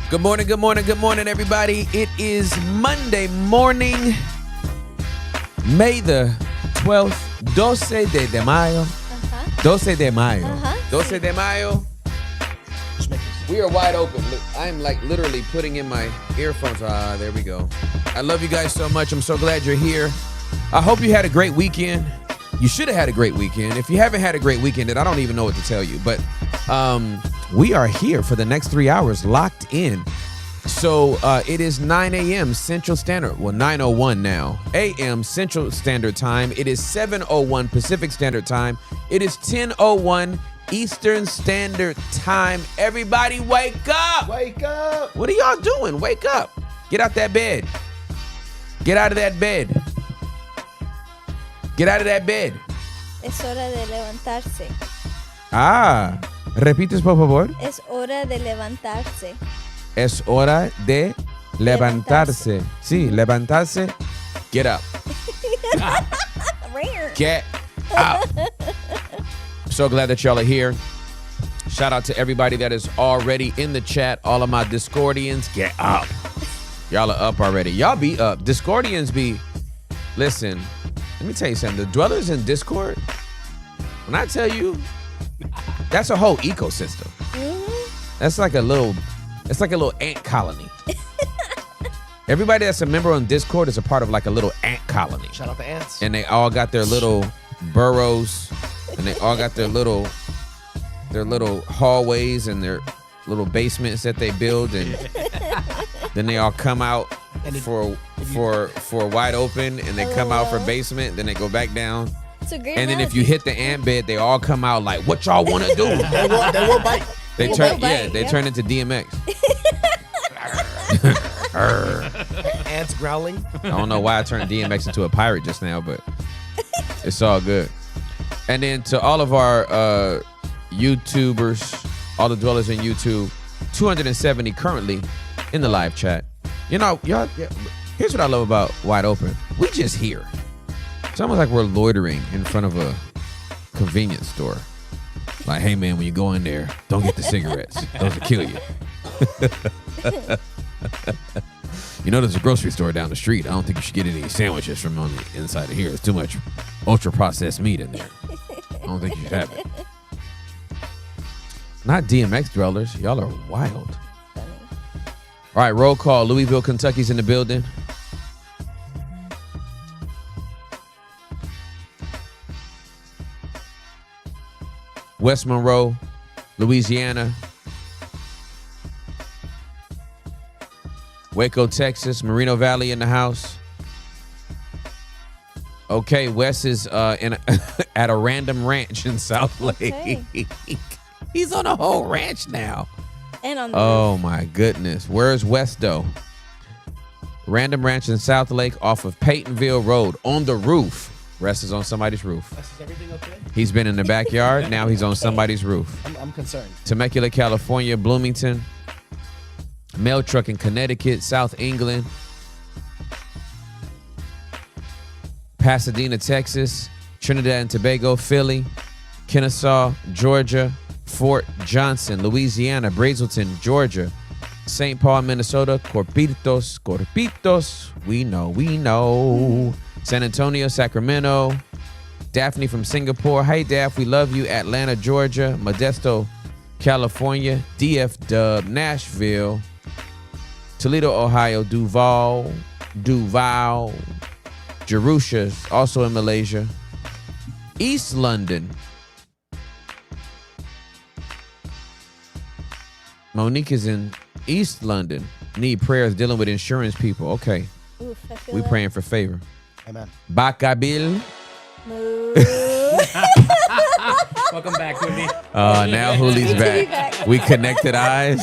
Good morning, good morning, good morning, everybody. It is Monday morning, May the 12th, 12 de mayo. 12 de mayo. 12 de mayo. We are wide open. Look, I'm like literally putting in my earphones. There we go. I love you guys so much. I'm so glad you're here. I hope you had a great weekend. You should have had a great weekend. If you haven't had a great weekend, then I don't even know what to tell you. But we are here for the next 3 hours, locked in. So it is 9 a.m. Central Standard. Well, 9:01 now. A.M. Central Standard Time. It is 7:01 Pacific Standard Time. It is 10:01 Eastern Standard Time. Everybody wake up. Wake up. What are y'all doing? Wake up. Get out that bed. Get out of that bed. Get out of that bed. Es hora de levantarse. Repites, por favor. Es hora de levantarse. Es hora de levantarse. Sí, levantarse. Get up. Get up. I'm so glad that y'all are here. Shout out to everybody that is already in the chat. All of my Discordians, get up. Y'all are up already. Y'all be up. Discordians be, listen, let me tell you something. The dwellers in Discord, when I tell you, that's a whole ecosystem. That's like a little, it's like a little ant colony. Everybody that's a member on Discord is a part of like a little ant colony. Shout out the ants. And they all got their little burrows, and they all got their little hallways and their little basements that they build, and then they all come out for wide open, and they come out for basement, then they go back down. It's a great and then if analogy. you hit the ant bed, they all come out like, what y'all want to do? They will bite. They turn into DMX. Ants growling. I don't know why I turned DMX into a pirate just now, but it's all good. And then to all of our YouTubers, all the dwellers in YouTube, 270 currently in the live chat. You know, y'all, here's what I love about Wide Open. We just here. It's almost like we're loitering in front of a convenience store. Like, hey, man, when you go in there, don't get the cigarettes. Those will kill you. You know, there's a grocery store down the street. I don't think you should get any sandwiches from on the inside of here. There's too much ultra-processed meat in there. I don't think you should have it. Not DMX dwellers. Y'all are wild. All right, roll call. Louisville, Kentucky's in the building. West Monroe, Louisiana. Waco, Texas. Moreno Valley in the house. Okay, Wes is at a random ranch in South Lake. Okay. He's on a whole ranch now. And on the Oh my goodness. Where's Wes though? Random ranch in South Lake off of Peytonville Road on the roof. Wes is on somebody's roof. Is everything okay? He's been in the backyard. Now he's on somebody's roof. I'm concerned. Temecula, California, Bloomington. Mail truck in Connecticut, South England. Pasadena, Texas. Trinidad and Tobago, Philly. Kennesaw, Georgia. Fort Johnson, Louisiana. Brazelton, Georgia. St. Paul, Minnesota. Corpitos. We know. San Antonio, Sacramento. Daphne from Singapore. Hey, Daph, we love you. Atlanta, Georgia. Modesto, California. DF Dub, Nashville. Toledo, Ohio. Duval. Jerusha, also in Malaysia. East London. Monique is in East London. Need prayers dealing with insurance people. Okay. Oof, I feel We that. praying for favor. Amen. Bakabil. Move. Welcome back, Whitney. Now Hoolie's Good to be back. back. We connected eyes,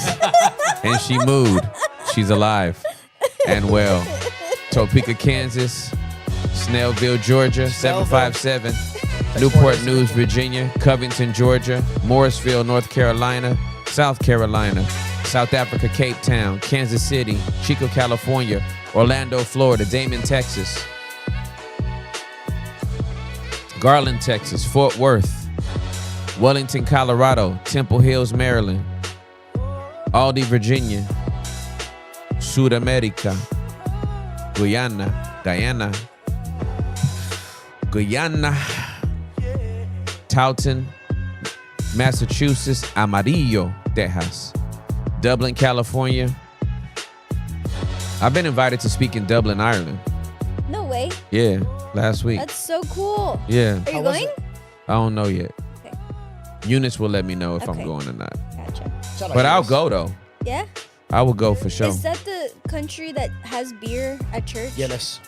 and she moved. She's alive and well. Topeka, Kansas. Snellville, Georgia, 757. Newport News, Virginia. Covington, Georgia. Morrisville, North Carolina. South Carolina. South Africa, Cape Town. Kansas City. Chico, California. Orlando, Florida. Damon, Texas. Garland, Texas. Fort Worth. Wellington, Colorado. Temple Hills, Maryland. Aldie, Virginia. Sudamerica, Guyana, Taunton, Massachusetts, Amarillo, Texas, Dublin, California. I've been invited to speak in Dublin, Ireland. No way. Yeah, last week. That's so cool. Yeah. Are you How was going? it? I don't know yet. Okay. Eunice will let me know if I'm Okay. going or not. Gotcha. Sound like But I'll yours. go though. Yeah? I will go for sure. Is that the country that has beer at church? Guinness.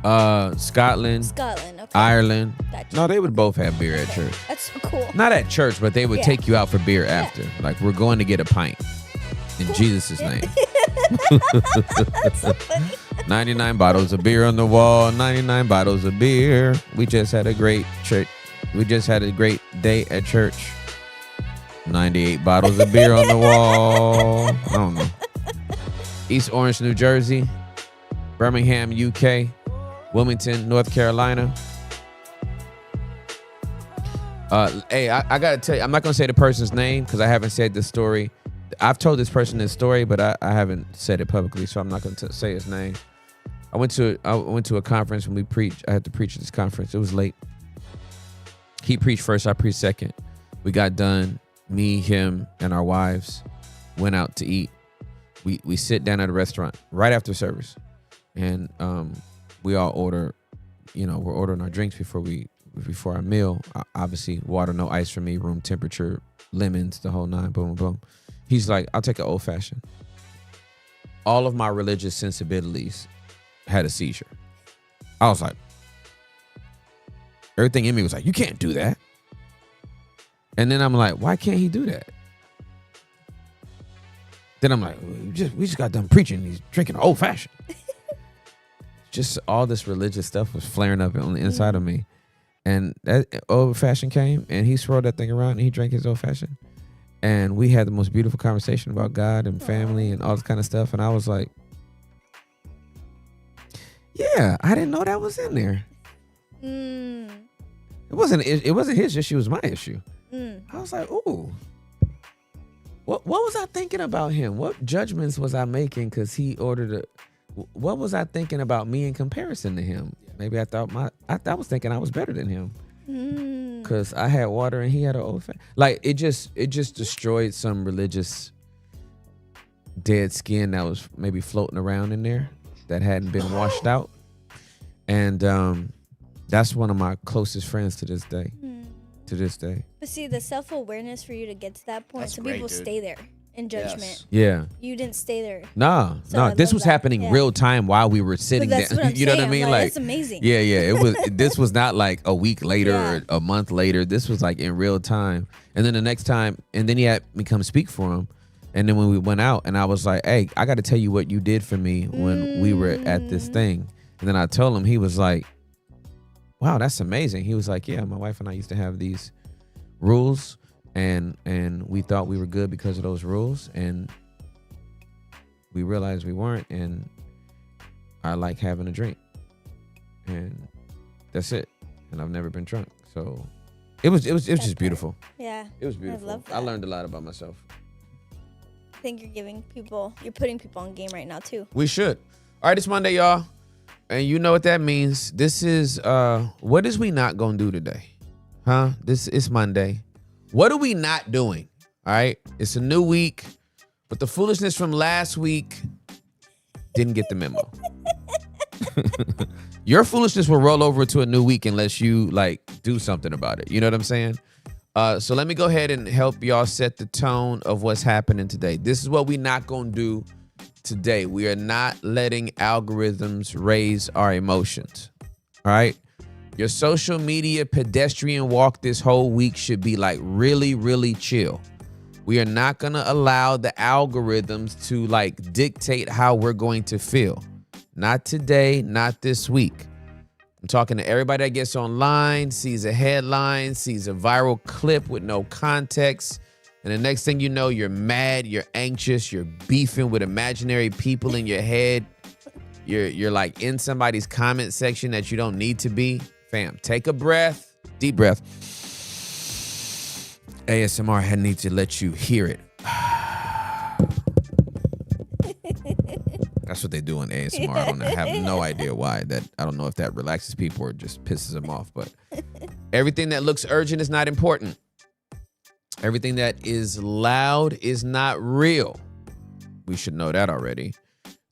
Scotland, Scotland. Okay. Ireland. Gotcha. No, they would both have beer at church. That's so cool. Not at church, but they would Yeah. take you out for beer after. Like, we're going to get a pint. In Jesus' name. That's so funny. 99 bottles of beer on the wall. 99 bottles of beer. We just had a great church. We just had a great day at church. 98 bottles of beer on the wall. I don't know. East Orange, New Jersey. Birmingham, UK. Wilmington, North Carolina. Hey, I gotta tell you, I'm not gonna say the person's name because I haven't said this story. I've told this person this story, but I haven't said it publicly, so I'm not gonna say his name. I went to a conference when we preached. I had to preach at this conference. It was late. He preached first. I preached second. We got done. Me, him, and our wives went out to eat. We sit down at a restaurant right after service, and we all order. You know, we're ordering our drinks before our meal. Obviously, water, no ice for me, room temperature, lemons, the whole nine. Boom, boom. He's like, I'll take an old fashioned. All of my religious sensibilities had a seizure. I was like, everything in me was like, you can't do that. And then I'm like, why can't he do that? Then I'm like, we just got done preaching. He's drinking old fashioned. Just all this religious stuff was flaring up on the inside of me. And that old fashioned came and he swirled that thing around and he drank his old fashioned. And we had the most beautiful conversation about God and family and all this kind of stuff. And I was like, yeah, I didn't know that was in there. It wasn't his issue, it was my issue. I was like, ooh. What was I thinking about him? What judgments was I making because he ordered what was I thinking about me in comparison to him? Maybe I thought I was thinking I was better than him. Because I had water and he had an old fashioned. Like, it just destroyed some religious dead skin that was maybe floating around in there that hadn't been washed out. And that's one of my closest friends to this day. But see, the self-awareness for you to get to that point, That's some great, people dude. stay there in judgment. Yes. Yeah. You didn't stay there. No. I This love was that. happening Yeah. real time while we were sitting But that's there. what I'm You know what I saying. mean? I'm Like, that's amazing. Yeah. It was. This was not like a week later Yeah. or a month later. This was like in real time. And then the next time, and then he had me come speak for him. And then when we went out, and I was like, "Hey, I got to tell you what you did for me when we were at this thing." And then I told him. He was like, "Wow, that's amazing." He was like, "Yeah, my wife and I used to have these rules, and we thought we were good because of those rules, and we realized we weren't, and I like having a drink, and that's it. And I've never been drunk, so it was just beautiful. Yeah. It was beautiful. love I that. learned a lot about myself. I think you're putting people on game right now too. We should. All right, it's Monday, y'all, and you know what that means. This is what is we not gonna do today, huh? This is Monday. What are we not doing? All right, it's a new week, but the foolishness from last week didn't get the memo. Your foolishness will roll over to a new week unless you like do something about it. You know what I'm saying? So let me go ahead and help y'all set the tone of what's happening today. This is what we're not going to do today. We are not letting algorithms raise our emotions. All right? Your social media pedestrian walk this whole week should be like really, really chill. We are not going to allow the algorithms to like dictate how we're going to feel. Not today, not this week. I'm talking to everybody that gets online, sees a headline, sees a viral clip with no context. And the next thing you know, you're mad, you're anxious, you're beefing with imaginary people in your head. You're like in somebody's comment section that you don't need to be. Fam, take a breath, deep breath. ASMR, I need to let you hear it. what they do in ASMR. I have no idea why. I don't know if that relaxes people or just pisses them off. But everything that looks urgent is not important. Everything that is loud is not real. We should know that already.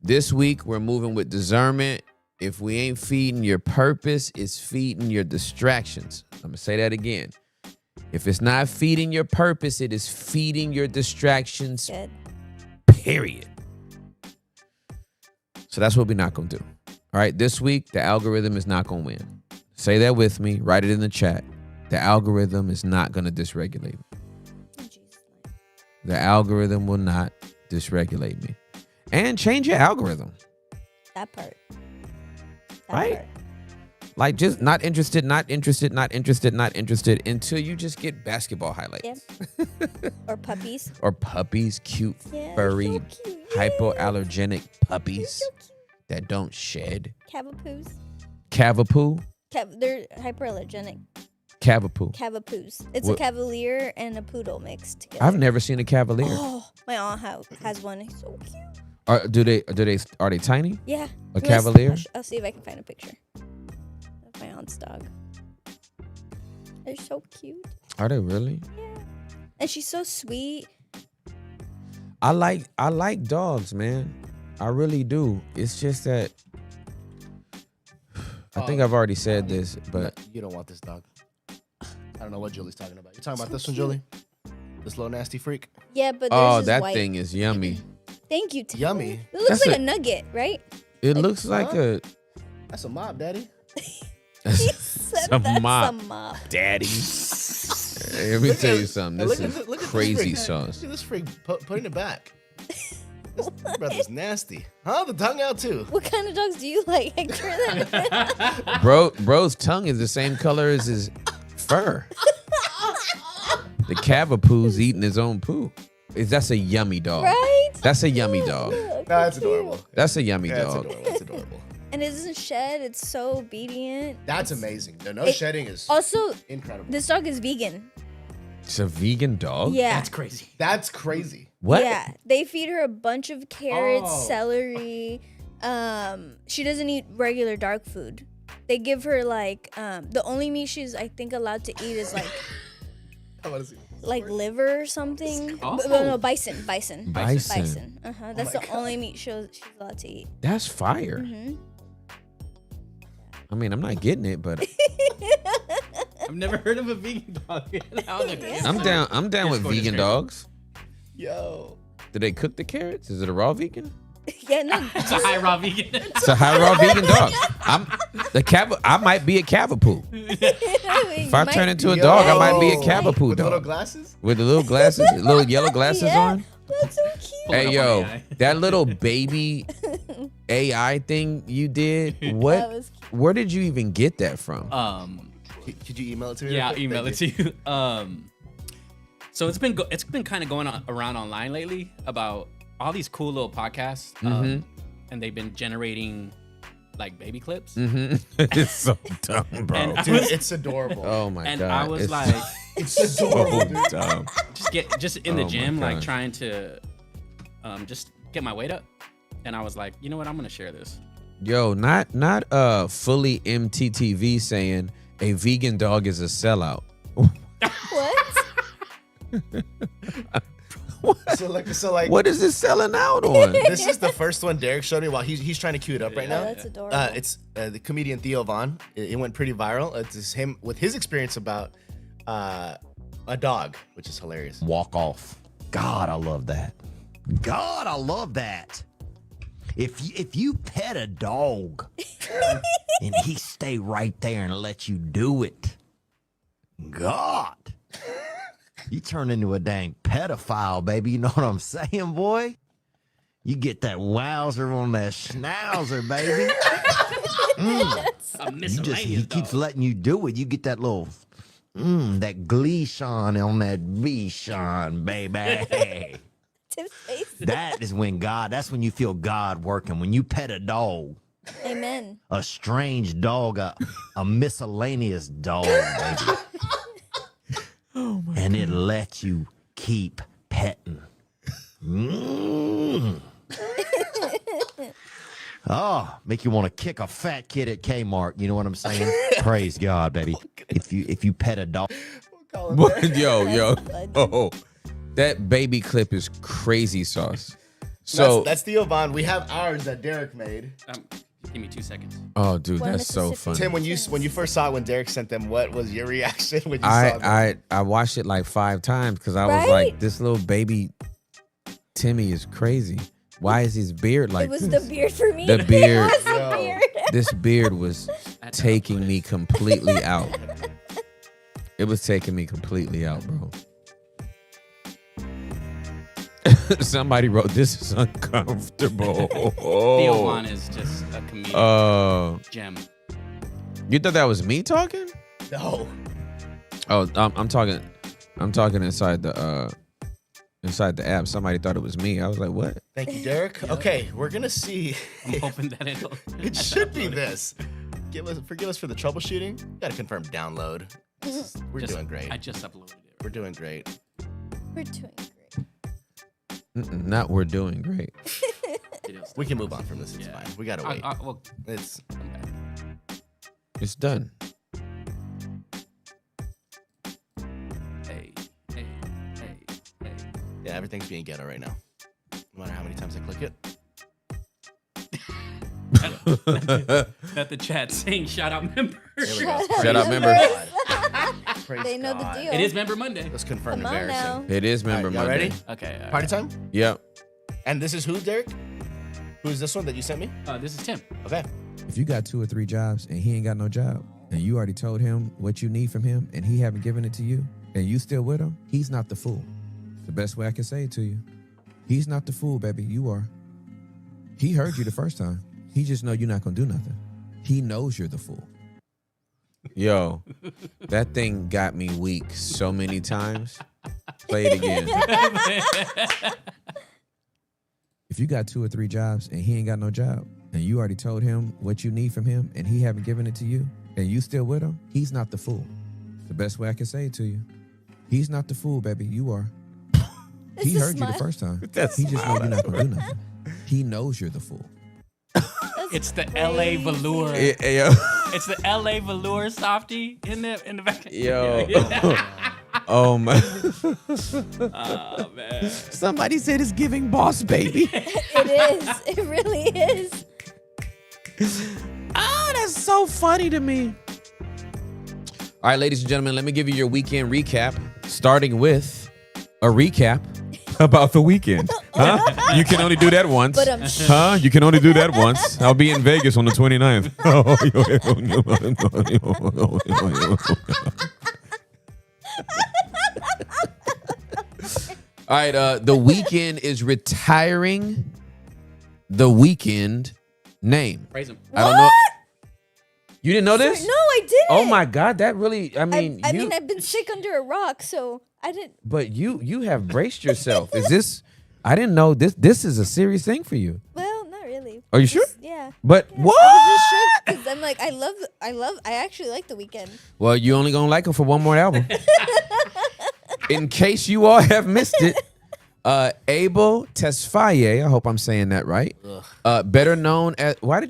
This week, we're moving with discernment. If we ain't feeding your purpose, it's feeding your distractions. I'm going to say that again. If it's not feeding your purpose, it is feeding your distractions. Good. Period. So that's what we're not going to do. All right. This week, the algorithm is not going to win. Say that with me. Write it in the chat. The algorithm is not going to dysregulate me. The algorithm will not dysregulate me. And change your algorithm. That part. Right? Part. Like just not interested until you just get basketball highlights. Yeah. Or puppies. Or puppies, cute, Yeah, furry, so cute. hypoallergenic puppies So cute. that don't shed. Cavapoos. Cavapoo? They're hyperallergenic. Cavapoo. Cavapoos. It's What? a cavalier and a poodle mixed together. I've never seen a cavalier. Oh, my aunt has one. He's so cute. Are they tiny? Yeah. A cavalier? I'll see if I can find a picture of my aunt's dog. They're so cute. Are they really? Yeah. And she's so sweet. I like dogs, man. I really do. It's just that I think I've already said this, but You don't want this dog. I don't know what Julie's talking about. You talking about this one, Julie? This little nasty freak? Yeah, but there's that white. thing is yummy. Thank you, Tim. Yummy. It looks That's like a- a nugget, right? It looks like huh? a That's a mob, daddy. He said Some that's mop. a mop. daddy. Let me tell you something. This is look at crazy this freak. sauce. Look at this freak putting it back. This brother's nasty. Huh? The tongue out too. What kind of dogs do you like, Hector? Bro's tongue is the same color as his fur. The Cavapoo's eating his own poo. That's a yummy dog. Right? That's a yummy dog. Look, Nah, it's cute. adorable. That's a yummy Yeah, it's dog. adorable. It's adorable. And it doesn't shed. It's so obedient. That's amazing. No It- shedding is Also, incredible. this dog is vegan. It's a vegan dog? Yeah. That's crazy. That's crazy. What? Yeah. They feed her a bunch of carrots, Oh. celery. She doesn't eat regular dog food. They give her like the only meat she's I think allowed to eat is I want to see. like liver or something. Oh. No, bison. Bison. That's my the only meat she's allowed to eat. That's fire. Hmm. I mean, I'm not getting it, but I've never heard of a vegan dog. I'm down with Discord is vegan crazy. dogs. Yo. Do they cook the carrots? Is it a raw vegan? Yeah, no. It's a high raw vegan. It's a high raw vegan dog. I might be a Cavapoo. If I turn into a dog, I might be a Yo. Cavapoo With the little dog. glasses? With the little glasses, little yellow glasses Yeah. on. That's so cute. Hey up yo, on AI. that little baby AI thing you did. That What? was cute. Where did you even get that from? Could you email it to me? Yeah, real I'll quick? email it Thank to you. So it's been kind of going around online lately about all these cool little podcasts, and they've been generating like baby clips. It's so dumb, bro. And I Dude, was, it's adorable. Oh my and god. I was it's like, It's so adorable, dude. dumb. just in the Oh my gym, like gosh. trying to just get my weight up, and I was like, you know what, I'm gonna share this. Yo, not fully MTTV saying a vegan dog is a sellout. What? So like What is it selling out on? this is the first one Derek showed me while he's trying to cue it up right Oh, now. that's adorable. It's the comedian Theo Vaughn. It went pretty viral. It's just him with his experience about a dog, which is hilarious. Walk off. God, I love that. God, I love that. If you pet a dog and he stay right there and let you do it, God, you turn into a dang pedophile, baby. You know what I'm saying, boy? You get that wowzer on that schnauzer, baby. A He miscellaneous keeps dog. letting you do it. You get that little, that Gleeshon on that Bishon, baby. Tim's face. That's when you feel God working. When you pet a dog, Amen. a strange dog, a miscellaneous dog, baby. And it lets you keep petting. Oh, make you want to kick a fat kid at Kmart. You know what I'm saying? Praise God, baby. If you pet a dog. Yo. Oh, that baby clip is crazy sauce. So that's Theo Von. We have ours that Derek made. Give me 2 seconds. Oh, dude, One that's so Mississippi. funny. Tim, when you first saw it, when Derek sent them, what was your reaction when you saw them? I watched it like 5 times because I was Right? like, this little baby Timmy is crazy. Why is his beard like It was this? the beard for me. The beard. It was the Yo. beard. This beard was taking me completely out. It was taking me completely out, bro. Somebody wrote, this is uncomfortable. Theo Von is just a comedic gem. You thought that was me talking? No. Oh, I'm talking inside the app. Somebody thought it was me. I was like, what? Thank you, Derek. Okay, we're gonna see. I'm hoping that It should be this. Forgive us for the troubleshooting. Gotta confirm download. We're doing great. I just uploaded it. We're doing great. We're doing great. Not we're doing great. It is. We can move on from this. It's Yeah. fine. We gotta wait. Well, It's It's done. hey. yeah, everything's being ghetto right now. No matter how many times I click it. Not the chat saying shout out member. There we go. Shout out, member. Praise They know the God. deal. It is Member Monday. Let's confirm Come on embarrassing. now. It is member All right, y'all Monday. ready? Okay. all right. Party time? Yep. And this is who, Derek? Who's this one that you sent me? This is Tim. Okay. If you got 2 or 3 jobs and he ain't got no job, and you already told him what you need from him, and he haven't given it to you, and you still with him, he's not the fool. It's the best way I can say it to you. He's not the fool, baby. You are. He heard you the first time. He just know you're not gonna do nothing. He knows you're the fool. Yo, that thing got me weak so many times. Play it again. If you got 2 or 3 jobs and he ain't got no job, and you already told him what you need from him, and he haven't given it to you, and you still with him, he's not the fool. It's the best way I can say it to you. He's not the fool, baby. You are. He a heard you the smile. first time. He just know you're not gonna do nothing. He knows you're the fool. It's the LA velour. Yo. It's the LA velour softy in the back. Yo. Oh man. Oh man. Somebody said it's giving boss baby. It is. It really is. Oh, that's so funny to me. All right, ladies and gentlemen, let me give you your weekend recap, starting with a recap about the weekend. Huh? You can only do that once. But Huh? You can only do that once. I'll be in Vegas on the 29th. All right, the Weeknd is retiring the Weeknd name. Praise him. I don't know. You didn't know this? No, I didn't. Oh my God, that really, I mean, I mean, I've been sick under a rock, so I didn't. but you have braced yourself. Is this, I didn't know this is a serious thing for you. Well, not really. Are you sure? Yeah. But I was what? just shook because I'm like, I actually like The Weeknd. Well, you only gonna like him for one more album. In case you all have missed it, Abel Tesfaye, I hope I'm saying that right. Better known as, why?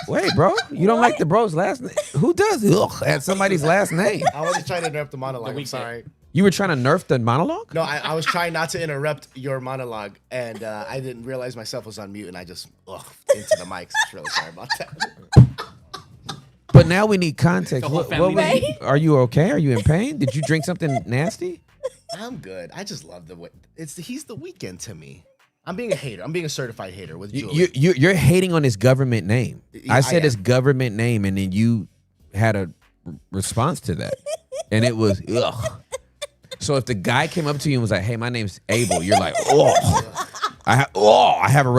Wait, bro, you don't like the bro's last name? Who does at somebody's last name? I wasn't trying to interrupt the monologue. I'm Weeknd. sorry. You were trying to nerf the monologue? No, I was trying not to interrupt your monologue, and I didn't realize myself was on mute, and I just into the mics. Really sorry about that. But now we need context. The whole What family was, Right? are you okay? Are you in pain? Did you drink something nasty? I'm good. I just love the way he's the Weeknd to me. I'm being a hater. I'm being a certified hater with Julie. You're hating on his government name. Yeah, I said I his am. government name, and then you had a response to that, and it was ugh. So if the guy came up to you and was like, "Hey, my name's Abel," you're like, "Oh, I have a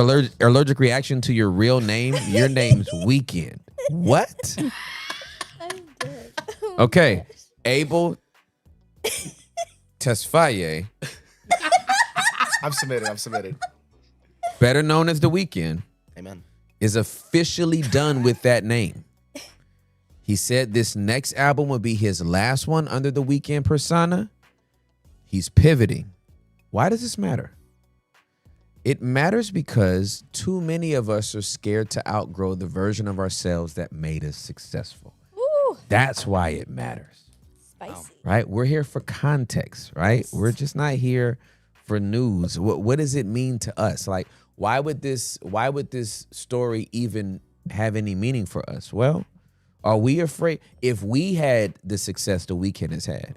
allergic reaction to your real name. Your name's Weeknd." What? I'm good. Okay, Abel Tesfaye, I'm submitted. better known as The Weeknd, Amen. is officially done with that name. He said this next album will be his last one under the Weeknd persona. He's pivoting. Why does this matter? It matters because too many of us are scared to outgrow the version of ourselves that made us successful. Ooh, That's why it matters, spicy. right? We're here for context, right? We're just not here for news. What does it mean to us? Like, why would this story even have any meaning for us? Well, are we afraid if we had the success the Weeknd has had?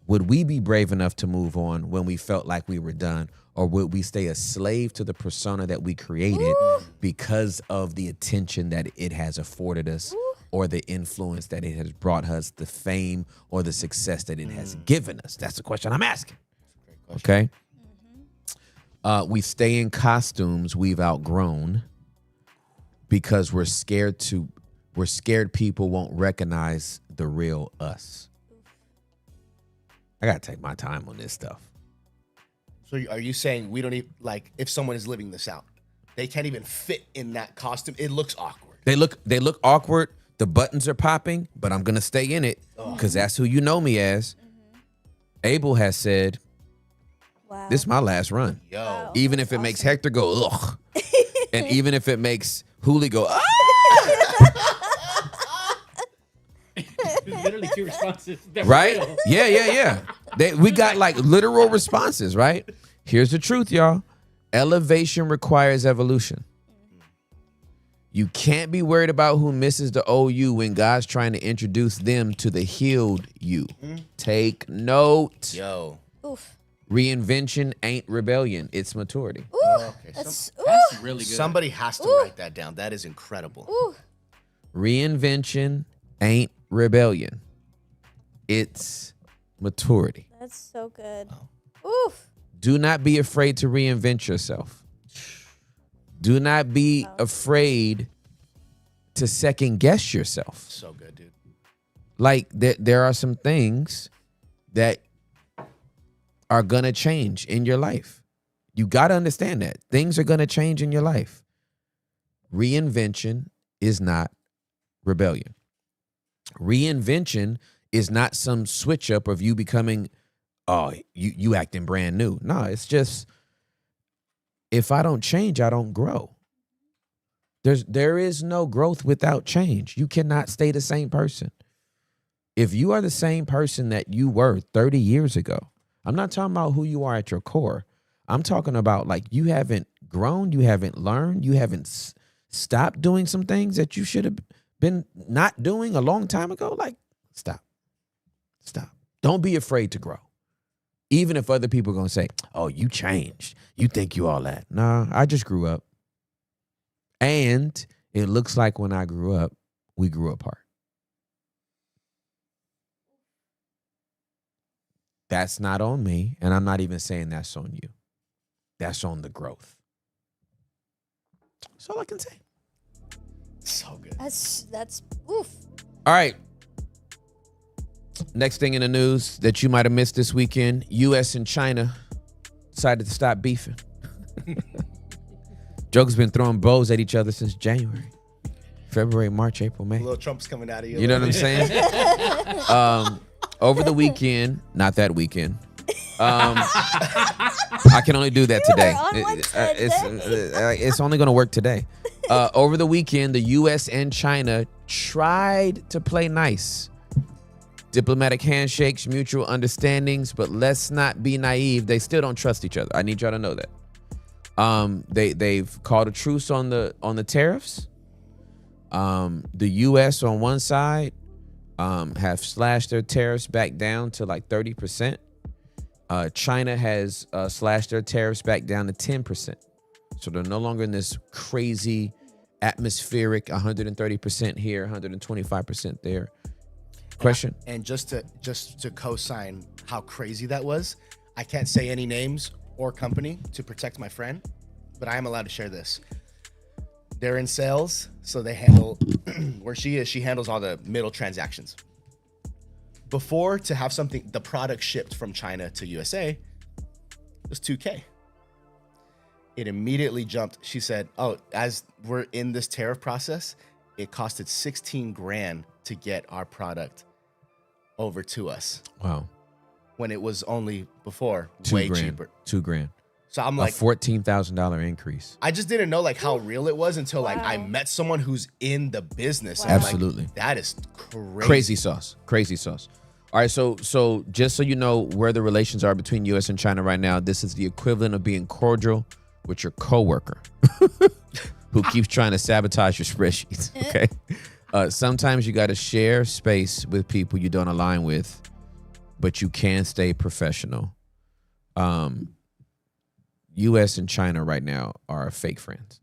Would we be brave enough to move on when we felt like we were done? Or would we stay a slave to the persona that we created because of the attention that it has afforded us or the influence that it has brought us, the fame or the success that it has given us? That's the question I'm asking. Okay? We stay in costumes we've outgrown because we're scared people won't recognize the real us. I gotta take my time on this stuff. So are you saying we don't even, like, if someone is living this out, they can't even fit in that costume? It looks awkward. They look awkward. The buttons are popping, but I'm gonna stay in it because that's who you know me as. Abel has said, Wow. "This is my last run." Yo. Wow. Even if it makes Hector go ugh, and even if it makes Huli go ah. Literally 2 responses. That were Right? real. Yeah. We got like literal responses, right? Here's the truth, y'all. Elevation requires evolution. You can't be worried about who misses the old you when God's trying to introduce them to the healed you. Take note. Yo. Oof. Reinvention ain't rebellion. It's maturity. Ooh. Okay. That's That's really good. Somebody has to write that down. That is incredible. ooh. Reinvention ain't rebellion. It's maturity. That's so good. Oof. Do not be afraid to reinvent yourself. Do not be afraid to second guess yourself. So good, dude. Like there are some things that are going to change in your life. You got to understand that. Things are going to change in your life. Reinvention is not rebellion. Reinvention is not some switch up of you becoming, you acting brand new. No, it's just, if I don't change, I don't grow. There is no growth without change. You cannot stay the same person. If you are the same person that you were 30 years ago, I'm not talking about who you are at your core. I'm talking about like you haven't grown, you haven't learned, you haven't stopped doing some things that you should have been not doing a long time ago. Like, stop. Don't be afraid to grow. Even if other people are going to say, oh, you changed. You think you all that. Nah, I just grew up. And it looks like when I grew up, we grew apart. That's not on me. And I'm not even saying that's on you. That's on the growth. That's all I can say. So good. That's oof. All right. Next thing in the news that you might have missed this weekend, U.S. and China decided to stop beefing. Jokers been throwing bows at each other since January, February, March, April, May. Little Trump's coming out of you. You know what I'm saying? Over the weekend, not that weekend. I can only do that today. on one today. It's only going to work today. Over the weekend, the U.S. and China tried to play nice. Diplomatic handshakes, mutual understandings, but let's not be naive. They still don't trust each other. I need y'all to know that. They've called a truce on the tariffs. The U.S. on one side have slashed their tariffs back down to like 30%. China has slashed their tariffs back down to 10%. So they're no longer in this crazy atmospheric 130% here, 125% there. Question? And just to co-sign how crazy that was, I can't say any names or company to protect my friend, but I am allowed to share this. They're in sales, so they handle where she is. She handles all the middle transactions. Before, to have something, the product shipped from China to USA was $2K. It immediately jumped. She said, "Oh, as we're in this tariff process, it costed $16,000 to get our product over to us." Wow. When it was only before $2 way grand. cheaper. $2 grand. So I'm A like, $14,000 increase. I just didn't know like how real it was until like I met someone who's in the business. And I'm like, Absolutely. that is crazy. Crazy sauce. Crazy sauce. All right, so just so you know where the relations are between U.S. and China right now, this is the equivalent of being cordial with your coworker who keeps trying to sabotage your spreadsheets. Okay. Sometimes you got to share space with people you don't align with, but you can stay professional. U.S. and China right now are fake friends.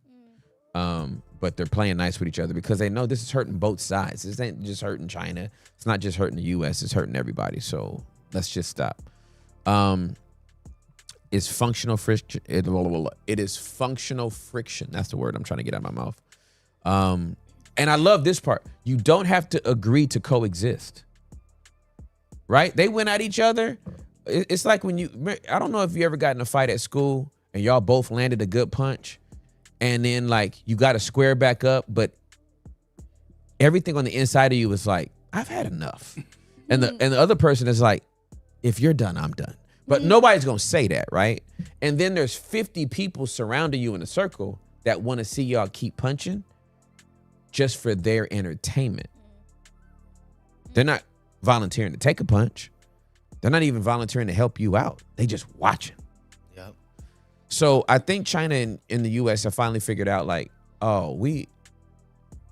But they're playing nice with each other because they know this is hurting both sides. This ain't just hurting China. It's not just hurting the U.S. It's hurting everybody. So let's just stop. It's functional friction. It is functional friction. That's the word I'm trying to get out of my mouth. And I love this part. You don't have to agree to coexist. Right? They went at each other. It's like when I don't know if you ever got in a fight at school and y'all both landed a good punch. And then like you got to square back up, but everything on the inside of you is like, I've had enough. And the other person is like, if you're done, I'm done. But nobody's going to say that, right? And then there's 50 people surrounding you in a circle that want to see y'all keep punching just for their entertainment. They're not volunteering to take a punch. They're not even volunteering to help you out. They just watching. Yep. So I think China and the U.S. have finally figured out like, oh,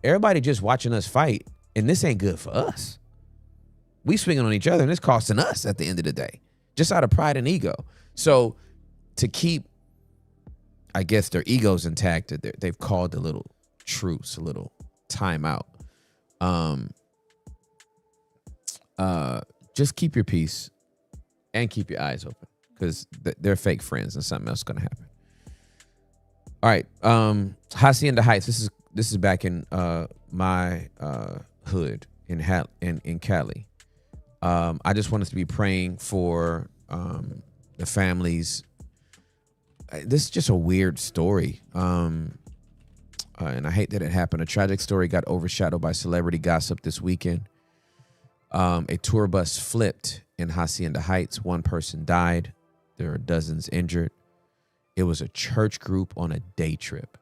everybody just watching us fight, and this ain't good for us. We swinging on each other, and it's costing us at the end of the day, just out of pride and ego. So to keep, I guess, their egos intact, they've called a little truce, a little timeout. Just keep your peace and keep your eyes open because they're fake friends and something else is going to happen. All right. Hacienda Heights. This is back in my hood in Cali. I just want us to be praying for the families. This is just a weird story. And I hate that it happened. A tragic story got overshadowed by celebrity gossip this weekend. A tour bus flipped in Hacienda Heights. One person died. There are dozens injured. It was a church group on a day trip.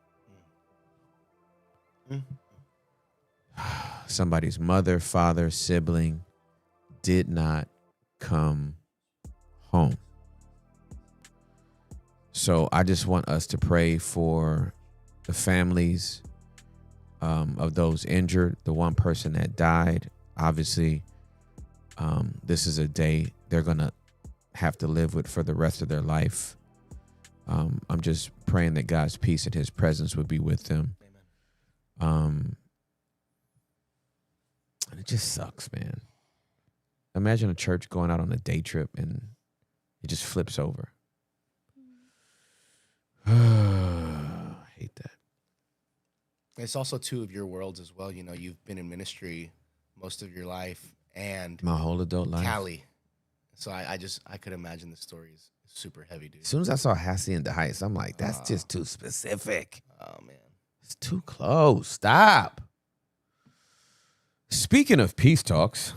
Somebody's mother, father, sibling did not come home. So I just want us to pray for the families of those injured, the one person that died. Obviously, this is a day they're going to have to live with for the rest of their life. I'm just praying that God's peace and his presence would be with them. And it just sucks, man. Imagine a church going out on a day trip and it just flips over. I hate that. It's also two of your worlds as well. You know, you've been in ministry most of your life and My whole adult life. Cali. So I could imagine the story is super heavy, dude. As soon as I saw Hacienda Heights, I'm like, that's just too specific. Oh, man. It's too close. Stop. Speaking of peace talks,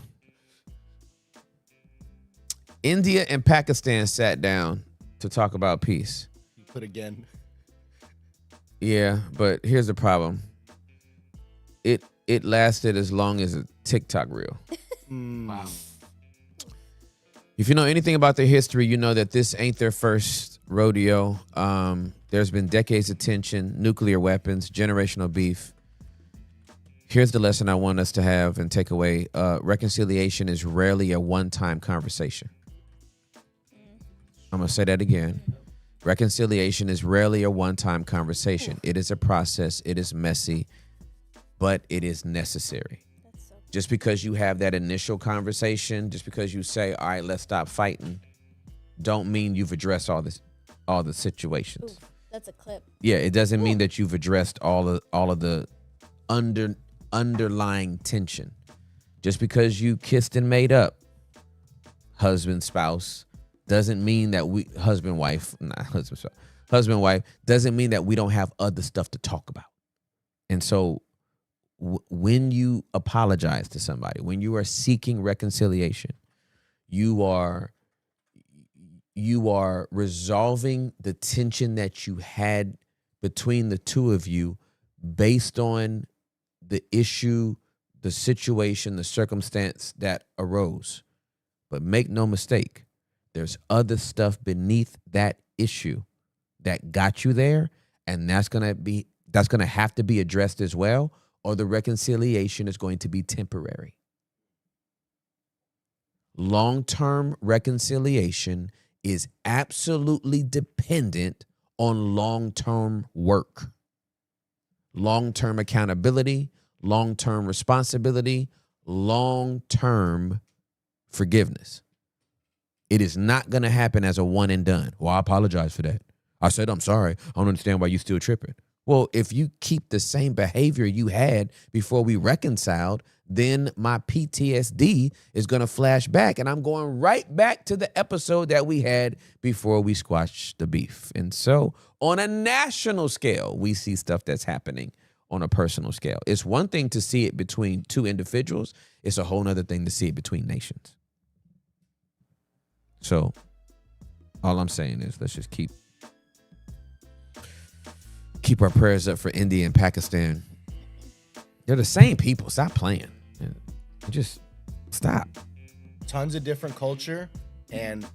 India and Pakistan sat down to talk about peace. You put again. Yeah, but here's the problem. It lasted as long as a TikTok reel. Wow. If you know anything about their history, you know that this ain't their first rodeo. There's been decades of tension, nuclear weapons, generational beef. Here's the lesson I want us to have and take away. Reconciliation is rarely a one-time conversation. I'm going to say that again. Reconciliation is rarely a one-time conversation. It is a process. It is messy, but it is necessary. Just because you have that initial conversation, just because you say, all right, let's stop fighting, don't mean you've addressed all the situations. Ooh, that's a clip. Yeah, it doesn't mean that you've addressed all of the underlying tension. Just because you kissed and made up, husband, spouse, doesn't mean that husband, wife, doesn't mean that we don't have other stuff to talk about. And so when you apologize to somebody, when you are seeking reconciliation, you are you are resolving the tension that you had between the two of you based on the issue, the situation, the circumstance that arose. But make no mistake, there's other stuff beneath that issue that got you there, and that's going to have to be addressed as well, or the reconciliation is going to be temporary. Long-term reconciliation is absolutely dependent on long-term work, long-term accountability, long-term responsibility, long-term forgiveness. It is not going to happen as a one and done. Well, I apologize for that. I said, I'm sorry. I don't understand why you still tripping. Well, if you keep the same behavior you had before we reconciled, then my PTSD is going to flash back, and I'm going right back to the episode that we had before we squashed the beef. And so on a national scale, we see stuff that's happening on a personal scale. It's one thing to see it between two individuals. It's a whole nother thing to see it between nations. So all I'm saying is let's just keep our prayers up for India and Pakistan. They're the same people. Stop playing. Just stop. Tons of different culture, and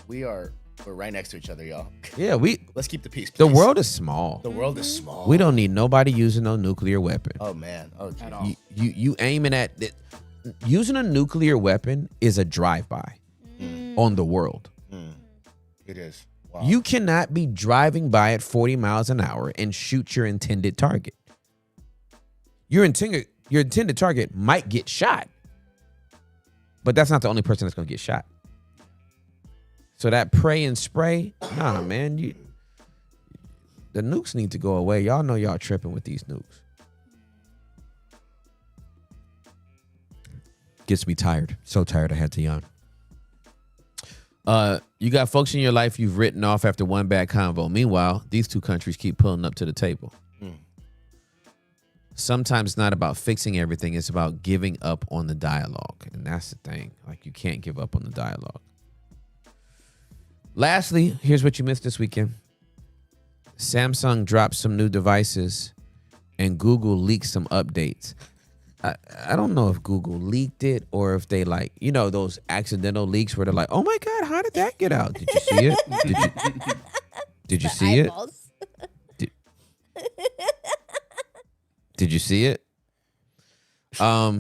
we're right next to each other, y'all. Yeah, Let's keep the peace, please. the world is small. The world is small. We don't need nobody using no nuclear weapon. Oh man. Oh, geez. At all. You aiming at it. Using a nuclear weapon is a drive-by on the world. It is. Wow. You cannot be driving by at 40 miles an hour and shoot your intended target. Your intended target might get shot, but that's not the only person that's going to get shot. So that pray and spray, nah, man. The nukes need to go away. Y'all know y'all tripping with these nukes. Gets me tired. So tired I had to yawn. You got folks in your life you've written off after one bad convo. Meanwhile, these two countries keep pulling up to the table. Sometimes it's not about fixing everything. It's about giving up on the dialogue. And that's the thing. Like, you can't give up on the dialogue. Lastly, here's what you missed this weekend. Samsung dropped some new devices and Google leaked some updates. I don't know if Google leaked it or if they those accidental leaks where they're like, oh my God, how did that get out? Did you see it? Did you see it? Did you see it? For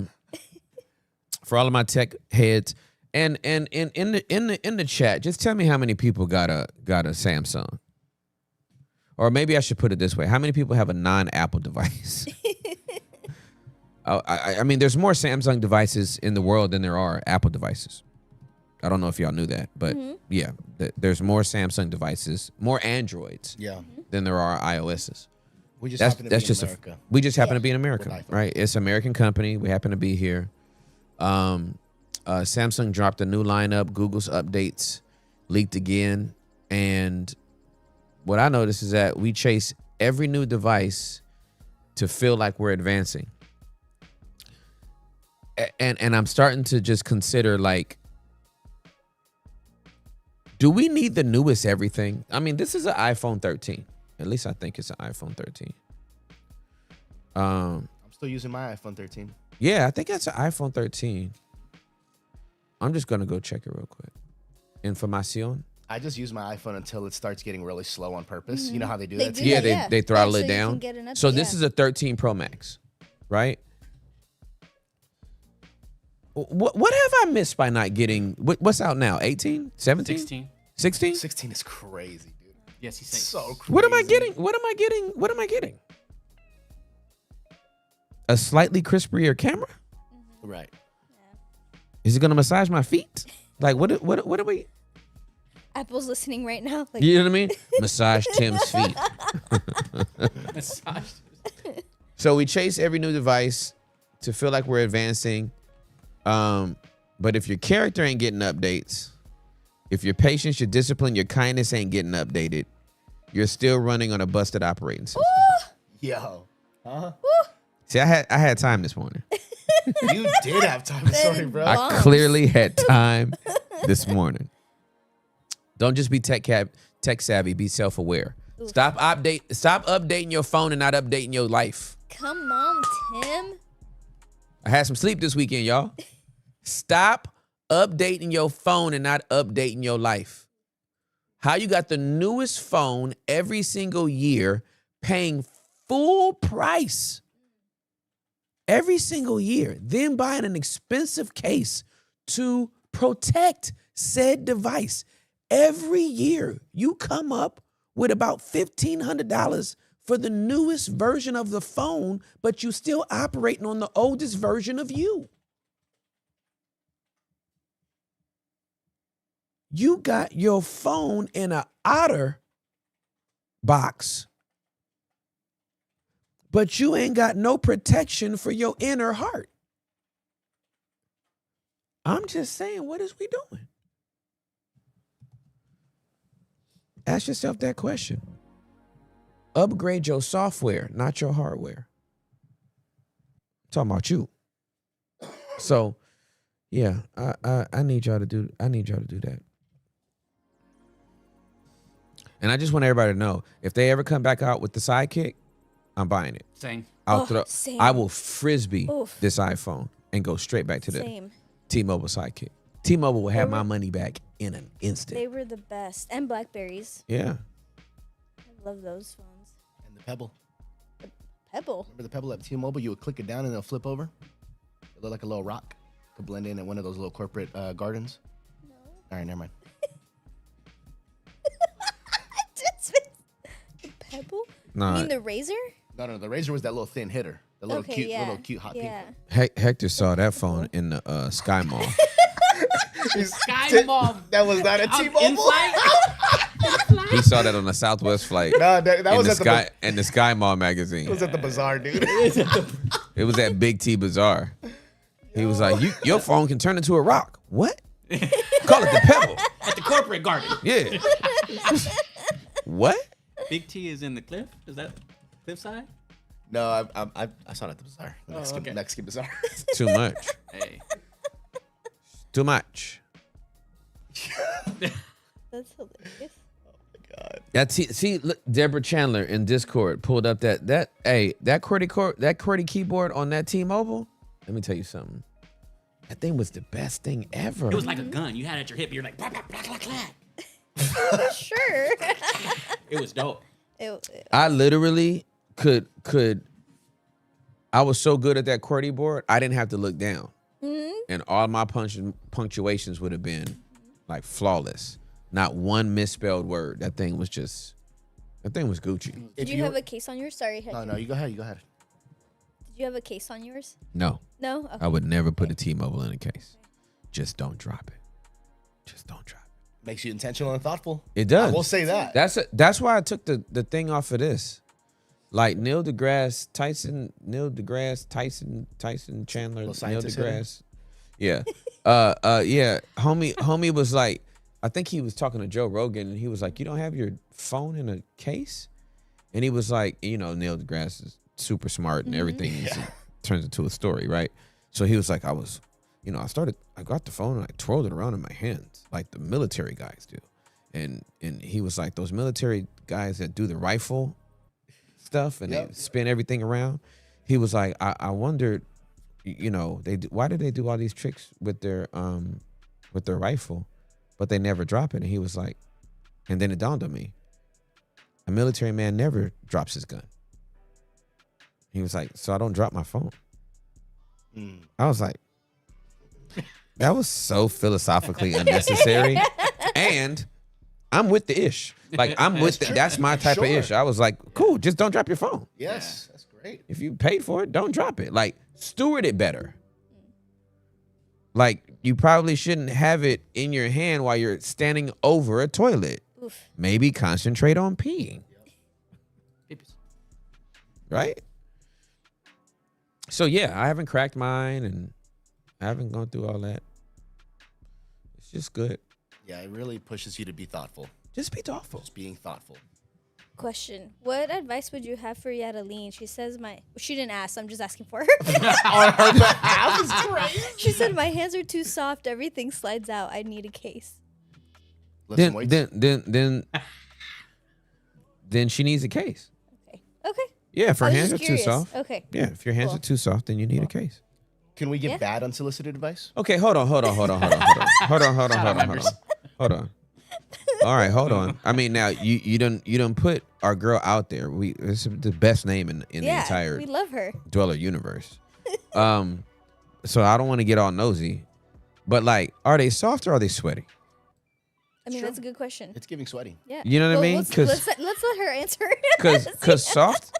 all of my tech heads and in the chat, just tell me how many people got a Samsung. Or maybe I should put it this way. How many people have a non-Apple device? I mean, there's more Samsung devices in the world than there are Apple devices. I don't know if y'all knew that, but yeah, there's more Samsung devices, more Androids than there are iOSs. We just happen to be in America. We just happen to be in America, right? It's an American company. We happen to be here. Samsung dropped a new lineup. Google's updates leaked again. And what I noticed is that we chase every new device to feel like we're advancing. And I'm starting to just consider, like, do we need the newest everything? I mean, this is an iPhone 13. At least I think it's an iPhone 13. I'm still using my iPhone 13. Yeah, I think it's an iPhone 13. I'm just going to go check it real quick. Información. I just use my iPhone until it starts getting really slow on purpose. You know how they do that? They throttle it so down. So this is a 13 Pro Max, right? What have I missed by not getting? What's out now? 18? 17? 16. 16? 16 is crazy, dude. Yes, he's saying. So crazy. What am I getting? What am I getting? A slightly crispier camera? Right. Is it gonna massage my feet? Like what are we? Apple's listening right now. Like, You know what I mean? Massage Tim's feet. Massage. So we chase every new device to feel like we're advancing. But if your character ain't getting updates, if your patience, your discipline, your kindness ain't getting updated, you're still running on a busted operating system. Yo. Huh? See, I had time this morning. You did have time. Sorry, bro. I clearly had time this morning. Don't just be tech savvy. Be self-aware. Stop updating your phone and not updating your life. Come on, Tim. I had some sleep this weekend, y'all. Stop updating your phone and not updating your life. How you got the newest phone every single year, paying full price every single year, then buying an expensive case to protect said device. Every year, you come up with about $1,500 for the newest version of the phone, but you still operating on the oldest version of you. You got your phone in an otter box, but you ain't got no protection for your inner heart. I'm just saying, what is we doing? Ask yourself that question. Upgrade your software, not your hardware. I'm talking about you. So, yeah, I need y'all to do that. And I just want everybody to know, if they ever come back out with the Sidekick, I'm buying it. Same. Same. I will frisbee Oof. this iPhone and go straight back to the Same. T-Mobile Sidekick. T-Mobile will have my money back in an instant. They were the best. And Blackberries. Yeah. I love those phones. And the Pebble. Pebble. Remember the Pebble at T-Mobile? You would click it down and it'll flip over. It looked like a little rock. Could blend in at one of those little corporate gardens. No. All right, never mind. The Pebble? Nah. You mean the Razor? No. The Razor was that little thin hitter. The little cute hot pink one. Hector saw that phone in the Sky Mall. Sky Mall. That was not a T-Mobile. In-flight? He saw that on the Southwest flight. No, that was at the Sky Mall magazine. It was at the bazaar, dude. It was at Big T Bazaar. He was like, your phone can turn into a rock. What? Call it the Pebble. At the corporate garden. Yeah. What? Big T is in the cliff? Is that cliffside? No, I saw it at the bazaar. The Mexican bazaar. Too much. Hey. Too much. That's hilarious. See, look, Deborah Chandler in Discord pulled up that QWERTY keyboard on that T-Mobile. Let me tell you something. That thing was the best thing ever. It was like a gun. You had it at your hip. You're like, blah, blah, blah, blah, blah. Sure. It was dope. I literally could. I was so good at that QWERTY board, I didn't have to look down, and all my punctuations would have been like flawless. Not one misspelled word. That thing was Gucci. Did you have a case on yours? Sorry. No, you go ahead. Did you have a case on yours? No. No? Okay. I would never put a T-Mobile in a case. Just don't drop it. Makes you intentional and thoughtful. It does. I will say that. That's why I took the thing off of this. Like Neil deGrasse Tyson, Chandler, Neil deGrasse. Yeah. Yeah. Homie was like, I think he was talking to Joe Rogan, and he was like, you don't have your phone in a case? And he was like, Neil deGrasse is super smart and everything turns into a story, right? So he was like, I got the phone and I twirled it around in my hands like the military guys do. And he was like, those military guys that do the rifle stuff and they spin everything around. He was like, I wondered, why did they do all these tricks with their rifle, but they never drop it? And he was like, and then it dawned on me, a military man never drops his gun. He was like, so I don't drop my phone. I was like, that was so philosophically unnecessary. And I'm with the ish. Like, that's my type of ish. I was like, cool, just don't drop your phone. Yes, that's great. If you paid for it, don't drop it. Like, steward it better. Like, you probably shouldn't have it in your hand while you're standing over a toilet. Oof. Maybe concentrate on peeing. Right? So, yeah, I haven't cracked mine and I haven't gone through all that. It's just good. Yeah, it really pushes you to be thoughtful. Just be thoughtful. Just being thoughtful. Question. What advice would you have for Yadaline? She says she didn't ask, I'm just asking for her. On her behalf is crazy. She said, my hands are too soft. Everything slides out. I need a case. Lift some weights. Then she needs a case. Okay. Yeah, if her I was hands are just too curious. soft. Okay. Yeah, if your hands Cool. are too soft, then you need a case. Can we give Yeah. bad unsolicited advice? Okay, hold on. Hold on. All right, hold on. I mean, now you done put our girl out there. It's the best name in the Yeah, entire we love her. Dweller universe. So I don't want to get all nosy, but like, are they soft or are they sweaty? I mean, that's a good question. It's giving sweaty. Yeah. You know what I Well, mean? let's let her answer. Because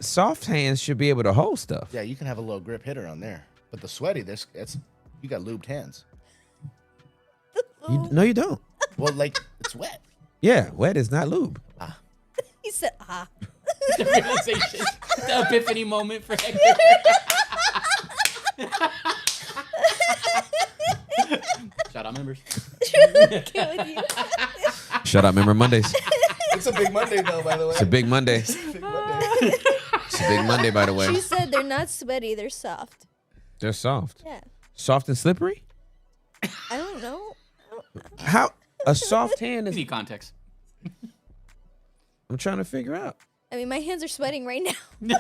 soft hands should be able to hold stuff. Yeah, you can have a low grip hitter on there, but the sweaty, you got lubed hands. No, you don't. Well, like it's wet. Yeah, wet is not lube. He said, ah. The realization, the epiphany moment for Hector. Shout out members. Get with you. Shut up, remember Mondays. It's a big Monday though, by the way. It's a big Monday. Big Monday. It's a big Monday, by the way. She said they're not sweaty, they're soft. They're soft. Yeah. Soft and slippery? I don't know. How? A soft hand is. Easy context. I'm trying to figure out. I mean, my hands are sweating right now.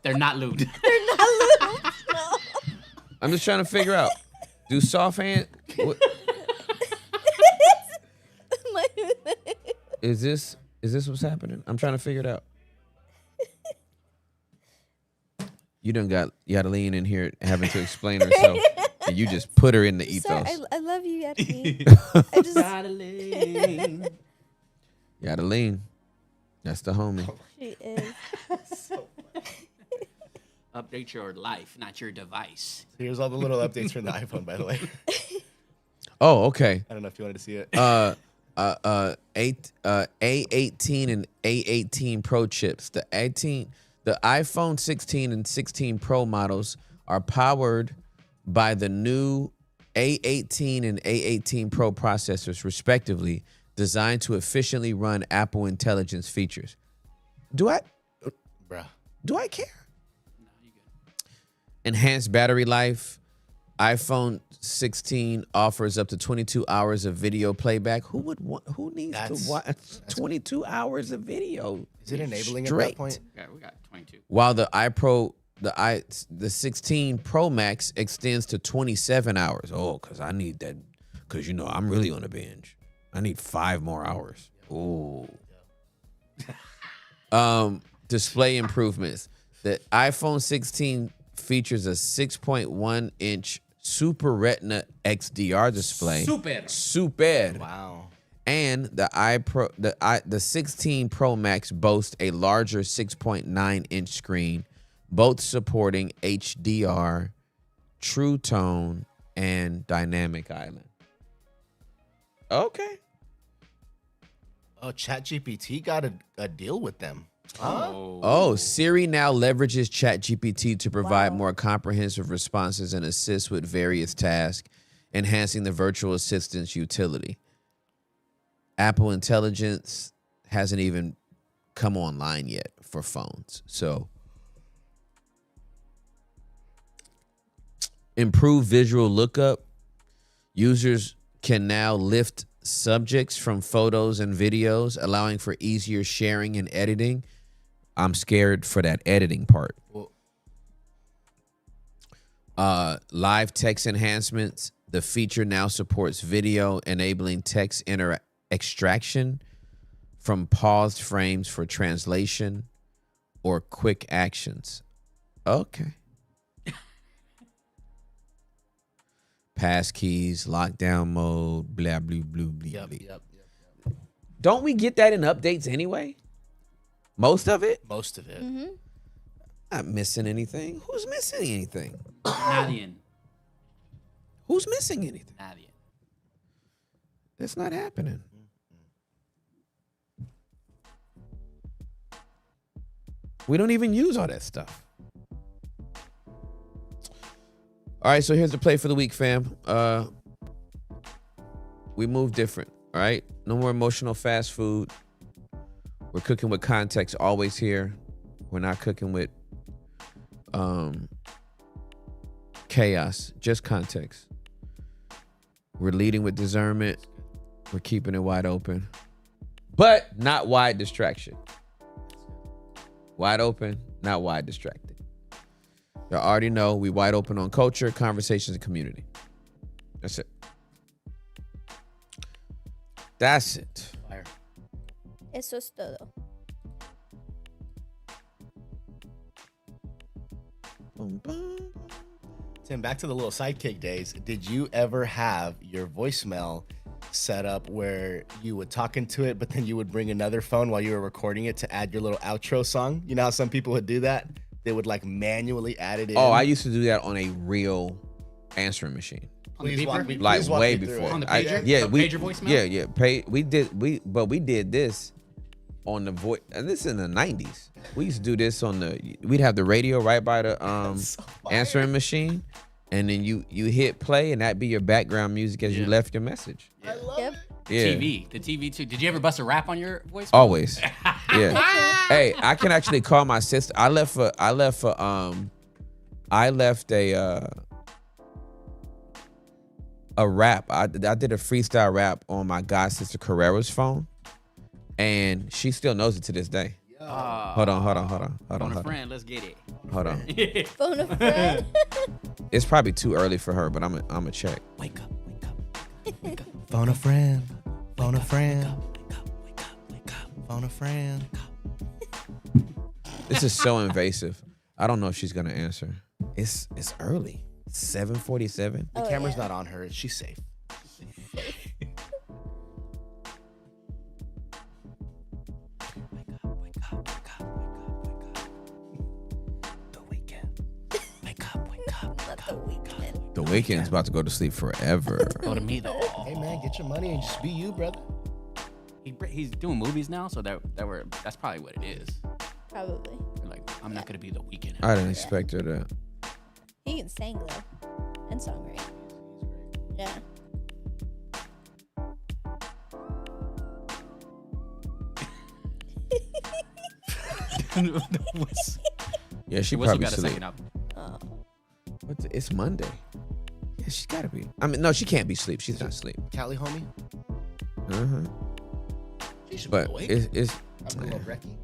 They're not lubed. They're not lubed. No. I'm just trying to figure out. Do soft hand. Is this what's happening? I'm trying to figure it out. You got to lean in here having to explain herself. And you just put her in the ethos. Sorry, I love you, Yati. I just Gotta lean. Gotta lean. That's the homie. she is. Update your life, not your device. Here's all the little updates from the iPhone, by the way. Oh, okay. I don't know if you wanted to see it. A18 and A18 Pro chips. The iPhone 16 and 16 Pro models are powered by the new A18 and A18 Pro processors, respectively, designed to efficiently run Apple Intelligence features. Do I care? Enhanced battery life. iPhone 16 offers up to 22 hours of video playback. Who needs to watch 22 hours of video? Is it enabling straight? at that point? Yeah, we got 22. While the 16 Pro Max extends to 27 hours. Oh, because I need that. Because, I'm really on a binge. I need 5 more hours. Ooh. Display improvements. The iPhone 16 features a 6.1 inch Super Retina XDR display. Super. Wow. And the 16 Pro Max boasts a larger 6.9 inch screen, both supporting HDR, True Tone, and Dynamic Island. Okay. Oh, ChatGPT got a deal with them. Oh, Siri now leverages ChatGPT to provide more comprehensive responses and assist with various tasks, enhancing the virtual assistant's utility. Apple Intelligence hasn't even come online yet for phones. So, improved visual lookup. Users can now lift subjects from photos and videos, allowing for easier sharing and editing. I'm scared for that editing part. Live text enhancements. The feature now supports video, enabling text extraction from paused frames for translation or quick actions. Okay. Passkeys, lockdown mode, blah, blah, blah, blah, blah. Yep. Don't we get that in updates anyway? Most of it? Most of it. Mm-hmm. Not missing anything. Who's missing anything? Nadien. Who's missing anything? Nadien. That's not happening. We don't even use all that stuff. All right, so here's the play for the week, fam. We move different, all right? No more emotional fast food. We're cooking with context always here. We're not cooking with chaos, just context. We're leading with discernment. We're keeping it wide open, but not wide distraction. Wide open, not wide distracted. Y'all already know we wide open on culture, conversations, and community. That's it. That's it. Fire. Eso es todo. Boom, boom. Tim, back to the little sidekick days. Did you ever have your voicemail set up where you would talk into it, but then you would bring another phone while you were recording it to add your little outro song? You know how some people would do that? They would like manually add it in. Oh, I used to do that on a real answering machine. Please walk me, Like please walk way me through before. it. On the pager? Yeah, The we pager voicemail? But we did this on the voice, and this in the 90s. We used to do this on we'd have the radio right by the so answering machine, and then you hit play, and that'd be your background music as you left your message. I love Yep. it. Yeah. The TV too. Did you ever bust a rap on your voice? Always. Yeah. Hey, I can actually call my sister. I left a rap. I did a freestyle rap on my god sister Carrera's phone, and she still knows it to this day. Hold on. On a friend, let's get it. Hold on. Phone a friend. It's probably too early for her, but I'm a check. Wake up, wake up, wake up, Phone a friend. Phone a friend. wake up, wake up, wake up. Phone a friend. This is so invasive. I don't know if she's gonna answer. It's early. 7:47. The camera's not on her. She's safe. Wake up, wake up, wake up, wake up, wake up. The weekend. Wake up, wake up, Not the weekend. The Weeknd's about to go to sleep forever. Go to me though. Hey man, get your money and just be you, brother. He's doing movies now, so that's probably what it is. Probably. Like, I'm not gonna be the weekend. I didn't expect her to. He can sing though, and songwrite. Yeah. Yeah, she Whistle probably got a sleep. second album. Oh. It's Monday. Yeah, she's gotta be. I mean, no, she can't be asleep. She's not asleep. Cali homie. She should But be awake. it's I'm a little brekkie.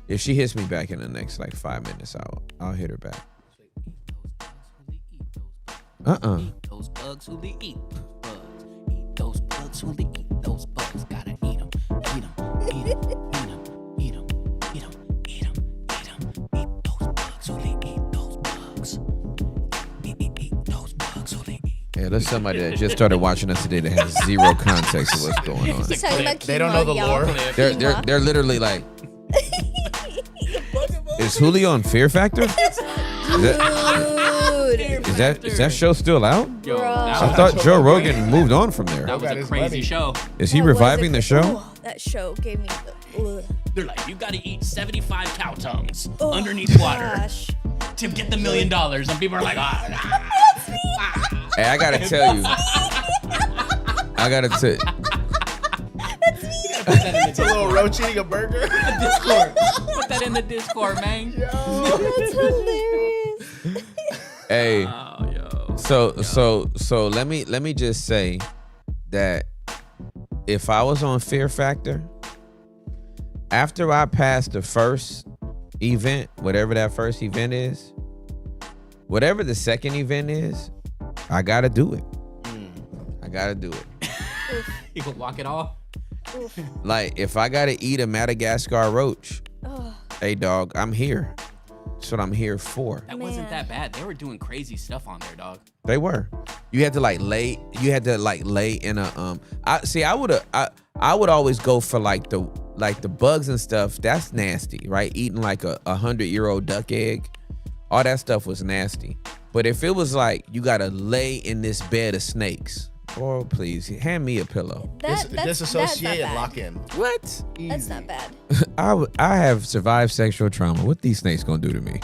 if she hits me back in the next like 5 minutes, I'll hit her back. Eat those bugs, who they eat bugs. Eat those bugs, who they eat those bugs. Gotta eat them, eat them, eat them, eat them, eat them, eat them, eat them, eat them. Eat those bugs, who they eat those bugs. Eat those bugs, who they eat. Yeah, there's somebody that just started watching us today that has zero context of what's going on. He's talking about They don't know the y'all. lore. They're literally like, is Julio on Fear Factor? Dude. Is that show still out? Yo, Bro. I thought Joe Rogan moved on from there. that was got a his crazy money. show. Is he That was reviving the show? Oh, that show gave me the. Ugh. They're like, you gotta eat 75 cow tongues Oh, underneath water gosh. to get the $1 million. And people are like, Hey, I gotta tell you. I gotta tell. It's a little roach eating a burger. Discord. Put that in the Discord, man. That's hilarious. Hey, Oh, yo. so let me just say that if I was on Fear Factor, after I passed the first event, whatever that first event is, whatever the second event is, I gotta do it. I gotta do it. You could walk it off. Like if I gotta eat a Madagascar roach, Oh, hey dog, I'm here. That's what I'm here for. That wasn't Man. that bad. They were doing crazy stuff on there, dog. They were. You had to lay in a I would always go for like the bugs and stuff. That's nasty, right? Eating like a 100-year-old duck egg. All that stuff was nasty. But if it was like you gotta lay in this bed of snakes, oh please hand me a pillow. Disassociate and not lock in. What? That's not bad. I have survived sexual trauma. What these snakes gonna do to me?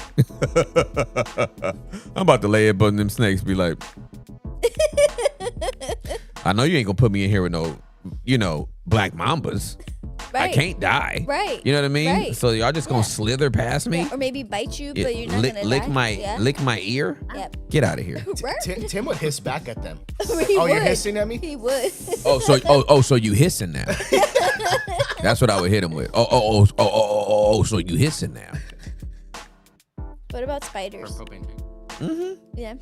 I'm about to lay up on them snakes. Be like, I know you ain't gonna put me in here with no, black mambas. I can't die. Right. You know what I mean? Right. So y'all just gonna slither past me? Yeah, or maybe bite you, Yeah, but you're not gonna die. lick my ear? Yep. Get out of here. Right. Tim would hiss back at them. He Oh, you're would. hissing at me? He would. So you hissing now. That's what I would hit him with. So you hissing now. What about spiders? Propane tank. Yeah.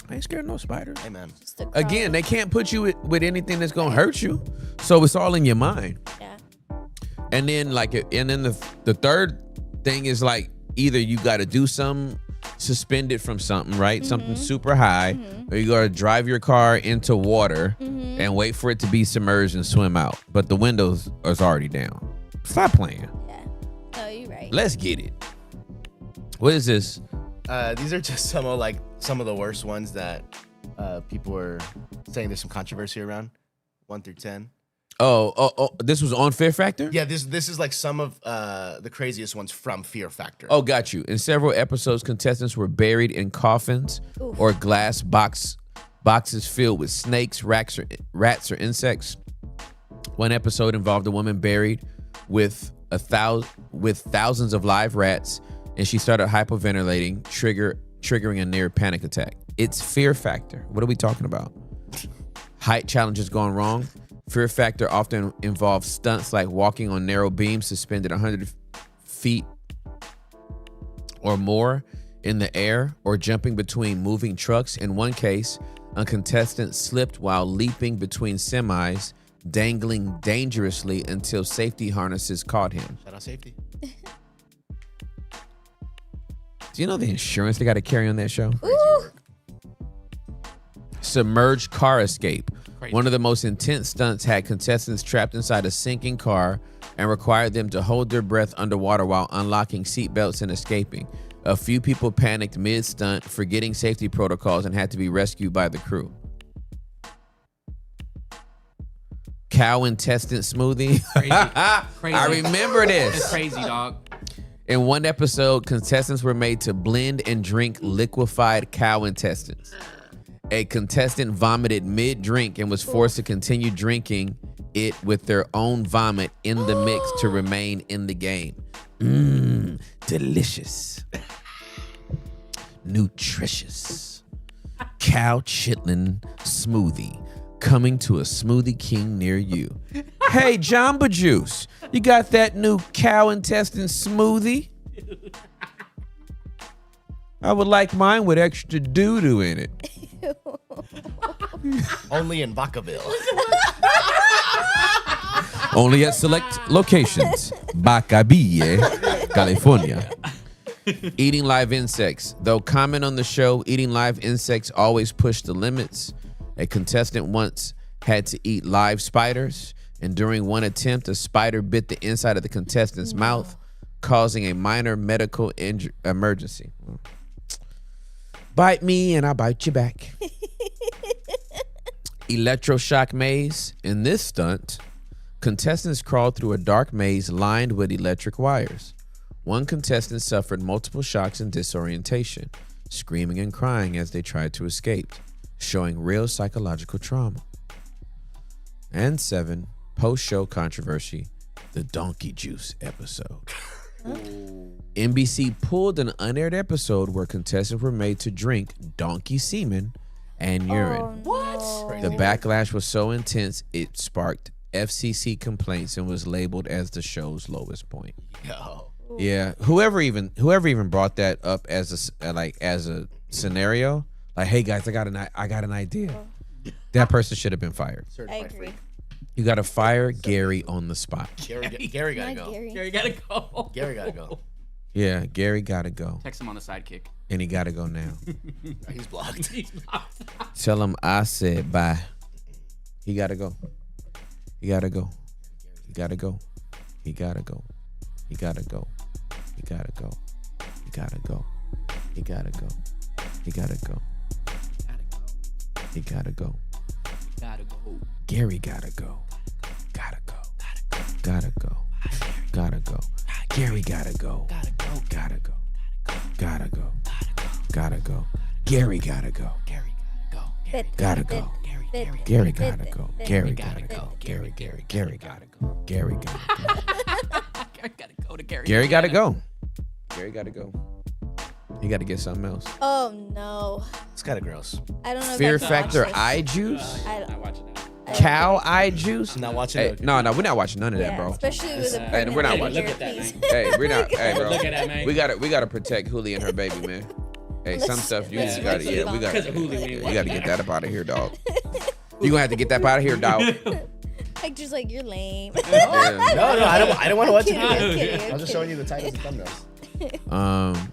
I ain't scared of no spiders. Hey, man. Just a Again, crawler. they can't put you with anything that's gonna hurt you. So it's all in your mind. Yeah. And then the third thing is like either you got to do something suspended from something, right? Something super high, or you got to drive your car into water and wait for it to be submerged and swim out. But the windows is already down. Stop playing. Yeah. No, you're right. Let's get it. What is this? These are just some of the worst ones that people were saying there's some controversy around. 1 through 10. Oh, this was on Fear Factor? Yeah, this is like some of the craziest ones from Fear Factor. Oh, got you. In several episodes, contestants were buried in coffins or glass boxes filled with snakes, rats, or insects. One episode involved a woman buried with thousands of live rats, and she started hyperventilating, triggering a near panic attack. It's Fear Factor. What are we talking about? Height challenges gone wrong. Fear Factor often involves stunts like walking on narrow beams suspended 100 feet or more in the air, or jumping between moving trucks. In one case, a contestant slipped while leaping between semis, dangling dangerously until safety harnesses caught him. Shout out safety. Do you know the insurance they got to carry on that show? Ooh. Submerged car escape. Crazy. One of the most intense stunts had contestants trapped inside a sinking car and required them to hold their breath underwater while unlocking seatbelts and escaping. A few people panicked mid-stunt, forgetting safety protocols, and had to be rescued by the crew. Cow intestine smoothie. Crazy. I remember It's this. crazy, dog. In one episode, contestants were made to blend and drink liquefied cow intestines. A contestant vomited mid-drink and was forced to continue drinking it with their own vomit in the mix to remain in the game. Delicious. Nutritious. Cow chitlin smoothie coming to a Smoothie King near you. Hey, Jamba Juice, you got that new cow intestine smoothie? I would like mine with extra doo-doo in it. Only in Vacaville. Only at select locations. Bacabille, California. Eating live insects. Though common on the show, eating live insects always push the limits. A contestant once had to eat live spiders, and during one attempt, a spider bit the inside of the contestant's mouth, causing a minor medical emergency. Bite me and I'll bite you back. Electroshock maze. In this stunt, contestants crawled through a dark maze lined with electric wires. One contestant suffered multiple shocks and disorientation, screaming and crying as they tried to escape, showing real psychological trauma. And 7, post-show controversy, the donkey juice episode. NBC pulled an unaired episode where contestants were made to drink donkey semen and urine. What? The backlash was so intense, it sparked FCC complaints and was labeled as the show's lowest point. Yo. Yeah, whoever even brought that up as a scenario, like, hey guys, I got an idea. That person should have been fired. I Certified agree. freak. You got to fire Gary on the spot. Gary gotta Not go. Gary. Gary gotta go. Gary gotta go. Yeah, Gary got to go, Text him on the sidekick. and he got to go now. He's blocked. Tell him I said bye. He got to go. He got to go. He got to go. He got to go. He got to go. He got to go. He got to go. He got to go. He got to go. He got to go. Gotta go. Gary got to go. Gotta go. Gotta go. Gotta go. Gary got to go. Gotta go. Gotta go. Gotta go. Gotta go. Gary got to go. Gary gotta go. Fit, Gotta fit, go. Gary Gary gotta go. Gary gotta go. Gary gotta go. Gary gotta go. Gary gotta go to Gary. Gary gotta go. Gary gotta go. He gotta get something else. Oh no. It's kind of gross. I don't know. if Fear I can Factor watch this. eye juice? I don't- I'm watching that. Cow eye juice? I'm not watching Hey, it. no, we're not watching none of that, Yeah, bro. especially with a Hey, pregnant we're not lady watching Look at that, earpiece. man. Hey, we're not. Hey, bro. Look at that, man. We gotta protect Huli and her baby, man. Hey, some stuff you let's gotta. keep Yeah, it we on. gotta. Because of Hulu, we ain't You watching gotta get that. that up out of here, dog. You gonna have to get that out of here, dog. Like just like you're lame. Yeah. No, I don't want to watch it. I'm Either. kidding, I was just showing you the titles and thumbnails.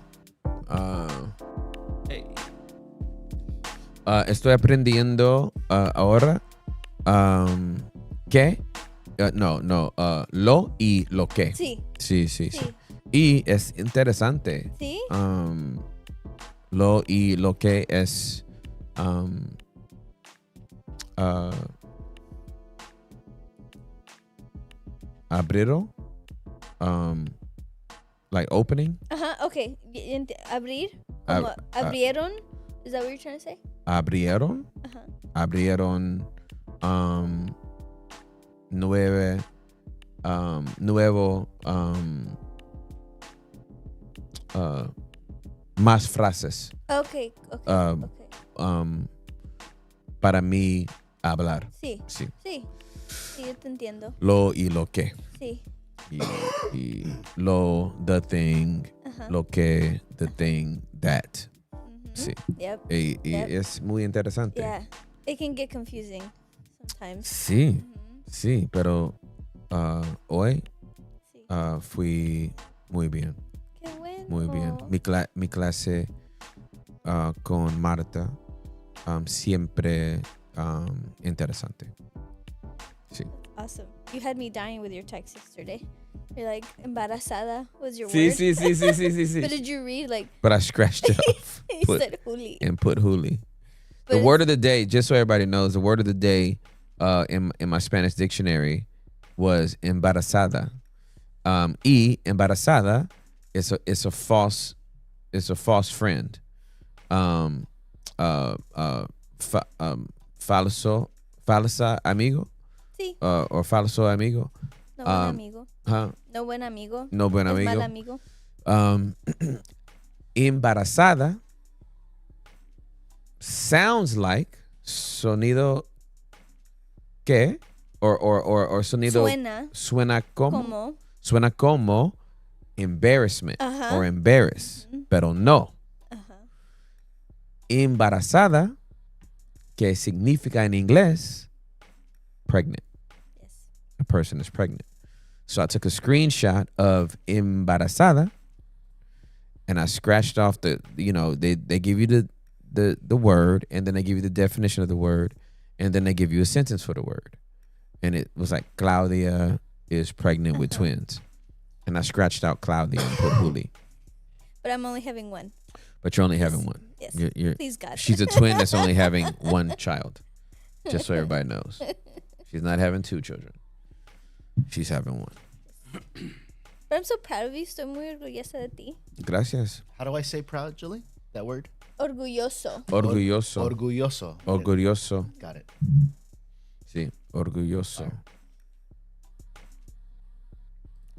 Hey. Estoy aprendiendo ahora que lo y lo que. Sí. Sí, sí, sí. Sí. Y es interesante. ¿Sí? Lo y lo que es abrieron, like opening. Ajá, okay. Abrir. Como abrieron. Is that what you're trying to say? Abrieron. Ajá. Abrieron nuevo más frases Okay, okay, Um, okay. para mí hablar. Sí, Sí. sí. Sí, yo te entiendo. Lo y lo que. Sí. Y lo, the thing, Ajá. lo que, the thing, that. Mhm. Sí. Yep. Y Yep. es muy interesante. Yeah. It can get confusing sometimes. Sí, Mhm. sí, pero hoy Sí. fui muy bien. Qué bueno. Muy bien. Mi clase con Marta siempre interesante. Sí. Awesome. You had me dying with your text yesterday. You're like, embarazada was your Sí, word. sí, sí, sí, sí, sí, But sí. did you read like But I scratched it off. you Put, said Juli? and put Huli. But The it's- word of the day, just so everybody knows, the word of the day in my Spanish dictionary was embarazada. Y embarazada is a false friend. Falsa amigo Sí. or falso amigo. No buen amigo. Huh? No buen amigo. No buen Es mal amigo. amigo. Embarazada sounds like sonido que or sonido suena como embarrassment Ajá. or embarrass, pero no. Ajá. Embarazada, que significa en inglés pregnant. Yes. A person is pregnant. So I took a screenshot of embarazada and I scratched off they give you the word and then they give you the definition of the word and then they give you a sentence for the word. And it was like Claudia is pregnant with twins. And I scratched out Claudia and put Juli. But I'm only having one. But you're only having one. Yes. You're- Please, God. She's a twin that's only having one child. Just so everybody knows. She's not having two children. She's having one. But I'm so proud of you. Estoy muy orgullosa de ti. Gracias. How do I say proud, Julie? That word? Orgulloso. Orgulloso. Orgulloso. Orgulloso. Got it. Sí, orgulloso.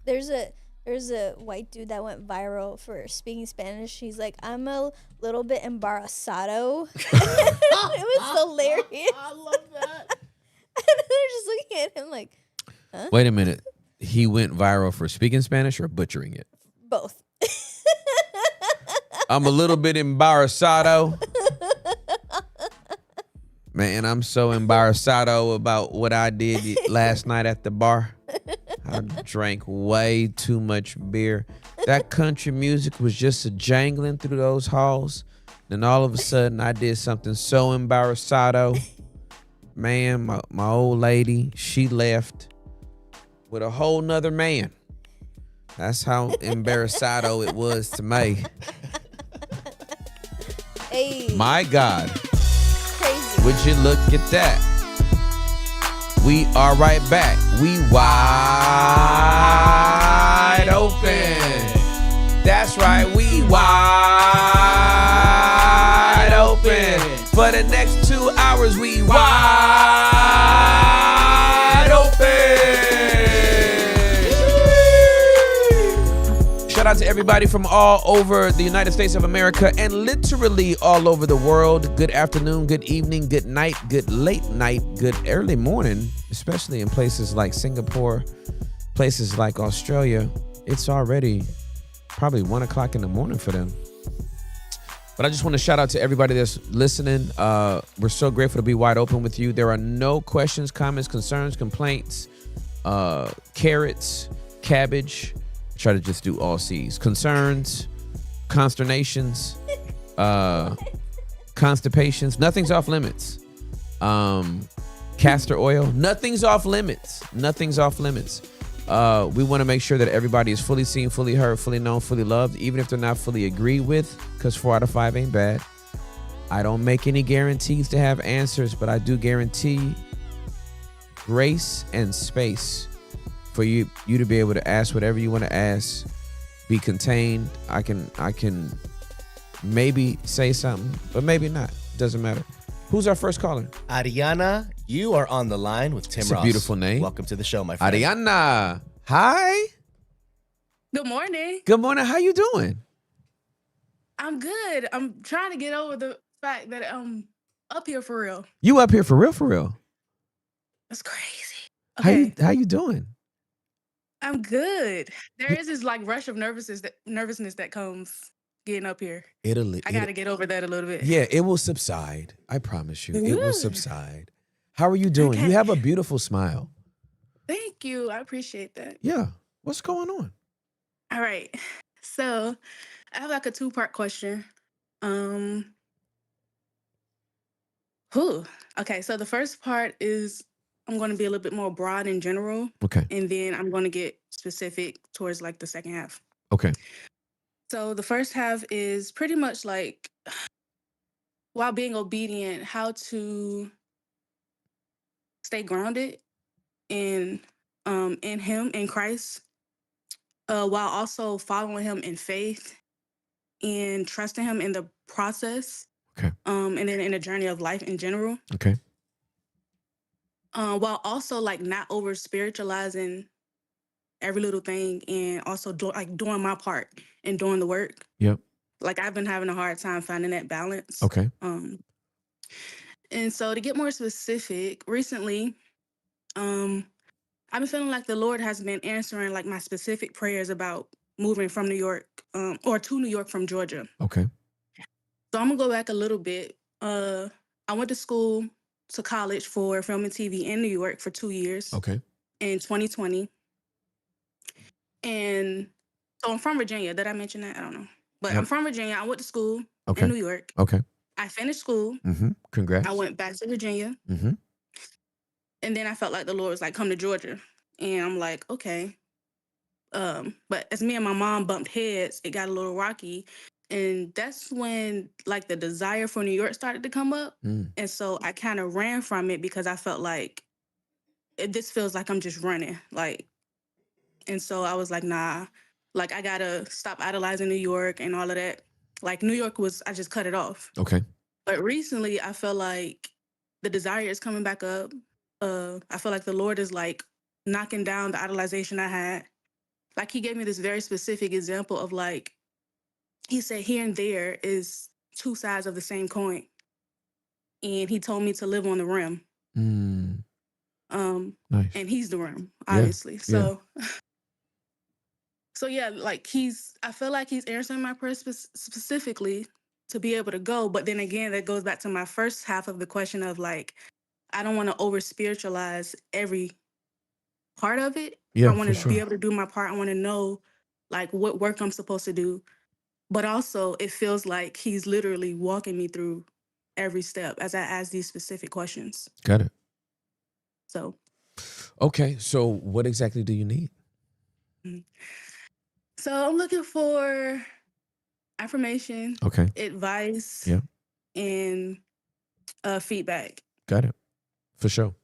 There's a white dude that went viral for speaking Spanish. He's like, I'm a little bit embarazado. It was hilarious. I love that. And they're just looking at him like, Wait a minute. He went viral for speaking Spanish or butchering it? both. I'm a little bit embarazado. Man, I'm so embarazado about what I did last night at the bar. I drank way too much beer. That country music was just a jangling through those halls. Then all of a sudden, I did something so embarazado. Man, my old lady, she left with a whole nother man. That's how embarazado it was to me. Hey, My God, crazy. would you look at that? We are right back. We wide open. That's right, we wide. For the next 2 hours, we wide out to everybody from all over the United States of America and literally all over the world. Good afternoon, good evening, good night, good late night, good early morning, especially in places like Singapore, places like Australia. It's already probably 1 o'clock in the morning for them. But I just want to shout out to everybody that's listening. We're so grateful to be wide open with you. There are no questions, comments, concerns, complaints, carrots, cabbage. Try to just do all C's. Concerns, consternations, constipations. Nothing's off limits. Castor oil. Nothing's off limits. Nothing's off limits. We want to make sure that everybody is fully seen, fully heard, fully known, fully loved, even if they're not fully agreed with, because 4 out of 5 ain't bad. I don't make any guarantees to have answers, but I do guarantee grace and space for you to be able to ask whatever you want to ask, be contained. I can maybe say something, but maybe not. Doesn't matter. Who's our first caller? Ariana, you are on the line with Tim It's Ross. a beautiful name. Welcome to the show, my friend. Ariana. Hi. Good morning. Good morning. How you doing? I'm good. I'm trying to get over the fact that I'm up here for real. You up here for real, for real? That's crazy. Okay. How you doing? I'm good. There is this like rush of nervousness that comes getting up here. I got to get over that a little bit. Yeah, it will subside. I promise you. It will Good. subside. How are you doing? Okay. You have a beautiful smile. Thank you. I appreciate that. Yeah. What's going on? All right. So I have like a 2-part question. Okay. So the first part is I'm going to be a little bit more broad in general. Okay. And then I'm going to get specific towards like the second half. Okay. So the first half is pretty much like while being obedient, how to stay grounded in him, in Christ, while also following him in faith and trusting him in the process. Okay. And then in the journey of life in general. Okay. While also like not over spiritualizing every little thing and also doing my part and doing the work. Yep. Like I've been having a hard time finding that balance. Okay. And so to get more specific, recently, I've been feeling like the Lord has been answering like my specific prayers about moving from New York, or to New York from Georgia. Okay. So I'm gonna go back a little bit. I went to college for film and TV in New York for 2 years. Okay. In 2020. And so I'm from Virginia. Did I mention that? I don't know. But Yep. I'm from Virginia. I went to school Okay. in New York. Okay. I finished school. Mm-hmm. Congrats. I went back to Virginia. Mm-hmm. And then I felt like the Lord was like, come to Georgia. And I'm like, okay. But as me and my mom bumped heads, it got a little rocky. And that's when like the desire for New York started to come up. And so I kind of ran from it because I felt like this feels like I'm just running. Like, and so I was like, nah, like I gotta stop idolizing New York and all of that. Like New York I just cut it off. Okay. But recently I feel like the desire is coming back up. I feel like the Lord is like knocking down the idolization I had. Like he gave me this very specific example of like, he said here and there is 2 sides of the same coin. And he told me to live on the rim. Nice. And he's the rim, obviously. So yeah, like I feel like he's answering my prayer specifically to be able to go. But then again, that goes back to my first half of the question of like, I don't want to over spiritualize every part of it. Yeah, I want for to be sure. able to do my part. I want to know like what work I'm supposed to do. But also it feels like he's literally walking me through every step as I ask these specific questions. Got it. So. Okay. So what exactly do you need? So I'm looking for affirmation, Okay. advice, Yeah. and feedback. Got it. For sure.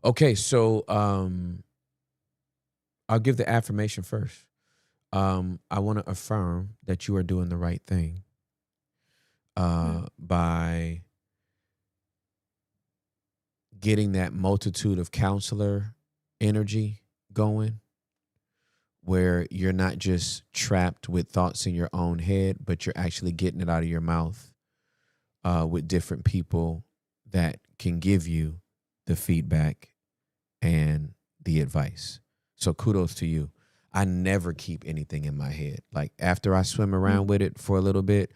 Okay. So I'll give the affirmation first. I want to affirm that you are doing the right thing by getting that multitude of counselor energy going where you're not just trapped with thoughts in your own head, but you're actually getting it out of your mouth with different people that can give you the feedback and the advice. So kudos to you. I never keep anything in my head. Like after I swim around with it for a little bit,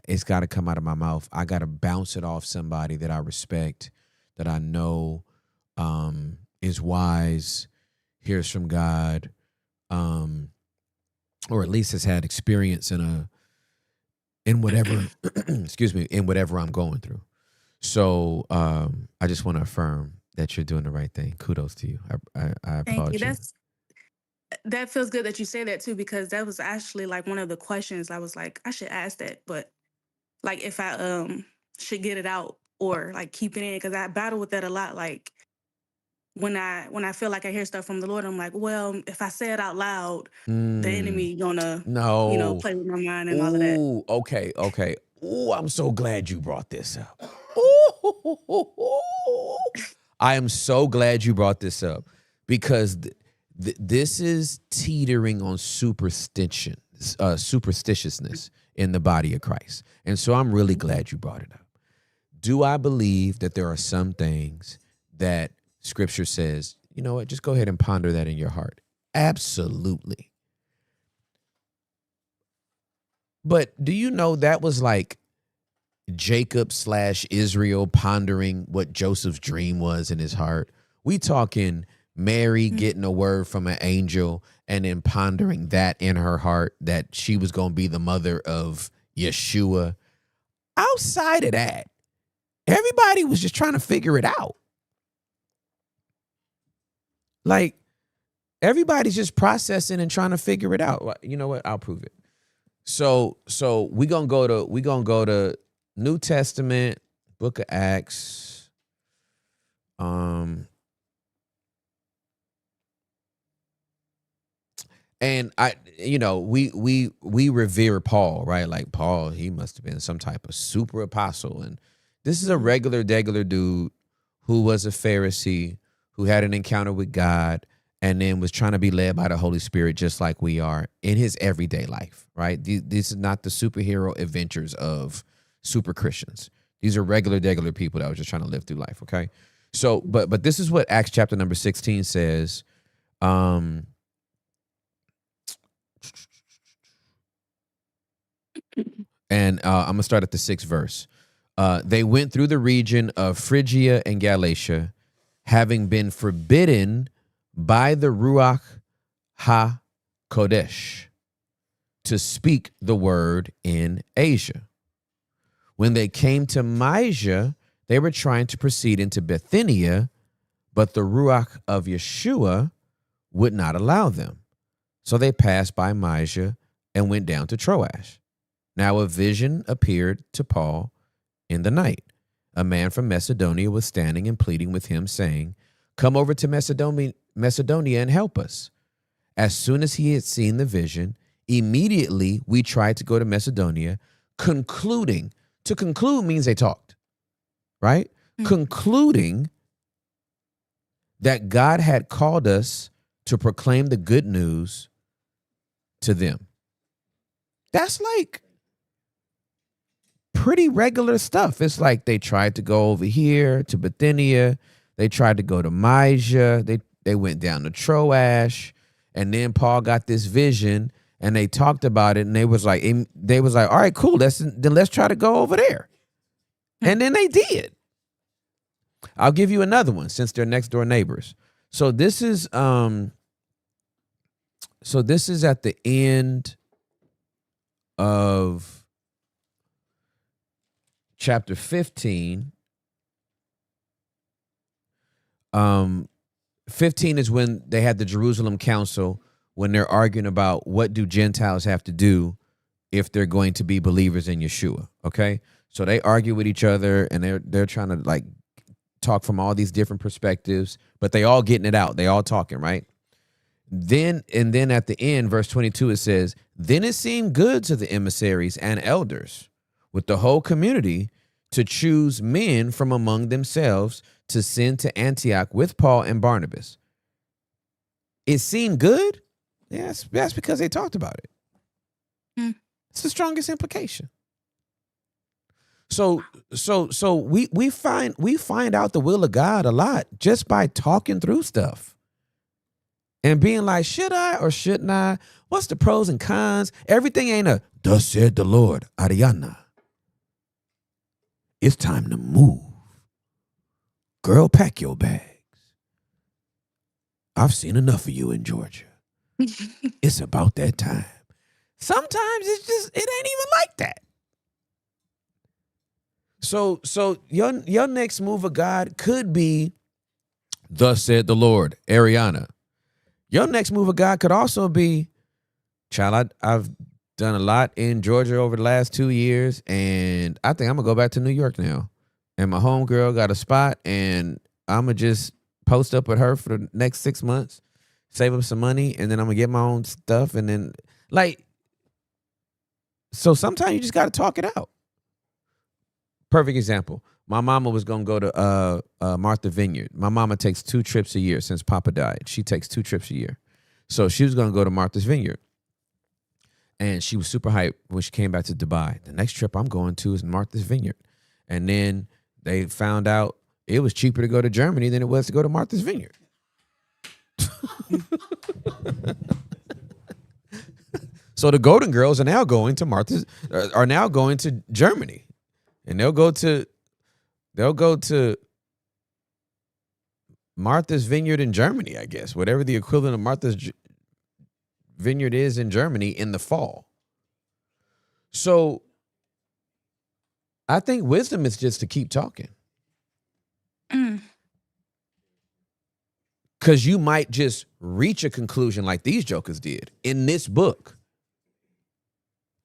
it's got to come out of my mouth. I got to bounce it off somebody that I respect, that I know is wise, hears from God, or at least has had experience in whatever excuse me, in whatever I'm going through. So I just want to affirm that you're doing the right thing. Kudos to you. I applaud you. That feels good that you say that too, because that was actually like one of the questions I was like, I should ask that, but like if I should get it out or like keep it in, because I battle with that a lot. Like when I feel like I hear stuff from the Lord, I'm like, well, if I say it out loud, the enemy gonna play with my mind and all of that. Ooh, okay. Ooh, I'm so glad you brought this up. Ooh. I am so glad you brought this up because this is teetering on superstitiousness in the body of Christ. And so I'm really glad you brought it up. Do I believe that there are some things that Scripture says, you know what, just go ahead and ponder that in your heart? Absolutely. But do you know that was like Jacob/Israel pondering what Joseph's dream was in his heart? We talking Mary getting a word from an angel and then pondering that in her heart, that she was going to be the mother of Yeshua. Outside of that, everybody was just trying to figure it out. Like, everybody's just processing and trying to figure it out. You know what? I'll prove it. So we're gonna go to New Testament, Book of Acts. And we revere Paul, right? Like Paul, he must have been some type of super apostle. And this is a regular dude who was a Pharisee, who had an encounter with God, and then was trying to be led by the Holy Spirit just like we are in his everyday life, right? This is not the superhero adventures of super Christians. These are regular people that were just trying to live through life, okay? So, but this is what Acts chapter number 16 says. And I'm going to start at the 6th verse. They went through the region of Phrygia and Galatia, having been forbidden by the Ruach HaKodesh to speak the word in Asia. When they came to Mysia, they were trying to proceed into Bithynia, but the Ruach of Yeshua would not allow them. So they passed by Mysia and went down to Troas. Now a vision appeared to Paul in the night. A man from Macedonia was standing and pleading with him, saying, "Come over to Macedonia and help us." As soon as he had seen the vision, immediately we tried to go to Macedonia, concluding. To conclude means they talked, right? Mm-hmm. Concluding that God had called us to proclaim the good news to them. That's like pretty regular stuff. It's like they tried to go over here to Bithynia. They tried to go to Mysia. They went down to Troas. And then Paul got this vision and they talked about it. And they was like, all right, cool. Let's try to go over there. And then they did. I'll give you another one since they're next door neighbors. So this is at the end of chapter 15. 15 is when they had the Jerusalem Council, when they're arguing about what do Gentiles have to do if they're going to be believers in Yeshua. Okay, so they argue with each other and they're trying to like talk from all these different perspectives, but they all getting it out. They all talking, right? Then at the end, verse 22, it says, "Then it seemed good to the emissaries and elders with the whole community to choose men from among themselves to send to Antioch with Paul and Barnabas." It seemed good? Yes, that's because they talked about it. It's the strongest implication. So we find out the will of God a lot just by talking through stuff and being like, should I or shouldn't I? What's the pros and cons? Everything ain't a thus said the Lord, Ariana. It's time to move. Girl, pack your bags. I've seen enough of you in Georgia. It's about that time. Sometimes it ain't even like that. So your next move of God could be, thus said the Lord, Ariana. Your next move of God could also be, child, I've done a lot in Georgia over the last 2 years, and I think I'm gonna go back to New York now. And my homegirl got a spot, and I'm gonna just post up with her for the next 6 months, save up some money, and then I'm gonna get my own stuff, and then so sometimes you just gotta talk it out. Perfect example. My mama was gonna go to Martha Vineyard. My mama takes 2 trips a year since Papa died. She takes 2 trips a year. So she was gonna go to Martha's Vineyard. And she was super hyped when she came back to Dubai. The next trip I'm going to is Martha's Vineyard. And then they found out it was cheaper to go to Germany than it was to go to Martha's Vineyard. So the Golden Girls are now going to Germany. And they'll go to Martha's Vineyard in Germany, I guess. Whatever the equivalent of Martha's Vineyard is in Germany in the fall. So I think wisdom is just to keep talking. Because you might just reach a conclusion like these jokers did in this book.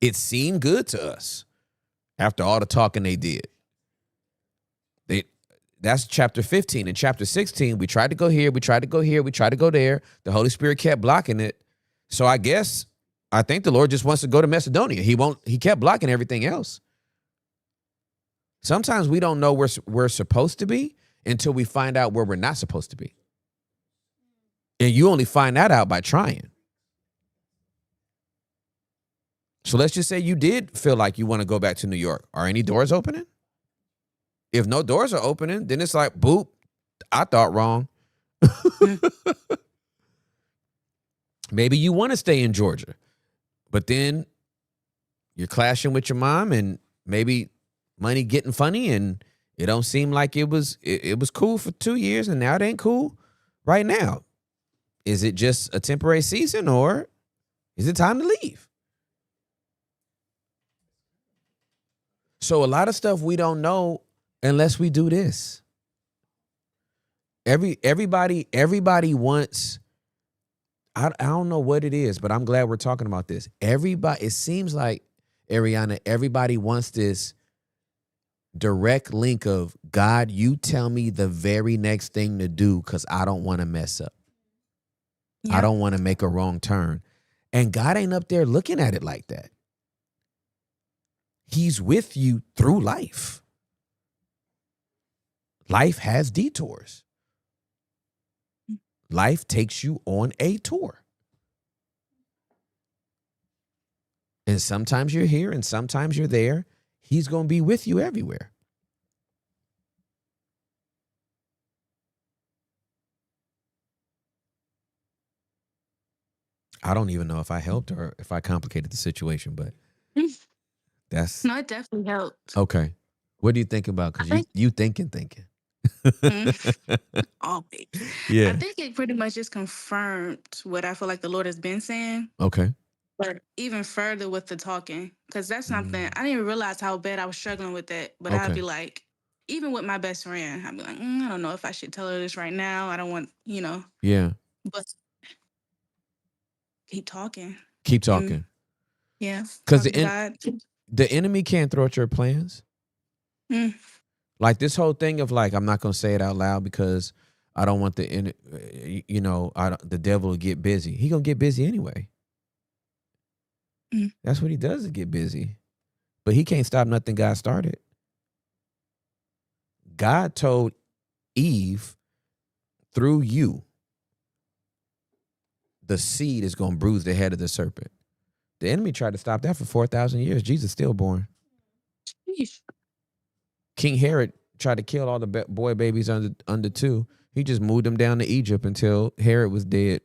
It seemed good to us after all the talking they did. That's chapter 15. In chapter 16, we tried to go here, we tried to go here, we tried to go there. The Holy Spirit kept blocking it. So I think the Lord just wants to go to Macedonia. He kept blocking everything else. Sometimes we don't know where we're supposed to be until we find out where we're not supposed to be. And you only find that out by trying. So let's just say you did feel like you want to go back to New York. Are any doors opening? If no doors are opening, then it's like, boop, I thought wrong. Maybe you want to stay in Georgia, but then you're clashing with your mom and maybe money getting funny and it don't seem like it was cool for 2 years and now it ain't cool right now. Is it just a temporary season or is it time to leave? So a lot of stuff we don't know unless we do this. Everybody wants, I don't know what it is, but I'm glad we're talking about this. It seems like, Ariana, everybody wants this direct link of, God, you tell me the very next thing to do because I don't want to mess up. Yep. I don't want to make a wrong turn. And God ain't up there looking at it like that. He's with you through life. Life has detours. Life takes you on a tour. And sometimes you're here and sometimes you're there. He's going to be with you everywhere. I don't even know if I helped or if I complicated the situation, but that's... No, it definitely helped. Okay. What do you think about? Because you thinking. Always. Yeah. I think it pretty much just confirmed what I feel like the Lord has been saying. Okay. But even further with the talking, because that's something I didn't even realize how bad I was struggling with that. But I'd be like, even with my best friend, I'd be like, I don't know if I should tell her this right now. I don't want, Yeah. But keep talking. Keep talking. Yeah. Because the enemy can't throw out your plans. Like this whole thing of like, I'm not going to say it out loud because I don't want the devil to get busy. He going to get busy anyway. That's what he does, is get busy. But he can't stop nothing God started. God told Eve through you the seed is going to bruise the head of the serpent. The enemy tried to stop that for 4,000 years. Jesus stillborn. Sheesh. King Herod tried to kill all the boy babies under 2. He just moved them down to Egypt until Herod was dead.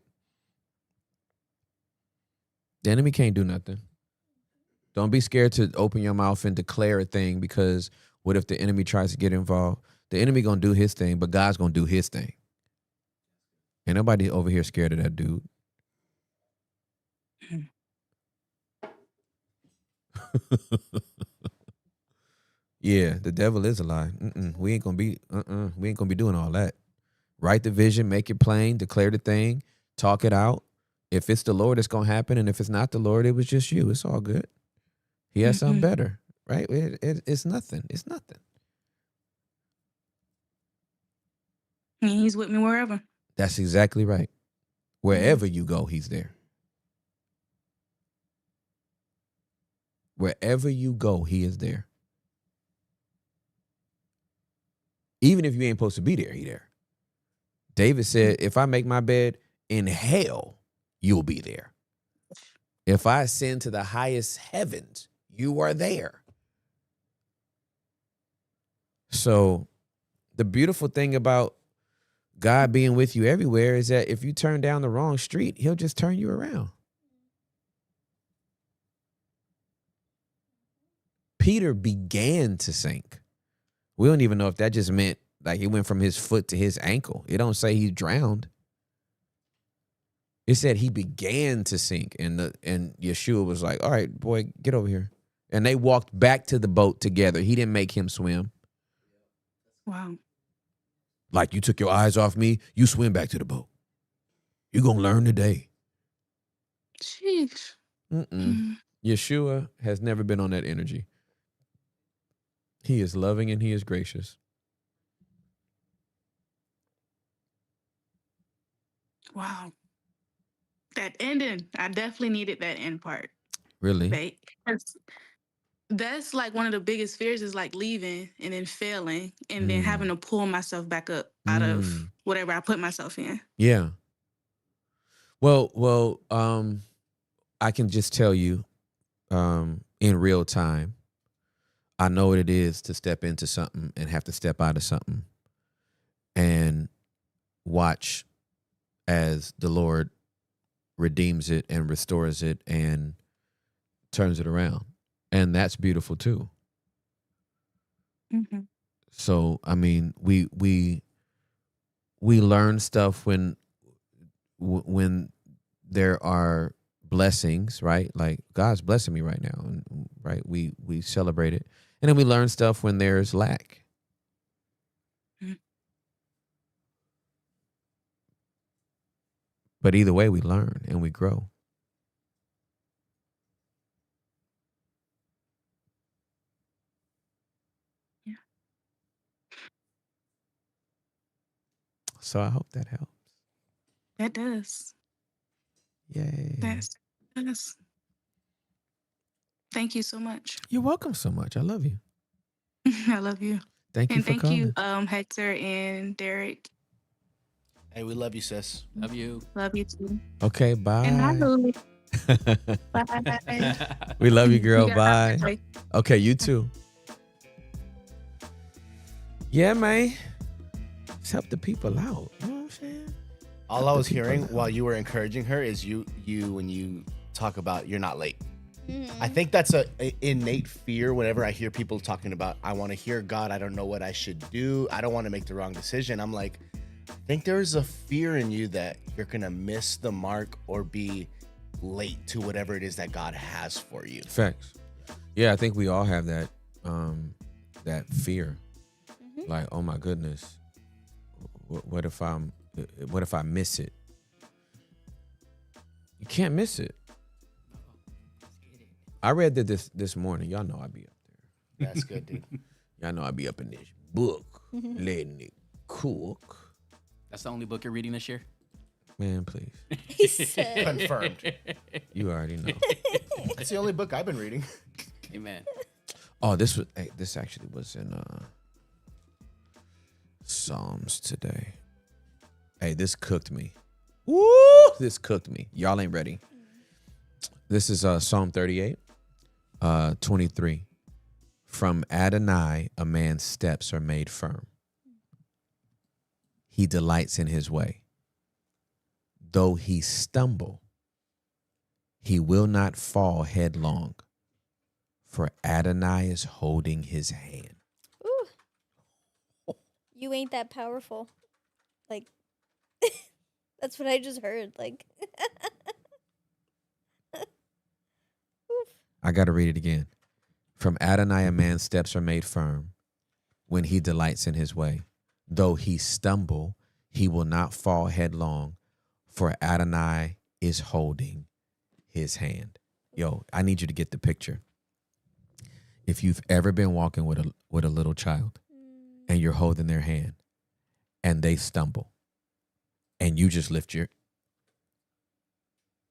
The enemy can't do nothing. Don't be scared to open your mouth and declare a thing, because what if the enemy tries to get involved? The enemy going to do his thing, but God's going to do his thing. Ain't nobody over here scared of that dude. Yeah, the devil is a lie. We ain't gonna be doing all that. Write the vision, make it plain, declare the thing, talk it out. If it's the Lord, it's gonna happen, and if it's not the Lord, it was just you. It's all good. He has something better, right? It's nothing. It's nothing. And he's with me wherever. That's exactly right. Wherever you go, he's there. Wherever you go, he is there. Even if you ain't supposed to be there, he there. David said, if I make my bed in hell, you'll be there. If I ascend to the highest heavens, you are there. So the beautiful thing about God being with you everywhere is that if you turn down the wrong street, he'll just turn you around. Peter began to sink. We don't even know if that just meant like it went from his foot to his ankle. It don't say he drowned. It said he began to sink, and Yeshua was like, all right, boy, get over here. And they walked back to the boat together. He didn't make him swim. Wow. Like, you took your eyes off me, you swim back to the boat. You're going to learn today. Sheesh. Yeshua has never been on that energy. He is loving and he is gracious. Wow. That ending, I definitely needed that end part. Really? That's like one of the biggest fears, is like leaving and then failing and then having to pull myself back up out of whatever I put myself in. Yeah. Well, I can just tell you in real time, I know what it is to step into something and have to step out of something and watch as the Lord redeems it and restores it and turns it around. And that's beautiful too. Mm-hmm. So, I mean, we learn stuff when there are blessings, right? Like, God's blessing me right now, and right, we celebrate it. And then we learn stuff when there's lack. Mm-hmm. But either way, we learn and we grow. Yeah. So I hope that helps. That does. Yay. That's. Thank you so much. You're welcome so much. I love you. I love you. Thank you And for thank coming. you, Hector and Derek. Hey, we love you, sis. Love you. Love you too. Okay, bye. And I love you. Bye. We love you, girl. You guys have a Bye. good day. Okay, you too. Yeah, man. Let's help the people out. You know what I'm saying? All I was hearing while you were encouraging her is you when you talk about you're not late. I think that's a innate fear whenever I hear people talking about, I want to hear God, I don't know what I should do, I don't want to make the wrong decision. I'm like, I think there's a fear in you that you're going to miss the mark or be late to whatever it is that God has for you. Facts. Yeah, I think we all have that that fear. Like, oh my goodness, what if I miss it? You can't miss it. I read that this morning. Y'all know I be up there. That's good, dude. Y'all know I be up in this book, letting it cook. That's the only book you're reading this year? Man, please. He said, Confirmed. You already know. That's the only book I've been reading. Amen. Oh, this actually was in Psalms today. Hey, this cooked me. Woo! This cooked me. Y'all ain't ready. This is Psalm 38, 23. From Adonai, a man's steps are made firm. He delights in his way. Though he stumble, he will not fall headlong, for Adonai is holding his hand. Ooh. You ain't that powerful. Like, that's what I just heard. Like, I got to read it again. From Adonai, a man's steps are made firm when he delights in his way. Though he stumble, he will not fall headlong, for Adonai is holding his hand. Yo, I need you to get the picture. If you've ever been walking with a little child and you're holding their hand and they stumble and you just lift your,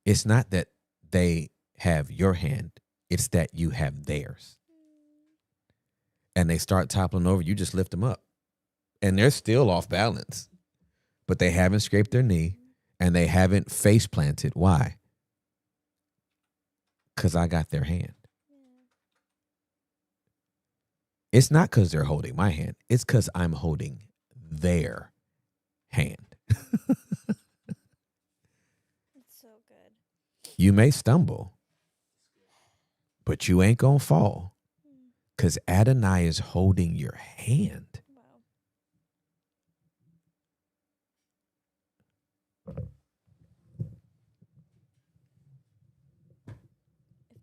it's not that they have your hand, it's that you have theirs. And they start toppling over, you just lift them up. And they're still off balance, but they haven't scraped their knee and they haven't face planted. Why? Because I got their hand. It's not because they're holding my hand. It's because I'm holding their hand. it's so good. You may stumble, but you ain't going to fall because Adonai is holding your hand.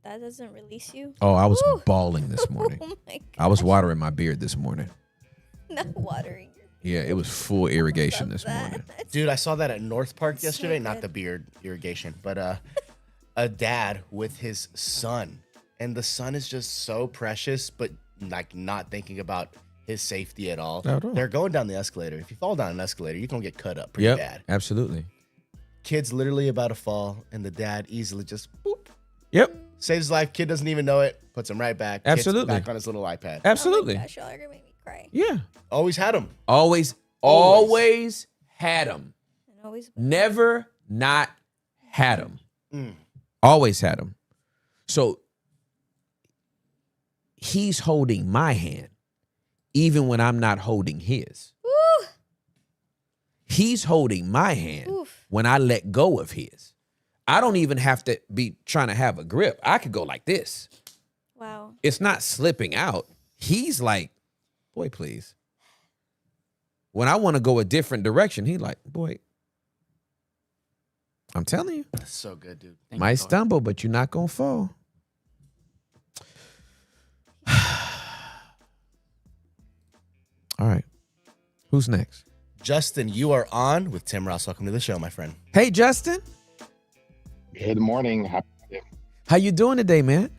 That doesn't release you. Oh, I was bawling this morning. Oh my God. I was watering my beard this morning. Not watering. Yeah, it was full irrigation this morning. Dude, I saw that at North Park So yesterday. Not good. the beard irrigation, but a dad with his son. And the son is just so precious, but like not thinking about his safety at all. Not at all. They're going down the escalator. If you fall down an escalator, you're going to get cut up pretty bad. Absolutely. Kid's literally about to fall, and the dad easily just boop, Yep, saves his life. Kid doesn't even know it. Puts him right back. Kid's Absolutely. back on his little iPad. absolutely. Oh my gosh, y'all are gonna make me cry. Yeah. Always had him. Always had them. And always. Never not had them. Mm. Always had them. So he's holding my hand, even when I'm not holding his. Woo! He's holding my hand Oof. when I let go of his. I don't even have to be trying to have a grip. I could go like this. Wow. It's not slipping out. He's like, boy, please. When I want to go a different direction, he like, boy, I'm telling you, That's so good, dude. Thank might you, Lord. stumble, but you're not going to fall. All right. Who's next? Justin, you are on with Tim Ross. Welcome to the show, my friend. Hey, Justin. Good morning. Happy Friday. How you doing today, man?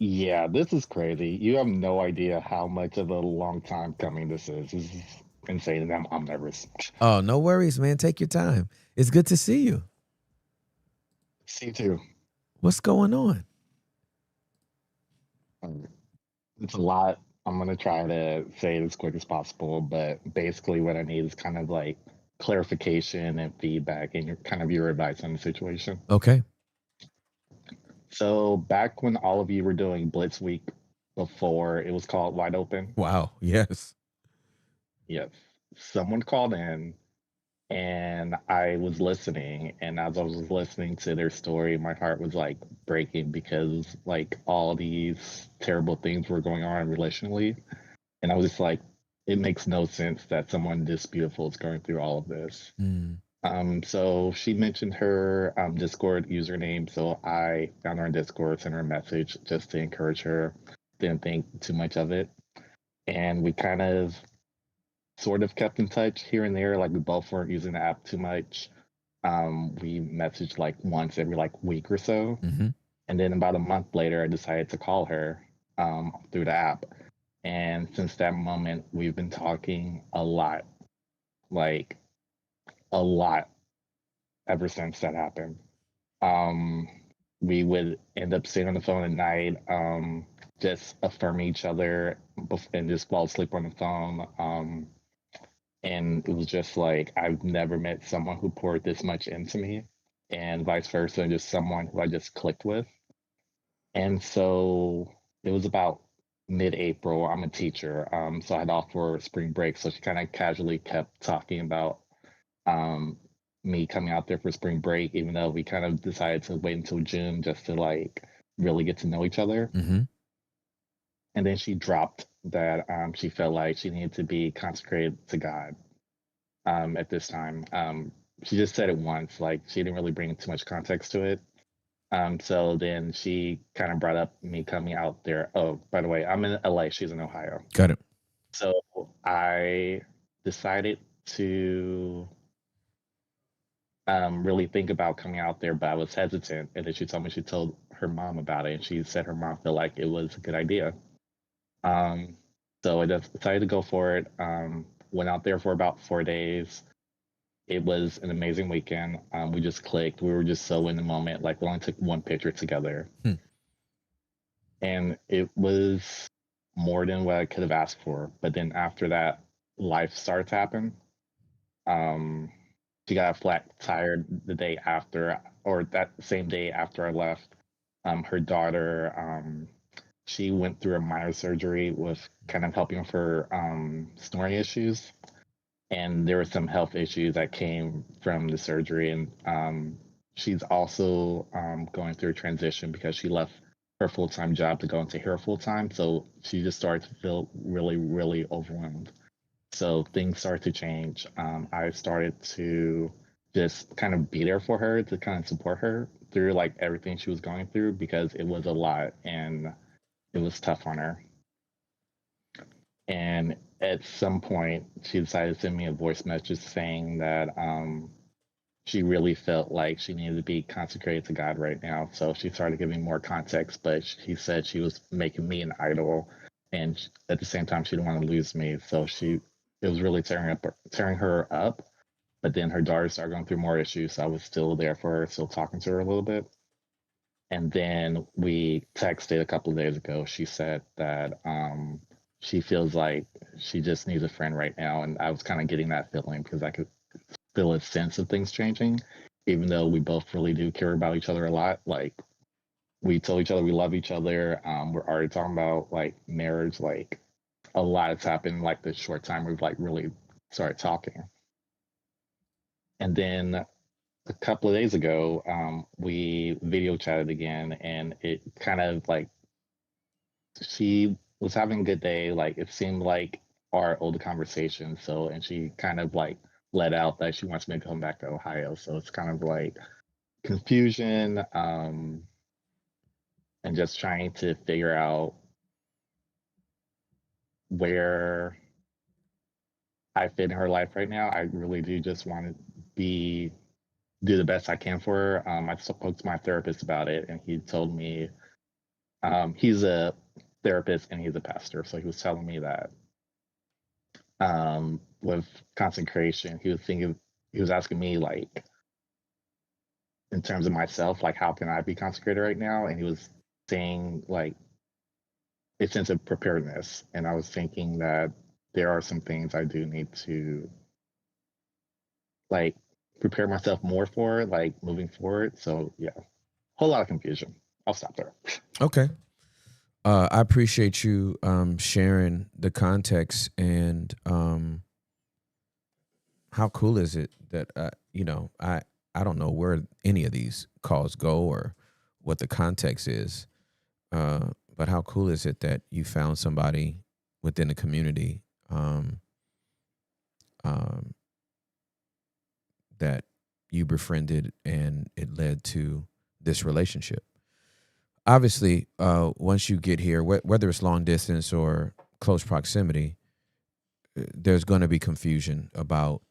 Yeah, this is crazy. You have no idea how much of a long time coming this is. This is insane, and I'm nervous. Oh, no worries, man. Take your time. It's good to see you. See you too. What's going on? It's a lot. I'm gonna try to say it as quick as possible, but basically, what I need is kind of like clarification and feedback, and your advice on the situation. Okay. So back when all of you were doing Blitz Week before it was called Wide Open, Wow. Yes. yes, someone called in and I was listening, and as I was listening to their story, my heart was like breaking because like all these terrible things were going on relationally, and I was just like, it makes no sense that someone this beautiful is going through all of this. Mm. So she mentioned her Discord username, so I found her on Discord, sent her a message just to encourage her. Didn't think too much of it, and we kind of sort of kept in touch here and there. Like we both weren't using the app too much. We messaged like once every like week or so, Mm-hmm. and then about a month later, I decided to call her through the app. And since that moment, we've been talking a lot, like a lot, ever since that happened. We would end up sitting on the phone at night, just affirming each other and just fall asleep on the phone. And it was just like, I've never met someone who poured this much into me, and vice versa, just someone who I just clicked with. And so it was about mid-April. I'm a teacher, so I had off for spring break. So she kind of casually kept talking about um, me coming out there for spring break, even though we kind of decided to wait until June just to like really get to know each other. Mm-hmm. And then she dropped that she felt like she needed to be consecrated to God at this time. She just said it once, like she didn't really bring too much context to it. So then she kind of brought up me coming out there. Oh, by the way, I'm in LA. She's in Ohio. Got it. So I decided to really think about coming out there, but I was hesitant. And then she told me she told her mom about it, and she said her mom felt like it was a good idea. Um, so I just decided to go for it. Went out there for about 4 days. It was an amazing weekend. We just clicked. We were just so in the moment. Like we only took one picture together, and it was more than what I could have asked for. But then after that, life started to happen. She got a flat tire the day after, or that same day after I left. Her daughter, she went through a minor surgery with kind of helping with her snoring issues. And there were some health issues that came from the surgery. And she's also going through a transition because she left her full-time job to go into her full-time. So she just started to feel really, really overwhelmed. So things started to change. I started to just kind of be there for her, to kind of support her through like everything she was going through, because it was a lot and it was tough on her. And at some point, she decided to send me a voice message saying that she really felt like she needed to be consecrated to God right now. So she started giving more context, but she said she was making me an idol, and at the same time, she didn't want to lose me. So it was really tearing her up. But then her daughter started going through more issues, so I was still there for her, still talking to her a little bit. And then we texted a couple of days ago. She said that she feels like she just needs a friend right now, and I was kind of getting that feeling because I could feel a sense of things changing, even though we both really do care about each other a lot. Like we told each other we love each other. We're already talking about like marriage. Like a lot has happened like the short time we've like really started talking. And then a couple of days ago, we video chatted again, and it kind of like she was having a good day. Like it seemed like our old conversation. So, and she kind of like let out that she wants me to come back to Ohio. So it's kind of like confusion, and just trying to figure out where I fit in her life right now. I really do just want to do the best I can for her. I spoke to my therapist about it, and he told me he's a therapist and he's a pastor. So he was telling me that with consecration, he was asking me like, in terms of myself, like how can I be consecrated right now? And he was saying like a sense of preparedness. And I was thinking that there are some things I do need to like prepare myself more for, like moving forward. So yeah, whole lot of confusion. I'll stop there. Okay. I appreciate you sharing the context, and how cool is it that I don't know where any of these calls go or what the context is, but how cool is it that you found somebody within the community that you befriended, and it led to this relationship. Obviously, once you get here, whether it's long distance or close proximity, there's going to be confusion about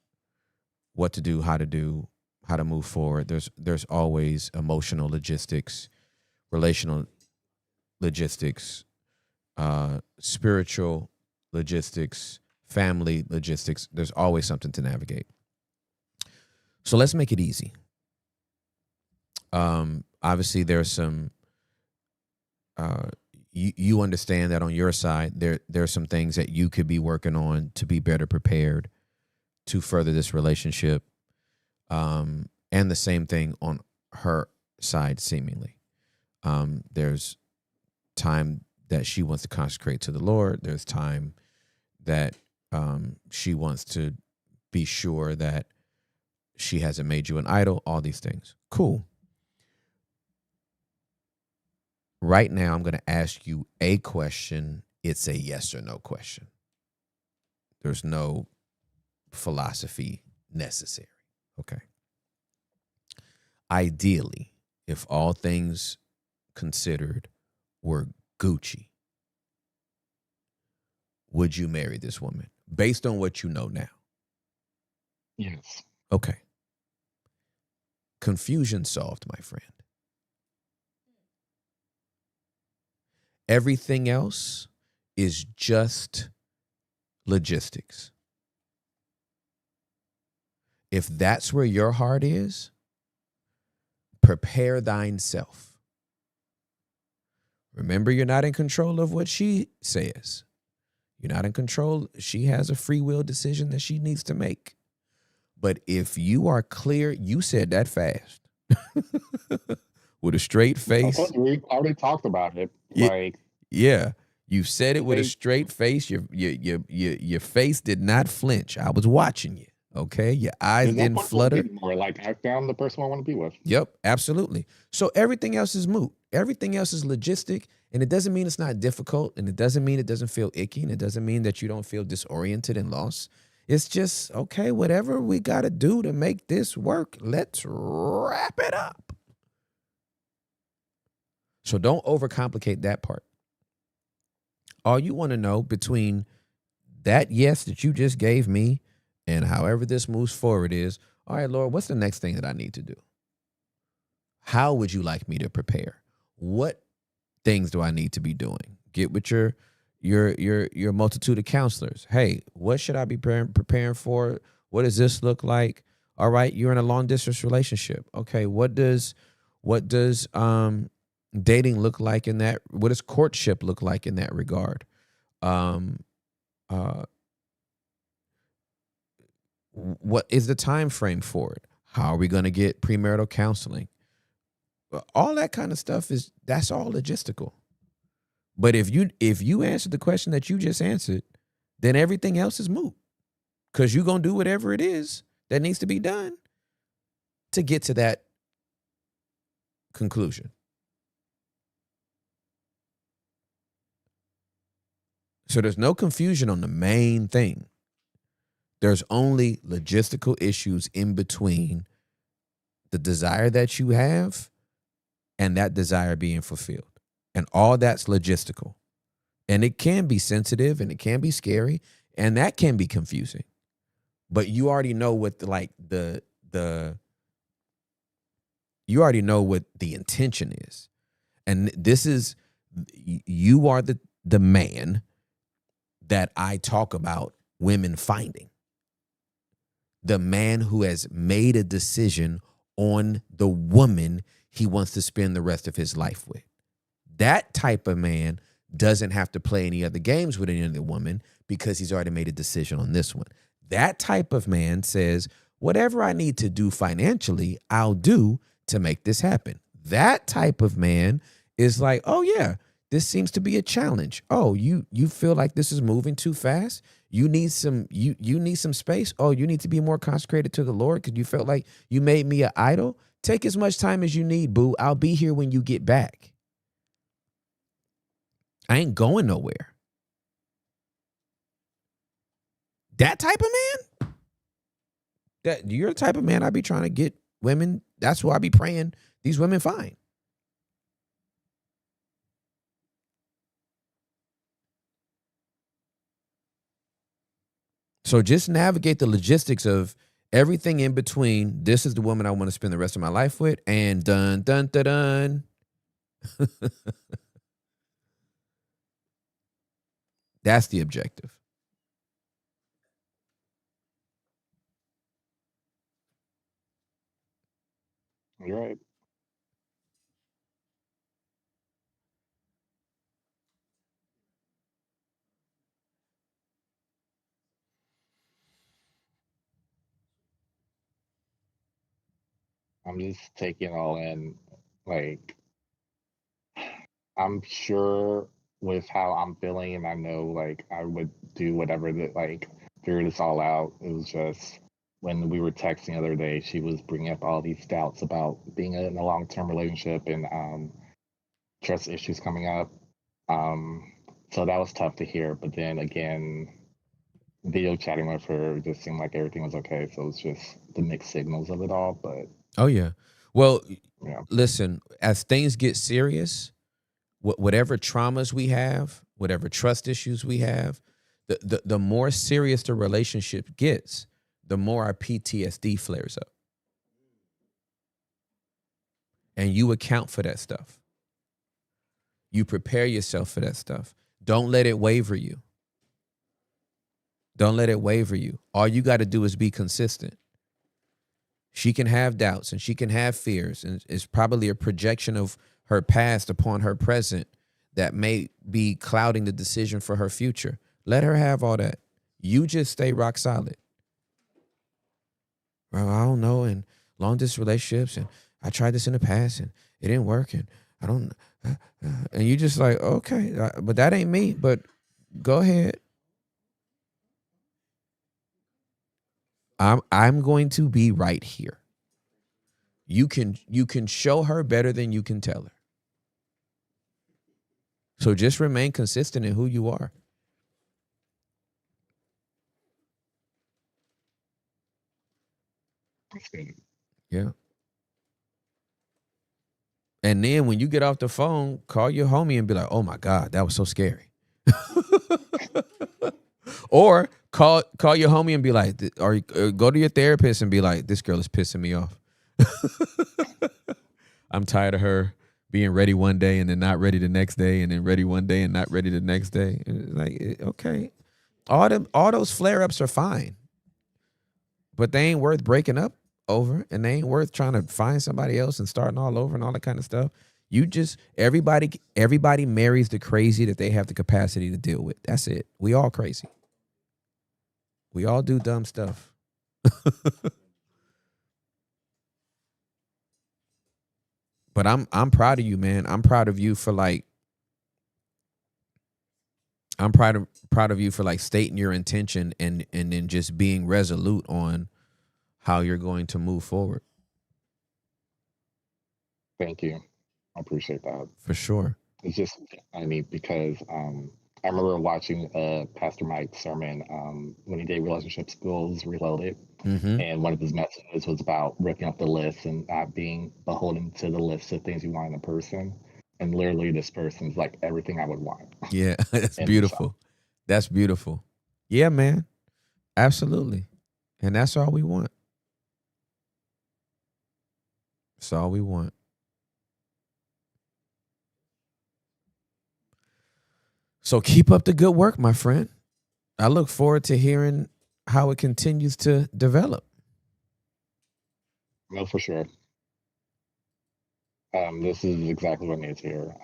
what to do, how to move forward. There's always emotional logistics, relational logistics, spiritual logistics, family logistics. There's always something to navigate. So let's make it easy. Obviously, there's some. You understand that on your side, there are some things that you could be working on to be better prepared to further this relationship. And the same thing on her side, seemingly. There's time that she wants to consecrate to the Lord. There's time that she wants to be sure that she hasn't made you an idol, all these things. Cool. Right now, I'm going to ask you a question. It's a yes or no question. There's no philosophy necessary. Okay. Ideally, if all things considered were Gucci, would you marry this woman based on what you know now? Yes. Okay. Confusion solved, my friend. Everything else is just logistics. If that's where your heart is, prepare thine self. Remember, you're not in control of what she says. You're not in control. She has a free will decision that she needs to make. But if you are clear, you said that fast. With a straight face. We already talked about it. Yeah. Like, yeah. You said it with a straight face. Your face did not flinch. I was watching you. Okay. Your eyes didn't flutter. More like I found the person I want to be with. Yep, absolutely. So everything else is moot. Everything else is logistic. And it doesn't mean it's not difficult. And it doesn't mean it doesn't feel icky. And it doesn't mean that you don't feel disoriented and lost. It's just, okay, whatever we got to do to make this work, let's wrap it up. So don't overcomplicate that part. All you want to know between that yes that you just gave me and however this moves forward is, all right, Lord, what's the next thing that I need to do? How would you like me to prepare? What things do I need to be doing? Get with your multitude of counselors. Hey, what should I be preparing for? What does this look like? All right, you're in a long distance relationship. Okay, what does dating look like in that? What does courtship look like in that regard? What is the time frame for it? How are we going to get premarital counseling? All that kind of stuff that's all logistical. But if you answer the question that you just answered, then everything else is moot. Because you're going to do whatever it is that needs to be done to get to that conclusion. So there's no confusion on the main thing. There's only logistical issues in between the desire that you have and that desire being fulfilled. And all that's logistical. And it can be sensitive and it can be scary and that can be confusing. But you already know what you already know what the intention is. And this is, you are the man that I talk about women finding. The man who has made a decision on the woman he wants to spend the rest of his life with. That type of man doesn't have to play any other games with any other woman because he's already made a decision on this one. That type of man says, whatever I need to do financially, I'll do to make this happen. That type of man is like, oh yeah, this seems to be a challenge. Oh, you feel like this is moving too fast? You need some space. Oh, you need to be more consecrated to the Lord because you felt like you made me an idol. Take as much time as you need, boo. I'll be here when you get back. I ain't going nowhere. That type of man? That you're the type of man I be trying to get women. That's who I be praying these women find. So just navigate the logistics of everything in between. This is the woman I want to spend the rest of my life with. And dun, dun, dun, dun. That's the objective. You're right. I'm just taking it all in. Like, I'm sure with how I'm feeling, and I know like I would do whatever that like figure this all out. It was just when we were texting the other day, she was bringing up all these doubts about being in a long-term relationship and trust issues coming up. So that was tough to hear. But then again, video chatting with her just seemed like everything was okay. So it's just the mixed signals of it all. But Oh yeah. Well, yeah, listen, as things get serious, whatever traumas we have, whatever trust issues we have, the more serious the relationship gets, the more our PTSD flares up. And you account for that stuff. You prepare yourself for that stuff. Don't let it waver you. Don't let it waver you. All you got to do is be consistent. She can have doubts and she can have fears, and it's probably a projection of her past upon her present that may be clouding the decision for her future. Let her have all that. You just stay rock solid. Well, I don't know, and long distance relationships, and I tried this in the past, and it didn't work, and I don't, and you just like, okay, but that ain't me, but go ahead. I'm going to be right here. You can show her better than you can tell her. So just remain consistent in who you are. Yeah. And then when you get off the phone, call your homie and be like, "Oh my God, that was so scary." Or call your homie and be like, or go to your therapist and be like, "This girl is pissing me off. I'm tired of her being ready one day and then not ready the next day, and then ready one day and not ready the next day." Like, okay, all those flare ups are fine, but they ain't worth breaking up over, and they ain't worth trying to find somebody else and starting all over and all that kind of stuff. You just everybody marries the crazy that they have the capacity to deal with. That's it. We all crazy. We all do dumb stuff. But I'm proud of you, man. I'm proud of you for like proud of you for like stating your intention and then just being resolute on how you're going to move forward. thank you. I appreciate that. For sure. It's just funny because I remember watching Pastor Mike's sermon when he did Relationship Skills Reloaded. Mm-hmm. And one of his messages was about ripping up the list and not being beholden to the list of things you want in a person. And literally, this person's like everything I would want. Yeah, that's And beautiful. That's beautiful. Yeah, man. Absolutely. And that's all we want. That's all we want. So keep up the good work, my friend. I look forward to hearing how it continues to develop. No, for sure. This is exactly what I need to hear.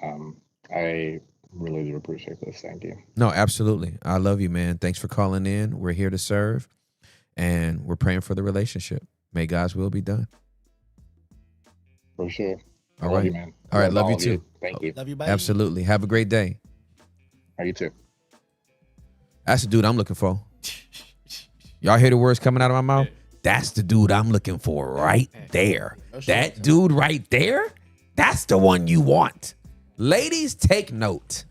I really do appreciate this. Thank you. No, absolutely. I love you, man. Thanks for calling in. We're here to serve, and we're praying for the relationship. May God's will be done. For sure. All Love right. you, man. All right. Love you of too. Thank you. Love you, bye. Absolutely. Have a great day. Are you too? That's the dude I'm looking for. Y'all hear the words coming out of my mouth? That's the dude I'm looking for right there. That dude right there, that's the one you want. Ladies, take note.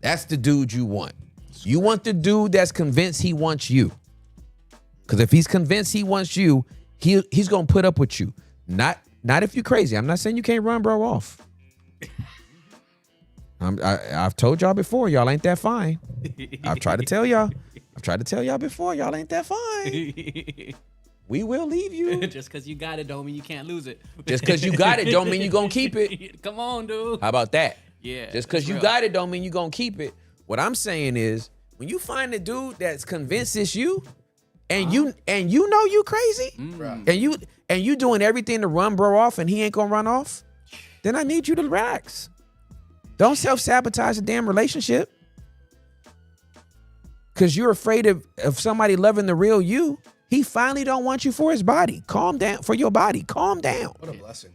That's the dude you want. You want the dude that's convinced he wants you. Because if he's convinced he wants you, he's going to put up with you. Not if you're crazy. I'm not saying you can't run bro off. I've told y'all before, y'all ain't that fine. I've tried to tell y'all before, y'all ain't that fine. We will leave you. Just because you got it don't mean you can't lose it. Just because you got it don't mean you're going to keep it. Come on, dude. How about that? Yeah. Just because that's you real. got it don't mean you're going to keep it. What I'm saying is, when you find a dude that's convinced it's you, and you know you crazy, and you doing everything to run bro off and he ain't going to run off, then I need you to relax. Don't self-sabotage a damn relationship because you're afraid of somebody loving the real you He finally don't want you for his body. Calm down. For your body. Calm down. What a blessing.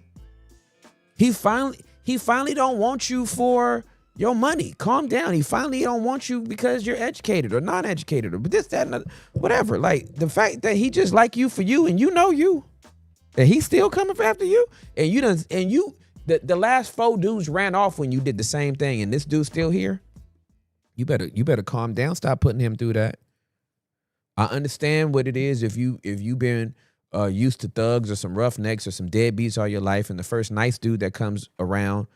He finally don't want you for your money. Calm down. He finally don't want you because you're educated or non-educated or this, that, and whatever. Like the fact that he just like you for you and you know you. And he's still coming after you. And the last 4 dudes ran off when you did the same thing, and this dude's still here. You better calm down. Stop putting him through that. I understand what it is if you've been used to thugs or some roughnecks or some deadbeats all your life, and the first nice dude that comes around,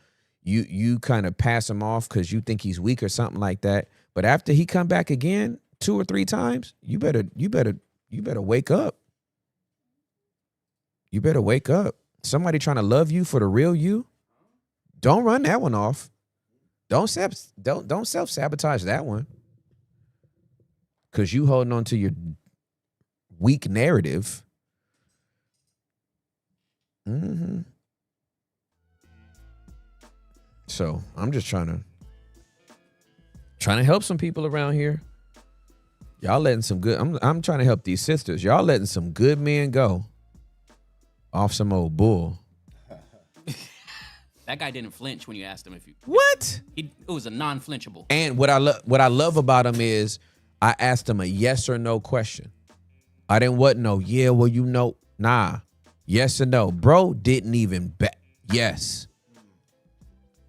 you kind of pass him off because you think he's weak or something like that. But after he come back again 2 or 3 times, you better wake up. You better wake up. Somebody trying to love you for the real you. Don't run that one off. Don't self-sabotage that one. Because you holding on to your weak narrative. Mm-hmm. So I'm just trying to help some people around here. Y'all letting some good. I'm trying to help these sisters. Y'all letting some good men go off some old bull. That guy didn't flinch when you asked him if you. What? It was a non-flinchable. And what I love about him is I asked him a yes or no question. I didn't want no, yeah, well, you know, nah. Yes or no. Bro didn't even bet. Yes.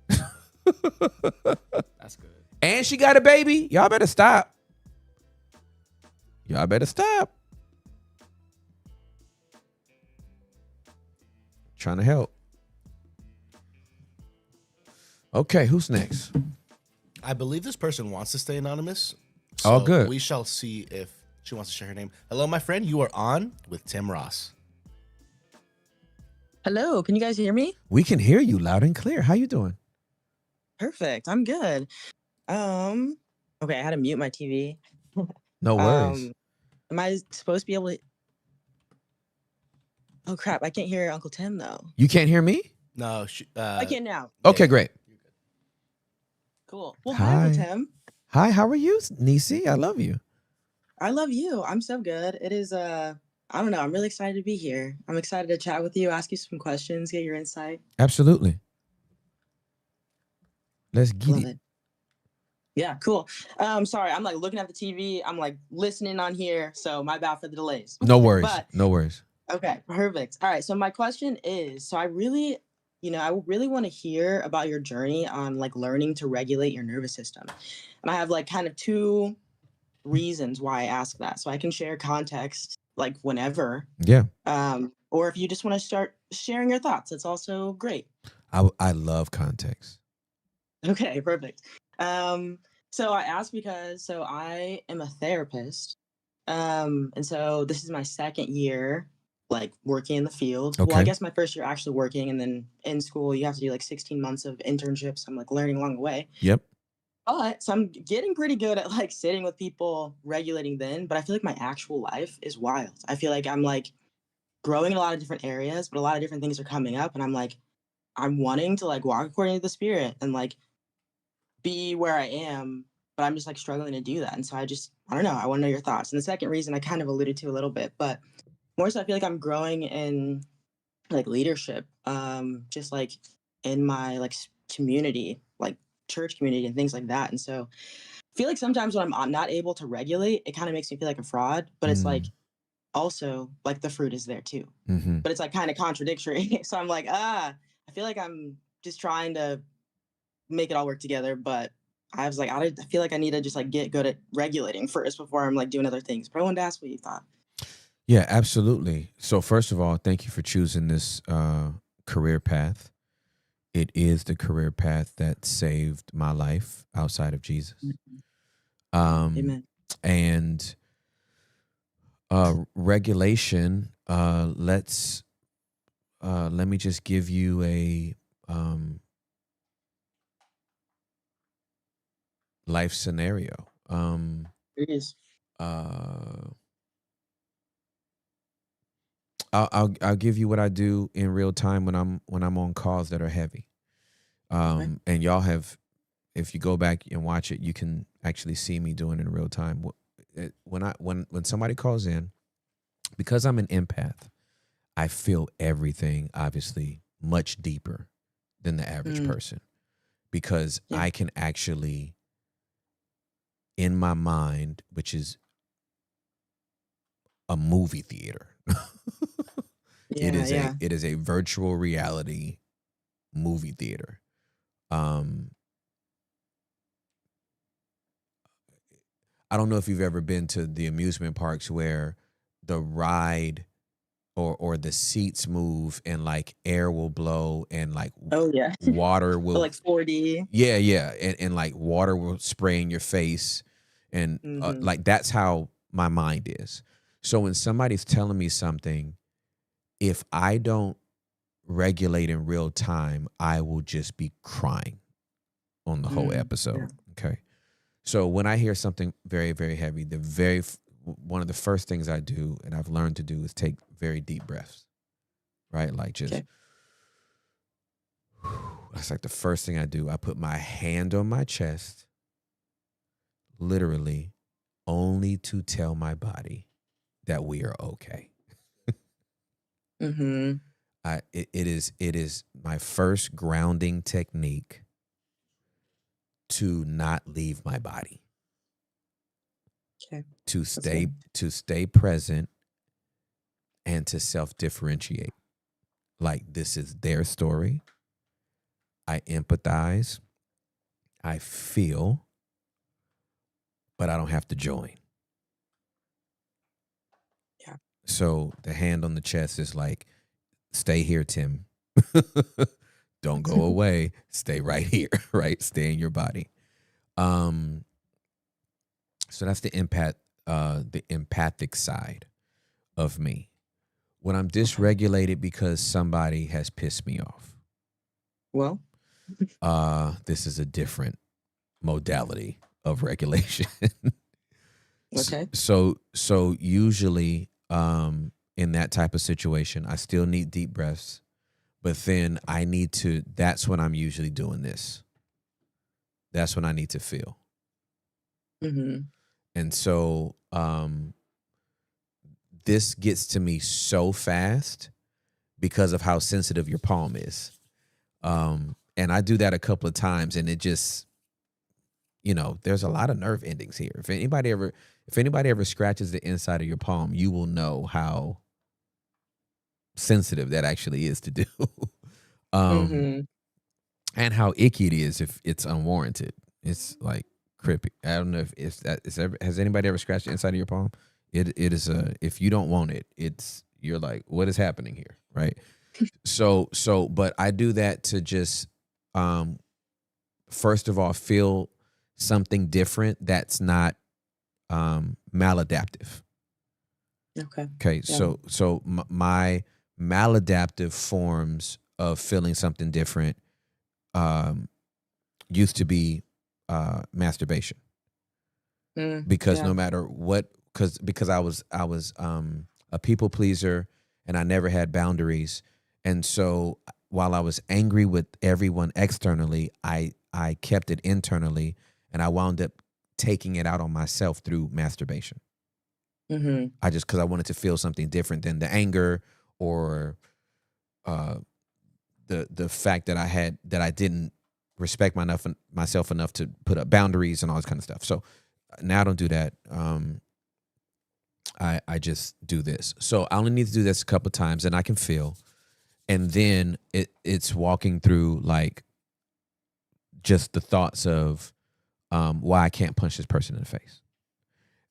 That's good. And she got a baby. Y'all better stop. Y'all better stop. Trying to help. Okay, who's next? I believe this person wants to stay anonymous. Oh, good. We shall see if she wants to share her name. Hello, my friend. You are on with Tim Ross. Hello, can you guys hear me? We can hear you loud and clear. How you doing? Perfect. I'm good. Okay, I had to mute my TV. No worries. Am I supposed to be able to? Oh crap! I can't hear Uncle Tim though. You can't hear me? No, I can now. Okay, great. Cool. Well, hi, Uncle Tim. Hi, how are you, Nisi? I love you. I love you. I'm so good. It is. I don't know. I'm really excited to be here. I'm excited to chat with you, ask you some questions, get your insight. Absolutely. Let's get Love it. it. Yeah, cool. Sorry, I'm like looking at the TV. I'm like listening on here, so my bad for the delays. No worries. But, no worries. Okay, perfect. All right, so my question is, so I really want to hear about your journey on like learning to regulate your nervous system. And I have like kind of 2 reasons why I ask that. So I can share context like whenever. Yeah. Or if you just want to start sharing your thoughts, it's also great. I love context. Okay, perfect. So I asked because I am a therapist. And so this is my 2nd year like working in the field. Okay. Well, I guess my 1st year actually working, and then in school you have to do like 16 months of internships. I'm like learning along the way. Yep. But so I'm getting pretty good at like sitting with people, regulating then, but I feel like my actual life is wild. I feel like I'm like growing in a lot of different areas, but a lot of different things are coming up, and I'm like, I'm wanting to like walk according to the spirit and like be where I am, but I'm just like struggling to do that. And so I don't know. I want to know your thoughts. And the second reason I kind of alluded to a little bit, but more so I feel like I'm growing in like leadership, just like in my like community, like church community and things like that. And so I feel like sometimes when I'm not able to regulate, it kind of makes me feel like a fraud, but it's like also like the fruit is there too. Mm-hmm. But it's like kind of contradictory. So I'm like, I feel like I'm just trying to make it all work together, but I was like, I feel like I need to just like get good at regulating first before I'm like doing other things. But I wanted to ask what you thought. Yeah, absolutely. So first of all, thank you for choosing this career path. It is the career path that saved my life outside of Jesus. Amen. And regulation, let me just give you a life scenario. It is. I'll give you what I do in real time when I'm on calls that are heavy. And y'all have, if you go back and watch it, you can actually see me doing it in real time. When somebody calls in, because I'm an empath, I feel everything obviously much deeper than the average person, because Yeah. I can actually, in my mind, which is a movie theater, Yeah. it is a virtual reality movie theater. Um, I don't know if you've ever been to the amusement parks where the ride or the seats move and like air will blow and like Oh yeah. water Or will, like 4D. yeah, and like water will spray in your face, and like that's how my mind is. So when somebody's telling me something, if I don't regulate in real time, I will just be crying on the whole episode. Okay. So when I hear something very, very heavy, one of the first things I do, and I've learned to do, is take very deep breaths, right? Like just, Okay. that's like the first thing I do. I put my hand on my chest, literally, only to tell my body that we are okay. Mm-hmm. It is my first grounding technique to not leave my body, Okay. to stay good. to stay present, and to self-differentiate. Like, this is their story. I empathize. I feel, but I don't have to join. Yeah. So the hand on the chest is like, stay here, Tim. Don't go away. Stay right here, right? Stay in your body. So that's the empathic side of me. When I'm dysregulated because somebody has pissed me off, Well. this is a different modality of regulation. Okay. So usually, in that type of situation, I still need deep breaths, but then that's when I'm usually doing this. That's when I need to feel. Mm-hmm. And so, this gets to me so fast because of how sensitive your palm is. And I do that a couple of times, and it just, there's a lot of nerve endings here. If anybody ever scratches the inside of your palm, you will know how sensitive that actually is to do. Mm-hmm. And how icky it is if it's unwarranted. It's like creepy. I don't know if has anybody ever scratched the inside of your palm? It is if you don't want it, you're like, what is happening here, right? But I do that to just, first of all, feel something different that's not maladaptive. Okay. Yeah. So my maladaptive forms of feeling something different used to be masturbation, because Yeah. no matter what, because I was a people pleaser, and I never had boundaries, and so while I was angry with everyone externally, I kept it internally, and I wound up taking it out on myself through masturbation. Mm-hmm. Because I wanted to feel something different than the anger or the fact that I didn't respect myself enough to put up boundaries and all this kind of stuff. So now I don't do that. I just do this. So I only need to do this a couple of times, and I can feel. And then it's walking through like just the thoughts of why I can't punch this person in the face,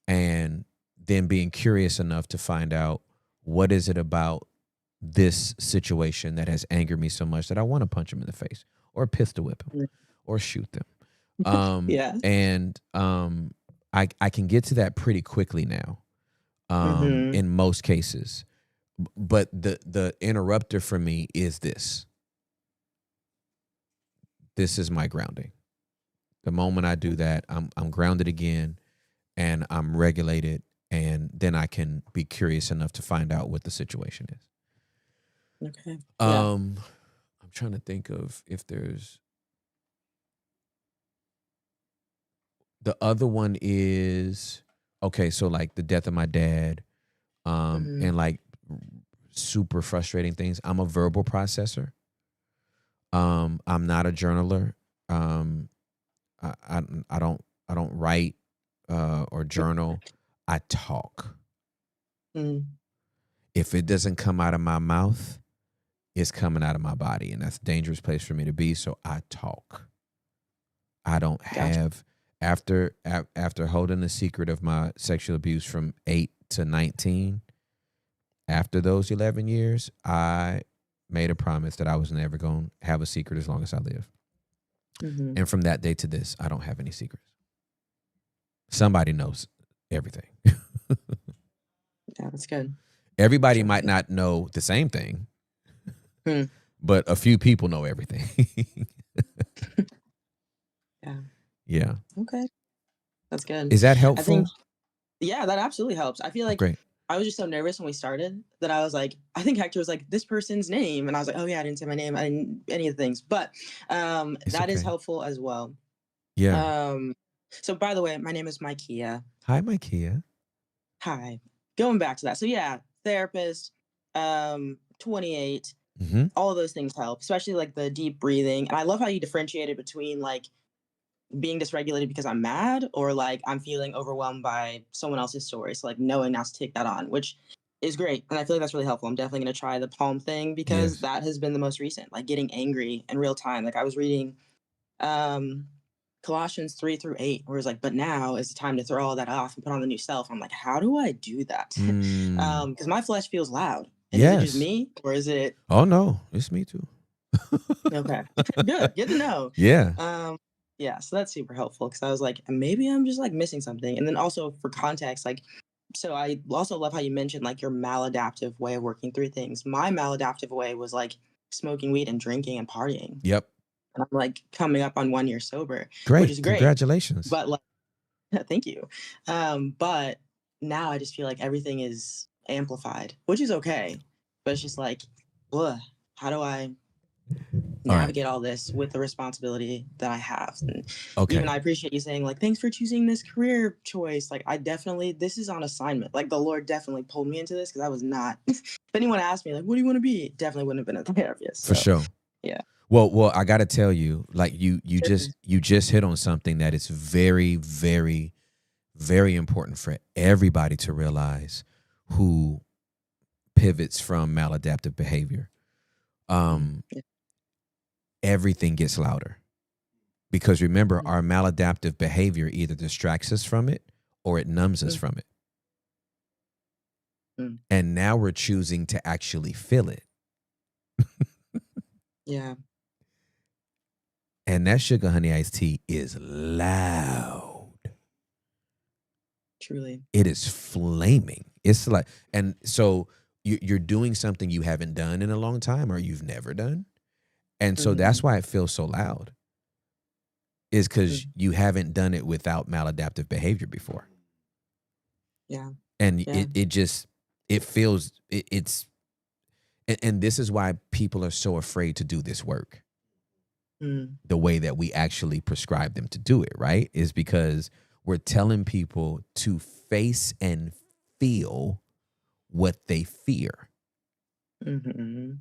and then being curious enough to find out what is it about this situation that has angered me so much that I want to punch him in the face or pistol whip him or shoot them. Yeah. And I can get to that pretty quickly now, in most cases. But the interrupter for me is this. This is my grounding. The moment I do that, I'm grounded again, and I'm regulated, and then I can be curious enough to find out what the situation is. Okay. I'm trying to think of if there's the other one is okay. So like the death of my dad, and like super frustrating things. I'm a verbal processor. I'm not a journaler. I don't write or journal. I talk. Mm. If it doesn't come out of my mouth, it's coming out of my body, and that's a dangerous place for me to be. So I talk. I don't have after holding the secret of my sexual abuse from 8 to 19. After those 11 years, I made a promise that I was never going to have a secret as long as I live. Mm-hmm. And from that day to this, I don't have any secrets. Somebody knows everything. Yeah, that's good. Everybody Sure. might not know the same thing, Hmm. but a few people know everything. Yeah. Yeah. Okay. That's good. Is that I helpful? think, yeah, that absolutely helps. I feel Oh, like great. I was just so nervous when we started that I was like, I think Hector was like, this person's name. And I was like, oh yeah, I didn't say my name. I didn't any of the things. But It's that is okay. helpful as well. Yeah. So by the way, my name is Micaiah. Hi, Micaiah. Hi. Going back to that. So yeah, therapist, 28, Mm-hmm. all of those things help, especially like the deep breathing. And I love how you differentiated between like being dysregulated because I'm mad or like I'm feeling overwhelmed by someone else's story. So like knowing not to take that on, which is great. And I feel like that's really helpful. I'm definitely going to try the palm thing because Yes. that has been the most recent, like getting angry in real time. Like I was reading Colossians 3-8, where it's like, but now is the time to throw all that off and put on the new self. I'm like, how do I do that? Mm. Because my flesh feels loud. And is it just Yes. me or is it Oh no, it's me too. okay? Good to know. Yeah. Yeah, so that's super helpful because I was like, maybe I'm just like missing something. And then also for context, like, so I also love how you mentioned like your maladaptive way of working through things. My maladaptive way was like smoking weed and drinking and partying. Yep. And I'm like coming up on 1 year sober, which is Great. great. Congratulations. But like, thank you. But now I just feel like everything is amplified, which is okay. But it's just like, ugh, how do I All right. navigate all this with the responsibility that I have? And Okay. even I appreciate you saying like, thanks for choosing this career choice. Like I definitely, this is on assignment. Like the Lord definitely pulled me into this because I was not, if anyone asked me like, what do you want to be? It definitely wouldn't have been a therapist. For sure. Yeah. Well, I got to tell you, like you just hit on something that is very, very, very important for everybody to realize who pivots from maladaptive behavior. Everything gets louder because remember, our maladaptive behavior either distracts us from it or it numbs us from it. And now we're choosing to actually feel it. Yeah. And that sugar honey iced tea is loud. Truly. It is flaming. It's like, and so you're doing something you haven't done in a long time or you've never done. And so that's why it feels so loud, is because you haven't done it without maladaptive behavior before. Yeah. And Yeah. it feels, it's, and this is why people are so afraid to do this work. The way that we actually prescribe them to do it, right? Is because we're telling people to face and feel what they fear. And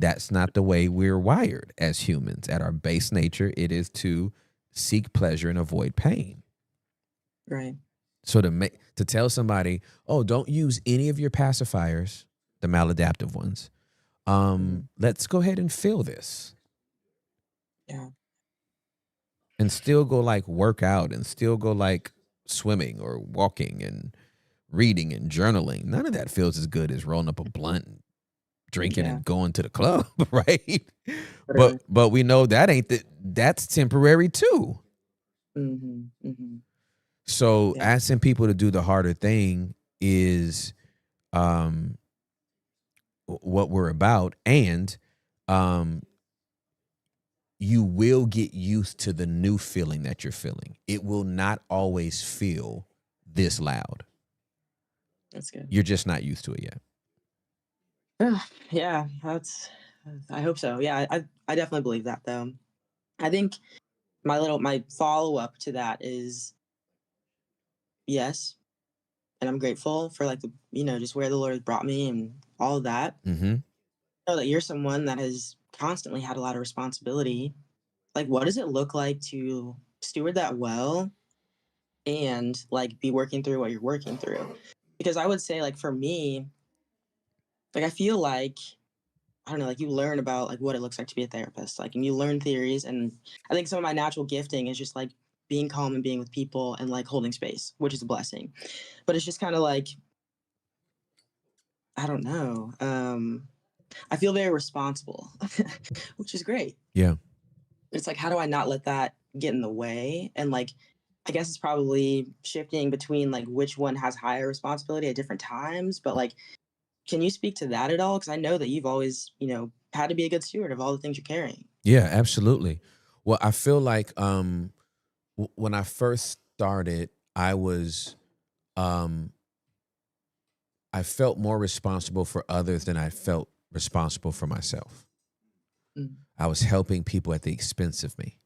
that's not the way we're wired as humans. At our base nature, it is to seek pleasure and avoid pain. Right. So to tell somebody, oh, don't use any of your pacifiers, the maladaptive ones. Let's go ahead and feel this. Yeah. And still go like work out and still go like swimming or walking and reading and journaling. None of that feels as good as rolling up a blunt, and drinking and going to the club, right? But we know that that's temporary too. So asking people to do the harder thing is what we're about, and you will get used to the new feeling that you're feeling. It will not always feel this loud. That's good. You're just not used to it yet. Yeah, I hope so. Yeah, I definitely believe that though. I think my follow-up to that is yes, and I'm grateful for like the, just where the Lord has brought me and all of that. Mm-hmm. Know that you're someone that has constantly had a lot of responsibility. Like, what does it look like to steward that well and like be working through what you're working through? Because I would say, like, for me, like, I feel like, I don't know, like, you learn about like what it looks like to be a therapist, like, and you learn theories. And I think some of my natural gifting is just like being calm and being with people and like holding space, which is a blessing. But it's just kind of like, I don't know. I feel very responsible, which is great. Yeah. It's like, how do I not let that get in the way? And like, I guess it's probably shifting between like which one has higher responsibility at different times. But like, can you speak to that at all? Because I know that you've always, had to be a good steward of all the things you're carrying. Yeah, absolutely. Well, I feel like when I first started, I was I felt more responsible for others than I felt responsible for myself. Mm. I was helping people at the expense of me.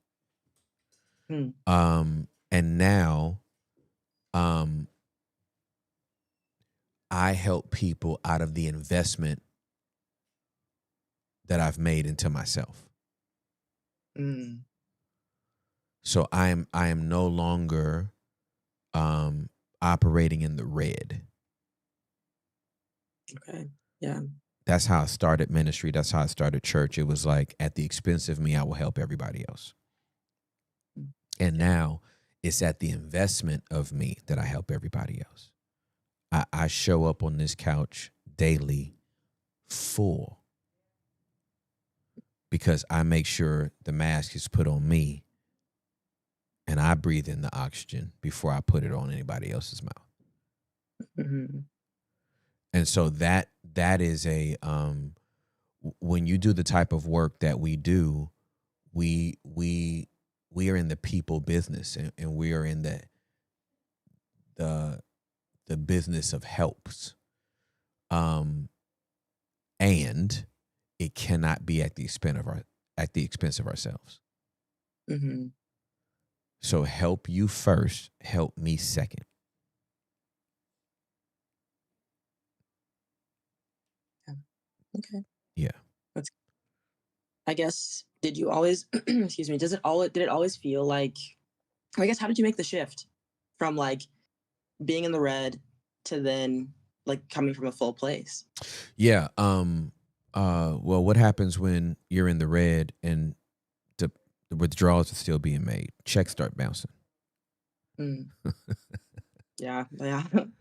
Mm. And now I help people out of the investment that I've made into myself. Mm. So I am no longer operating in the red. Okay. Yeah. That's how I started ministry. That's how I started church. It was like, at the expense of me, I will help everybody else. And now it's at the investment of me that I help everybody else. I show up on this couch daily full because I make sure the mask is put on me and I breathe in the oxygen before I put it on anybody else's mouth. Mm-hmm. And so that is a when you do the type of work that we do, we are in the people business, and we are in the business of helps. And it cannot be at the expense of ourselves. Mm-hmm. So help you first, help me second. Okay. Yeah. I guess, did you always, excuse me, did it always feel like, or I guess, how did you make the shift from like being in the red to then like coming from a full place? Yeah. Well, what happens when you're in the red and the withdrawals are still being made? Checks start bouncing. Mm. Yeah.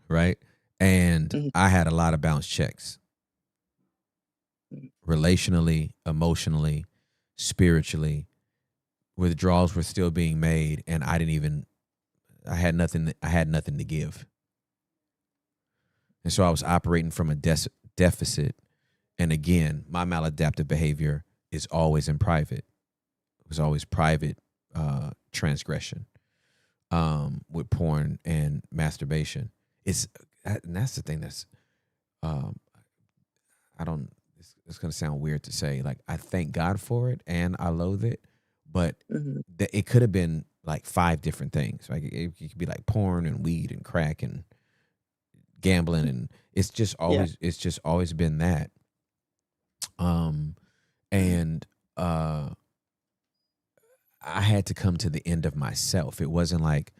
Right. And Mhm. I had a lot of bounced checks. Relationally, emotionally, spiritually, withdrawals were still being made, and I had nothing to give. And so I was operating from a deficit. And again, my maladaptive behavior is always in private. It was always private transgression with porn and masturbation. And that's the thing that's it's going to sound weird to say, like, I thank God for it and I loathe it, but Mm-hmm. it could have been like 5 different things. Like it could be like porn and weed and crack and gambling, and it's just always been that. And I had to come to the end of myself. It wasn't like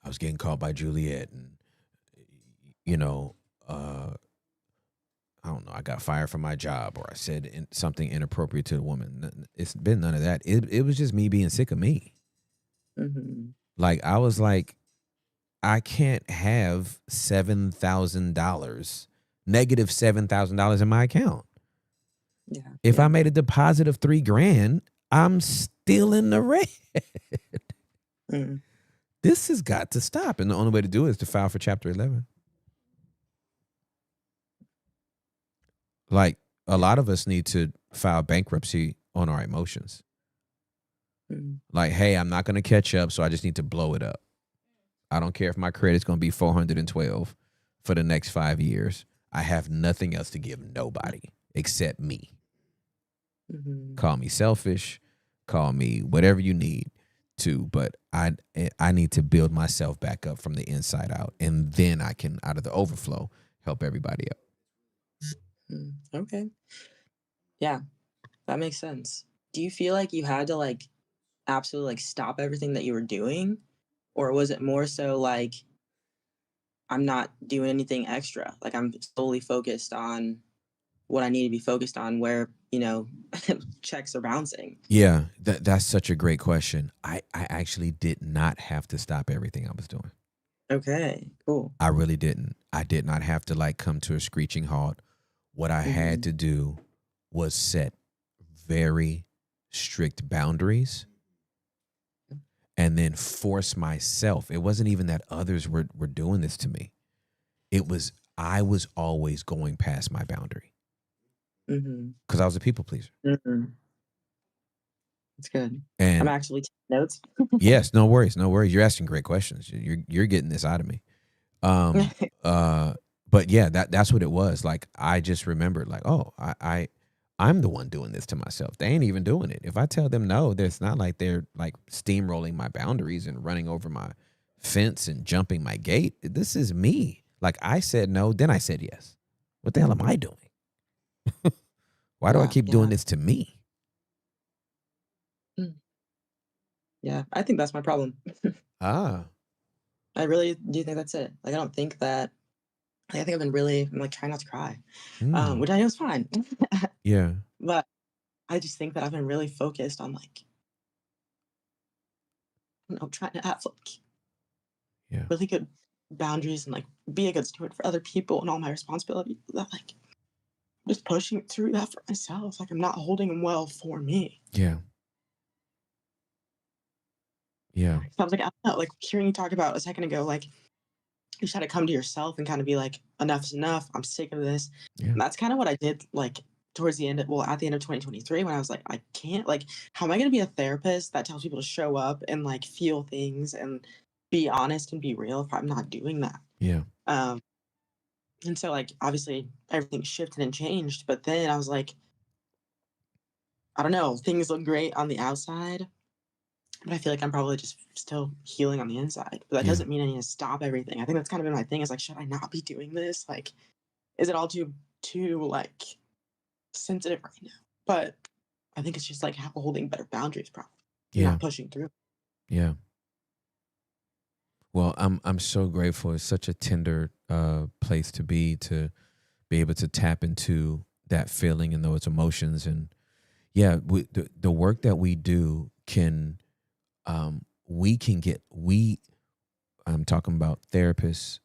I was getting caught by Juliet and I don't know, I got fired from my job, or I said something inappropriate to the woman. It's been none of that. It was just me being sick of me. Mm-hmm. Like, I was like, I can't have $7,000, negative $7,000 in my account. Yeah. If I made a deposit of $3,000, I'm still in the red. Mm-hmm. This has got to stop. And the only way to do it is to file for Chapter 11. Like, a lot of us need to file bankruptcy on our emotions. Mm-hmm. Like, hey, I'm not going to catch up, so I just need to blow it up. I don't care if my credit's going to be 412 for the next 5 years. I have nothing else to give nobody except me. Mm-hmm. Call me selfish. Call me whatever you need too, but I need to build myself back up from the inside out, and then I can, out of the overflow, help everybody up. Okay. Yeah, that makes sense. Do you feel like you had to like absolutely like stop everything that you were doing, or was it more so like I'm not doing anything extra, like I'm solely focused on what I need to be focused on, where checks are bouncing? Yeah, that's such a great question. I actually did not have to stop everything I was doing. Okay, cool. I really didn't. I did not have to like come to a screeching halt. What I had to do was set very strict boundaries and then force myself. It wasn't even that others were doing this to me. It was, I was always going past my boundary because I was a people pleaser. That's good. And I'm actually taking notes. yes, no worries, no worries. You're asking great questions. You're getting this out of me. But yeah, that's what it was. Like I just remembered, like, oh, I'm the one doing this to myself. They ain't even doing it. If I tell them no, it's not like they're like steamrolling my boundaries and running over my fence and jumping my gate. This is me. Like I said no, then I said yes. What the hell am I doing? Why do I keep doing this to me? Yeah, I think that's my problem. Ah. I really do think that's it. Like I don't think that. I think I'm like trying not to cry, which I know is fine. Yeah. But I just think that I've been really focused on like, trying to have like really good boundaries and like be a good steward for other people and all my responsibilities. That like just pushing through that for myself. Like I'm not holding them well for me. Yeah. Yeah. So I was like, I don't know, like hearing you talk about a second ago, like you just had to come to yourself and kind of be like, enough's enough. I'm sick of this. Yeah. And that's kind of what I did like towards the end of, at the end of 2023, when I was like, I can't, like, how am I going to be a therapist that tells people to show up and like feel things and be honest and be real if I'm not doing that? Yeah. And so like, obviously everything shifted and changed, but then I was like, I don't know, things look great on the outside, but I feel like I'm probably just still healing on the inside. But that doesn't mean I need to stop everything. I think that's kind of been my thing, is like, should I not be doing this? Like, is it all too like sensitive right now? But I think it's just like holding better boundaries, probably. Not pushing through. Yeah. Well, I'm so grateful. It's such a tender place to be able to tap into that feeling and those emotions. And yeah, the work that we do can, I'm talking about therapists,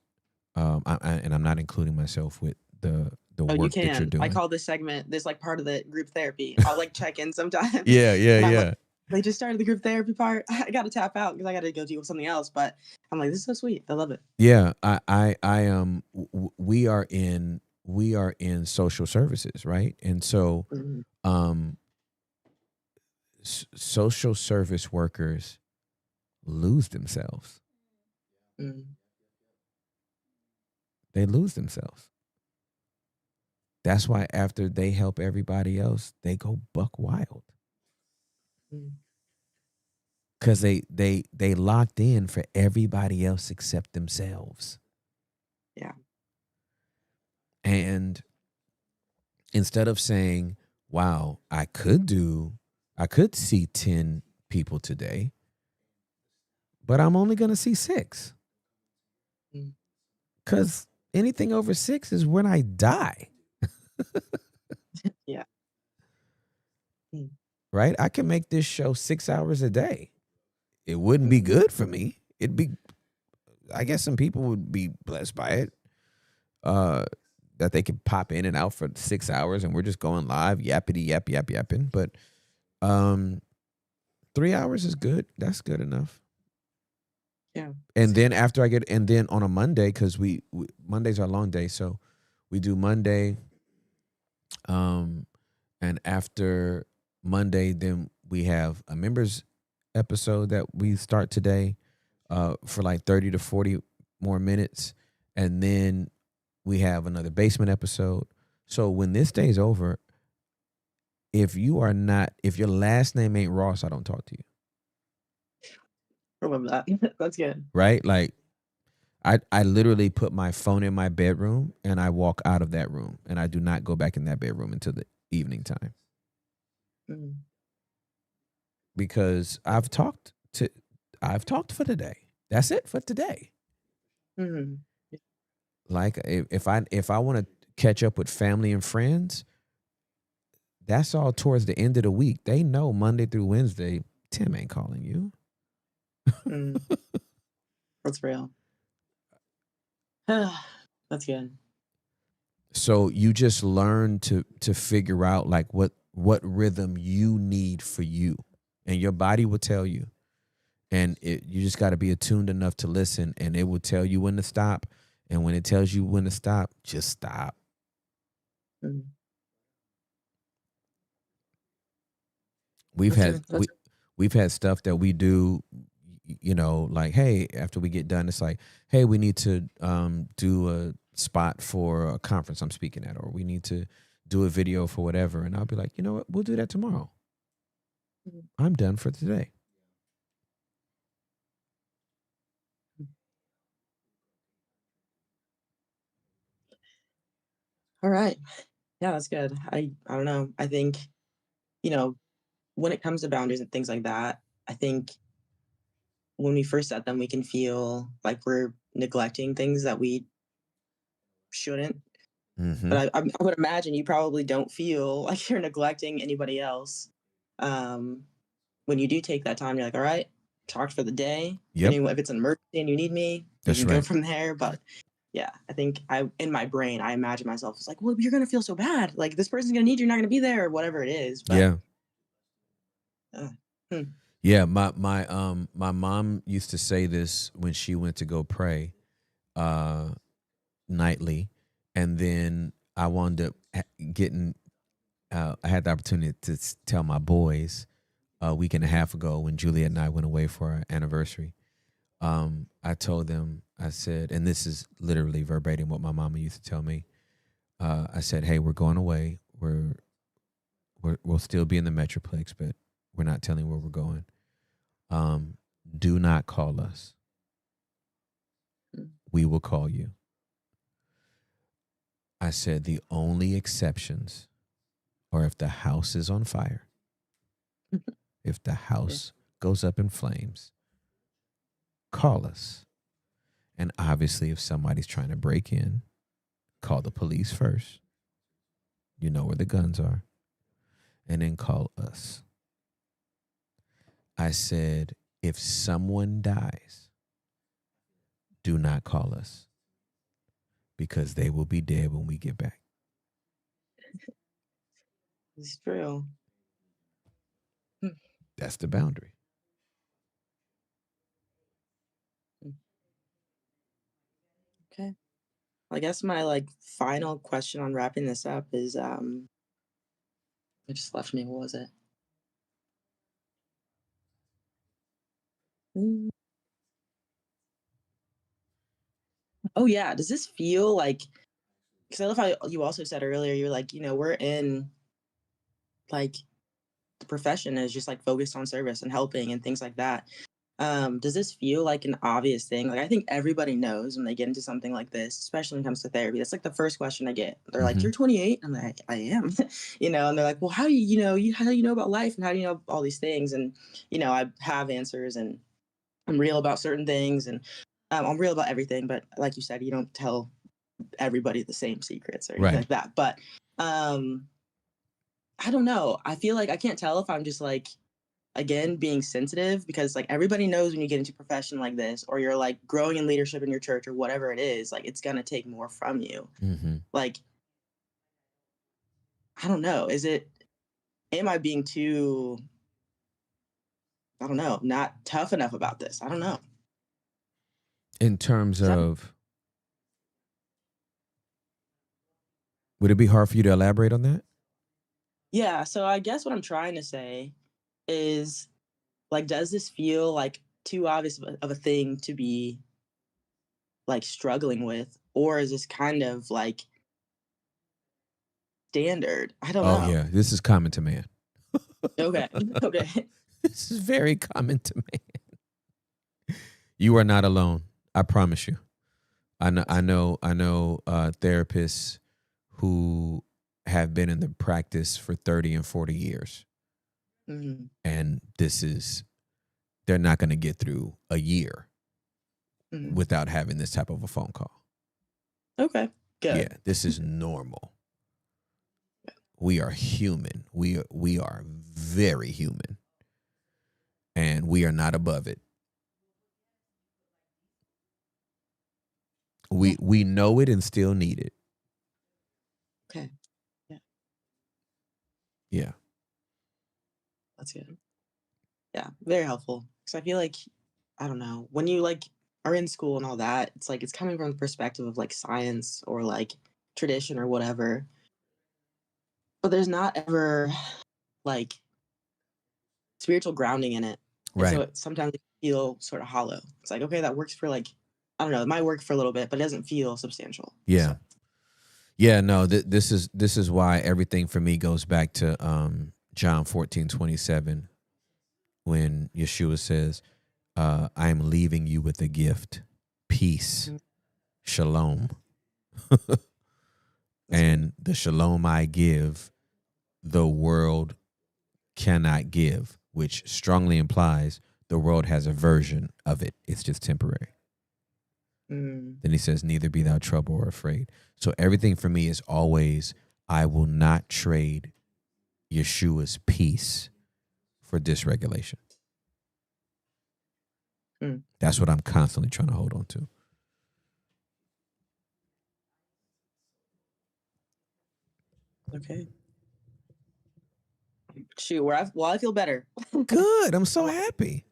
and I'm not including myself with the work that you're doing. I call this segment, this like part of the group therapy. I'll like check in sometimes. Yeah. Like, they just started the group therapy part. I got to tap out because I got to go deal with something else. But I'm like, this is so sweet. I love it. Yeah, we are in social services, right? And so, social service workers lose themselves. They lose themselves. That's why after they help everybody else, they go buck wild. Because they locked in for everybody else except themselves. Yeah. And instead of saying, wow, I could see 10 people today, but I'm only going to see 6. Because anything over 6 is when I die. Yeah. Right? I can make this show 6 hours a day. It wouldn't be good for me. I guess some people would be blessed by it. That they could pop in and out for 6 hours and we're just going live, yapping. But 3 hours is good. That's good enough. Yeah. And then and then on a Monday, because we Mondays are a long day, so we do Monday. And after Monday, then we have a members episode that we start today for like 30 to 40 more minutes. And then we have another basement episode. So when this day's over, if your last name ain't Ross, I don't talk to you. Remember that. That's good. right? Like I literally put my phone in my bedroom and I walk out of that room and I do not go back in that bedroom until the evening time Mm. because I've talked for today. That's it for today. Mhm. Like if I want to catch up with family and friends, that's all towards the end of the week. They know Monday through Wednesday, Tim ain't calling you. Mm. That's real. That's good. So you just learn to figure out like what rhythm you need for you, and your body will tell you. And you just got to be attuned enough to listen, and it will tell you when to stop. And when it tells you when to stop, just stop. Mm. We've That's had good. That's we've had stuff that we do, you know, like, hey, after we get done, it's like, hey, we need to do a spot for a conference I'm speaking at, or we need to do a video for whatever. And I'll be like, you know what, we'll do that tomorrow. Mhm. I'm done for today. all right. Yeah, that's good. I don't know. I think, you know, when it comes to boundaries and things like that, I think when we first set them, we can feel like we're neglecting things that we shouldn't. Mm-hmm. But I would imagine you probably don't feel like you're neglecting anybody else. Um, when you do take that time, you're like, all right, talked for the day. Yep. If it's an emergency and you need me, we That's can go right. from there. But yeah, I think in my brain, I imagine myself as like, well, you're gonna feel so bad. Like this person's gonna need you, you're not gonna be there, or whatever it is. But Yeah. uh, hmm. Yeah, my mom used to say this when she went to go pray nightly, and then I wound up getting I had the opportunity to tell my boys a week and a half ago when Juliet and I went away for our anniversary. I told them, I said, and this is literally verbatim what my mama used to tell me. I said, hey, we're going away. We'll still be in the Metroplex, but we're not telling where we're going. Do not call us. We will call you. I said the only exceptions are if the house is on fire, if the house goes up in flames, call us. And obviously, if somebody's trying to break in, call the police first. You know where the guns are. And then call us. I said, if someone dies, do not call us because they will be dead when we get back. It's true. That's the boundary. Okay. I guess my like final question on wrapping this up is it just left me. What was it? Mm. Oh yeah. Does this feel like? Because I love how you also said earlier. You're like, we're in like the profession is just like focused on service and helping and things like that. Does this feel like an obvious thing? Like I think everybody knows when they get into something like this, especially when it comes to therapy. That's like the first question I get. They're like, "You're 28." I'm like, "I am," and they're like, "Well, how do how do you know about life and how do you know all these things?" And I have answers and I'm real about certain things and I'm real about everything. But like you said, you don't tell everybody the same secrets or anything Right. like that. But I don't know. I feel like I can't tell if I'm just like again being sensitive because like everybody knows when you get into a profession like this or you're like growing in leadership in your church or whatever it is, like it's gonna take more from you. Mm-hmm. Like I don't know, am I being too, I don't know, not tough enough about this? I don't know. In terms of, would it be hard for you to elaborate on that? Yeah, so I guess what I'm trying to say is like does this feel like too obvious of a thing to be like struggling with, or is this kind of like standard? I don't Oh, know. yeah. This is common to man. Okay. Okay. This is very common to man. You are not alone. I promise you. I know therapists who have been in the practice for 30 and 40 years. Mm-hmm. And they're not going to get through a year without having this type of a phone call. Okay, good. Yeah, this is normal. We are human. We are very human. And we are not above it. We know it and still need it. Okay. Yeah. Yeah. That's good. Yeah, very helpful. Because I feel like, I don't know, when you like are in school and all that, it's like it's coming from the perspective of like science or like tradition or whatever. But there's not ever like spiritual grounding in it. And Right. so sometimes it feel sort of hollow. It's like, okay, that works for like, I don't know, it might work for a little bit, but it doesn't feel substantial. Yeah. So. Yeah, no, this is why everything for me goes back to John 14:27, when Yeshua says, I am leaving you with a gift, peace, shalom. And the shalom I give, the world cannot give, which strongly implies the world has a version of it. It's just temporary. Then he says, neither be thou troubled or afraid. So everything for me is always, I will not trade Yeshua's peace for dysregulation. That's what I'm constantly trying to hold on to. Okay. Shoot, well, I feel better. Good. I'm so happy.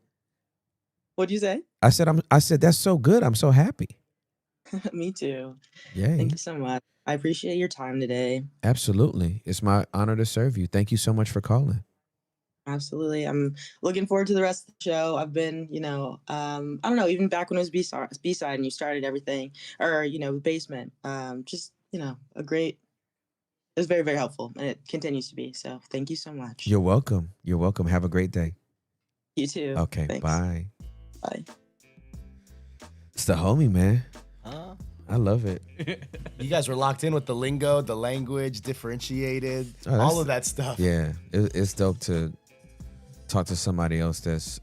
What'd you say? I said that's so good. I'm so happy. Me too. Yay. Thank you so much. I appreciate your time today. Absolutely. It's my honor to serve you. Thank you so much for calling. Absolutely. I'm looking forward to the rest of the show. I've been, I don't know, even back when it was B-side and you started everything, or, Basement, it was very, very helpful, and it continues to be. So thank you so much. You're welcome. You're welcome. Have a great day. You too. Okay. Thanks. Bye. Bye. It's the homie, man. I love it. You guys were locked in with the lingo, the language, differentiated, Oh, all of that stuff. Yeah. It's dope to talk to somebody else that's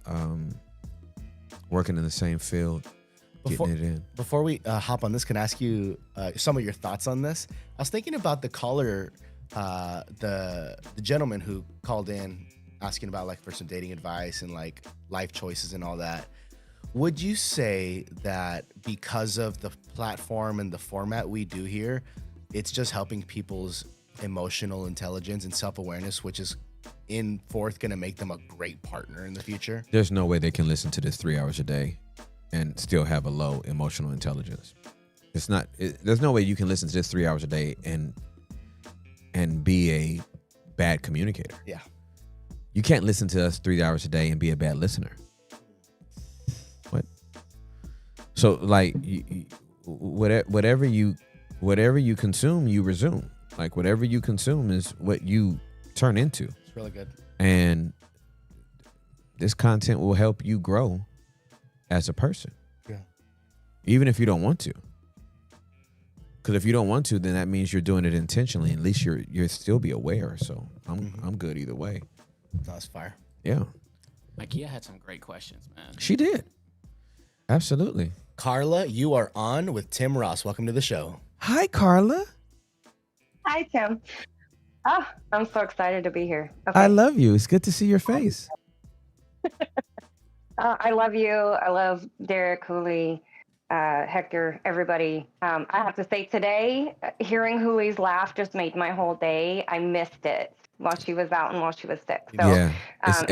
working in the same field, getting it in. Before we hop on this, can I ask you some of your thoughts on this? I was thinking about the caller, the gentleman who called in asking about like for some dating advice and like life choices and all that. Would you say that because of the platform and the format we do here, it's just helping people's emotional intelligence and self-awareness, which is in forth going to make them a great partner in the future? There's no way they can listen to this 3 hours a day and still have a low emotional intelligence. There's no way you can listen to this 3 hours a day and be a bad communicator. Yeah. You can't listen to us 3 hours a day and be a bad listener. What? So like whatever you consume, you resume. Like whatever you consume is what you turn into. It's really good. And this content will help you grow as a person. Yeah. Even if you don't want to. Because if you don't want to, then that means you're doing it intentionally. At least you'll still be aware. So I'm good either way. That's fire. Yeah. Ikea had some great questions, man. She did. Absolutely. Carla, you are on with Tim Ross. Welcome to the show. Hi, Carla. Hi, Tim. Oh, I'm so excited to be here. Okay. I love you. It's good to see your face. I love you. I love Derek, Hooley, Hector, everybody. I have to say today, hearing Hooley's laugh just made my whole day. I missed it while she was out and while she was sick. So, Yeah. It's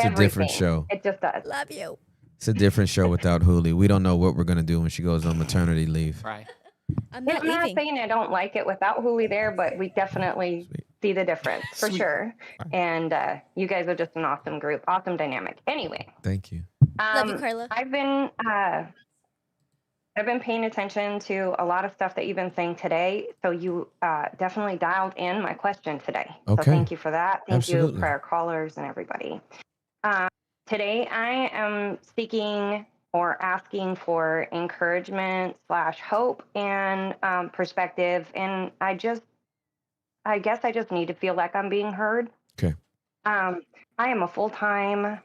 a different show. It just does. Love you. It's a different show without Hooley. We don't know what we're going to do when she goes on maternity leave. Right. I'm Yeah, not I'm not leaving. saying I don't like it without Hooley there, but we definitely see the difference for sure. And you guys are just an awesome group, awesome dynamic. Anyway. Thank you. Love you, Carla. I've been paying attention to a lot of stuff that you've been saying today. So you definitely dialed in my question today. Okay. So thank you for that. Thank Absolutely. you for our callers and everybody. Today I am seeking or asking for encouragement / hope and perspective. And I guess I just need to feel like I'm being heard. Okay. I am a full-time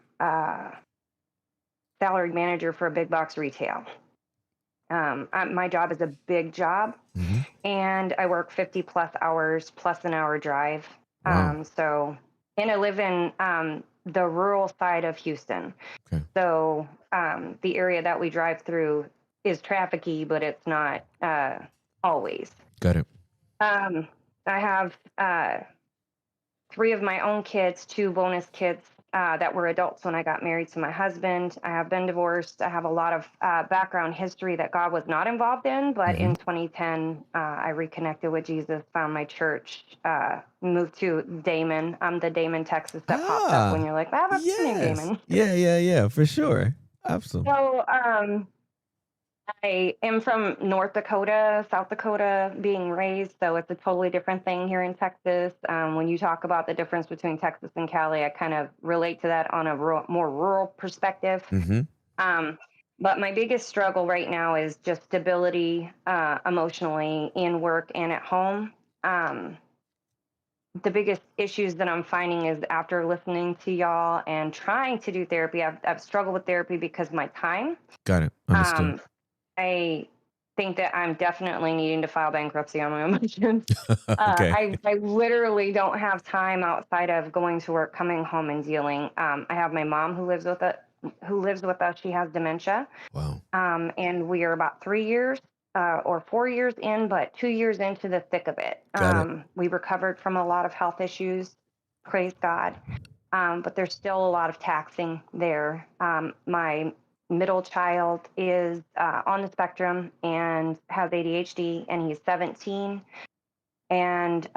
salaried manager for a big box retail. My job is a big job, and I work 50 plus hours plus an hour drive. Wow. And I live in the rural side of Houston. Okay. So the area that we drive through is trafficky, but it's not always. Got it. I have 3 of my own kids, 2 bonus kids that were adults when I got married to my husband. I have been divorced. I have a lot of background history that God was not involved in, but in 2010, I reconnected with Jesus, found my church, moved to Damon. I'm the Damon, Texas that pops up when you're like, wow, that's named Damon. Yeah, for sure. Absolutely. So I am from North Dakota, South Dakota, being raised, so it's a totally different thing here in Texas. When you talk about the difference between Texas and Cali, I kind of relate to that on a more rural perspective. But my biggest struggle right now is just stability emotionally in work and at home. The biggest issues that I'm finding is after listening to y'all and trying to do therapy, I've struggled with therapy because of my time. Got it. Understood. I think that I'm definitely needing to file bankruptcy on my emotions. Okay. I literally don't have time outside of going to work, coming home, and dealing. I have my mom who lives with us. She has dementia. Wow. And we are about 3 years or 4 years in, but 2 years into the thick of it. Got it. We recovered from a lot of health issues, praise God. But there's still a lot of taxing there. My middle child is on the spectrum and has ADHD, and he's 17. And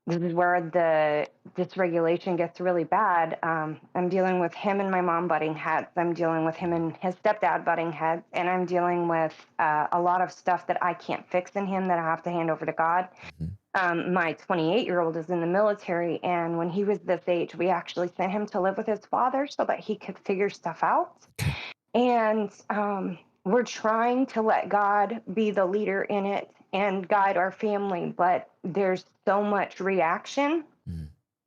this is where the dysregulation gets really bad. I'm dealing with him and my mom butting heads. I'm dealing with him and his stepdad butting heads. And I'm dealing with a lot of stuff that I can't fix in him that I have to hand over to God. My 28-year-old is in the military, and when he was this age, we actually sent him to live with his father so that he could figure stuff out. And we're trying to let God be the leader in it and guide our family, but there's so much reaction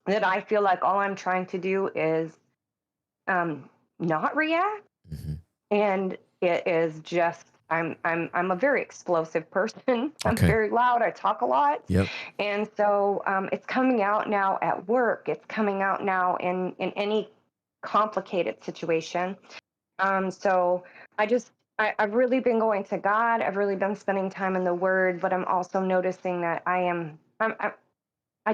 that I feel like all I'm trying to do is not react. And it is just I'm a very explosive person. I'm very loud. I talk a lot. Yep. And so it's coming out now at work. It's coming out now in any complicated situation. So I've really been going to God. I've really been spending time in the Word, but I'm also noticing that I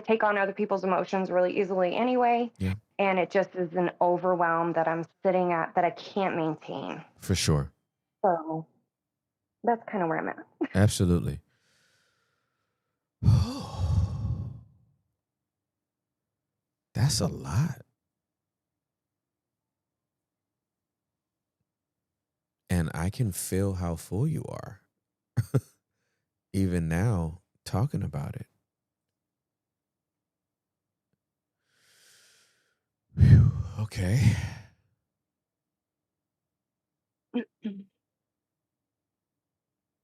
take on other people's emotions really easily anyway. Yeah. And it just is an overwhelm that I'm sitting at that I can't maintain. For sure. So that's kind of where I'm at. Absolutely. That's a lot. And I can feel how full you are. Even now, talking about it. Whew, okay.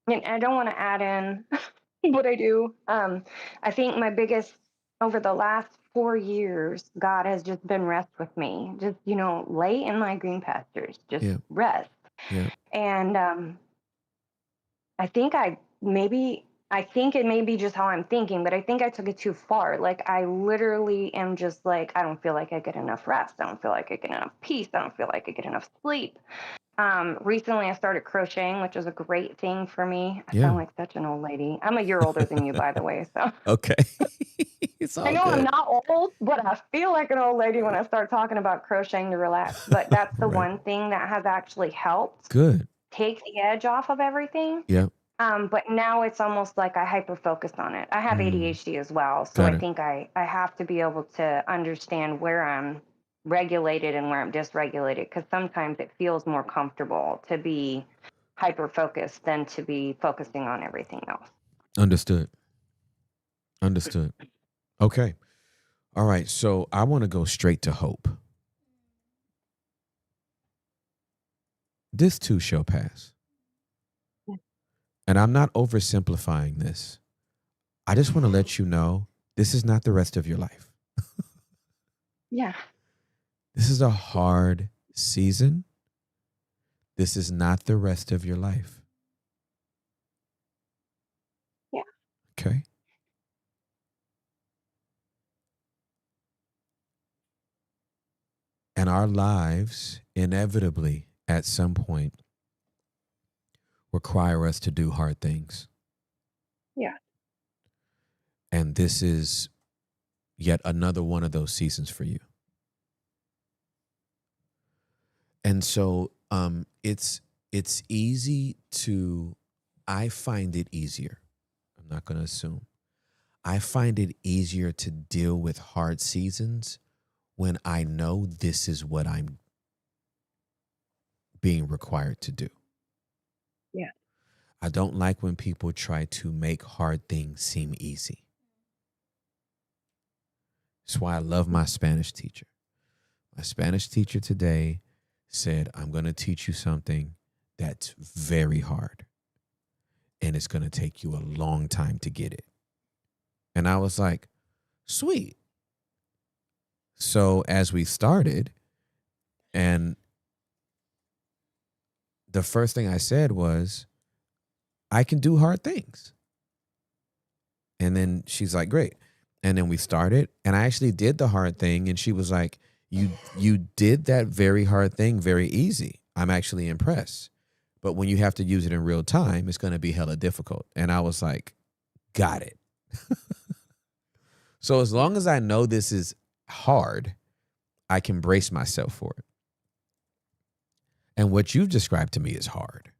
And I don't want to add in what I do. I think my biggest, over the last 4 years, God has just been rest with me. Just, lay in my green pastures, just rest. Yeah. And I think it may be just how I'm thinking, but I think I took it too far. Like, I literally am just like, I don't feel like I get enough rest. I don't feel like I get enough peace. I don't feel like I get enough sleep. Recently I started crocheting, which is a great thing for me. I sound like such an old lady. I'm a year older than you, by the way. So okay. It's all I know good. I'm not old, but I feel like an old lady when I start talking about crocheting to relax. But that's the one thing that has actually helped take the edge off of everything. Yeah. But now it's almost like I hyper focus on it. I have ADHD as well. So I think I have to be able to understand where I'm regulated and where I'm dysregulated, because sometimes it feels more comfortable to be hyper focused than to be focusing on everything else. Understood. Okay. All right. So I want to go straight to hope. this too shall pass. And I'm not oversimplifying this. I just want to let you know this is not the rest of your life. Yeah. This is a hard season. This is not the rest of your life. Yeah. Okay. And our lives inevitably at some point require us to do hard things. Yeah. And this is yet another one of those seasons for you. And so it's easy to, I find it easier. I'm not going to assume. I find it easier to deal with hard seasons when I know this is what I'm being required to do. Yeah. I don't like when people try to make hard things seem easy. That's why I love my Spanish teacher. My Spanish teacher today said, I'm going to teach you something that's very hard. And it's going to take you a long time to get it. And I was like, sweet. So as we started, and the first thing I said was, I can do hard things. And then she's like, great. And then we started, and I actually did the hard thing. And she was like, you did that very hard thing very easy. I'm actually impressed. But when you have to use it in real time, it's going to be hella difficult. And I was like, got it. So as long as I know this is hard, I can brace myself for it. And what you've described to me is hard.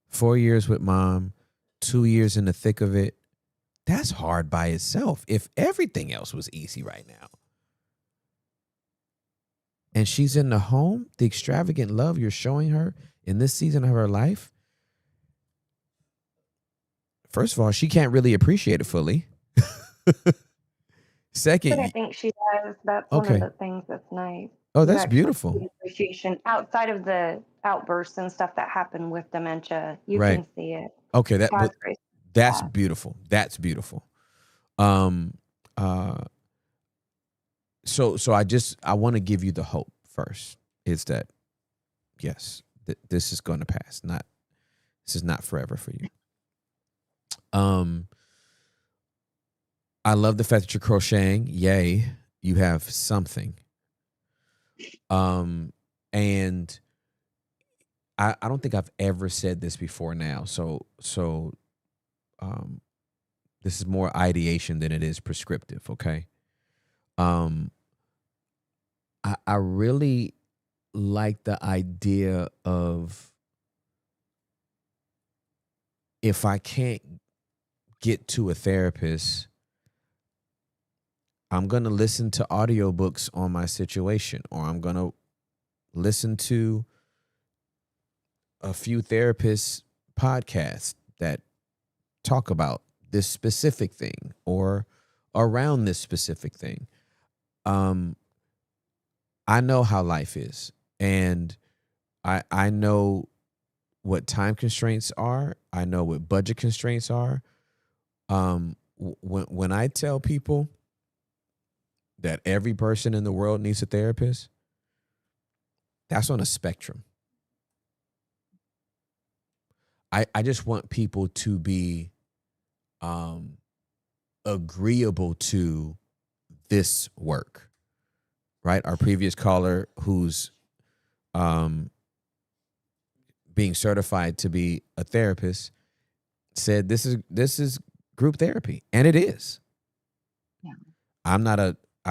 4 years with mom, 2 years in the thick of it. That's hard by itself. If everything else was easy right now. And she's in the home, the extravagant love you're showing her in this season of her life. First of all, she can't really appreciate it fully. Second, But I think she does. That's one okay. of the things that's nice. Oh, You that's actually beautiful. see appreciation outside of the outbursts and stuff that happen with dementia. You Right. can see it. Okay, God's grace. that's Yeah. beautiful. That's beautiful. So I want to give you the hope first. Is that yes, this is going to pass. This is not forever for you. I love the fact that you're crocheting. Yay, you have something. And I don't think I've ever said this before now. So this is more ideation than it is prescriptive, okay? I really like the idea of, if I can't get to a therapist, I'm going to listen to audiobooks on my situation, or I'm going to listen to a few therapists' podcasts that talk about this specific thing or around this specific thing. I know how life is, and I know what time constraints are. I know what budget constraints are. When I tell people that every person in the world needs a therapist, that's on a spectrum. I just want people to be agreeable to this work, right? Our previous caller, who's being certified to be a therapist, said this is group therapy, and it is. Yeah. I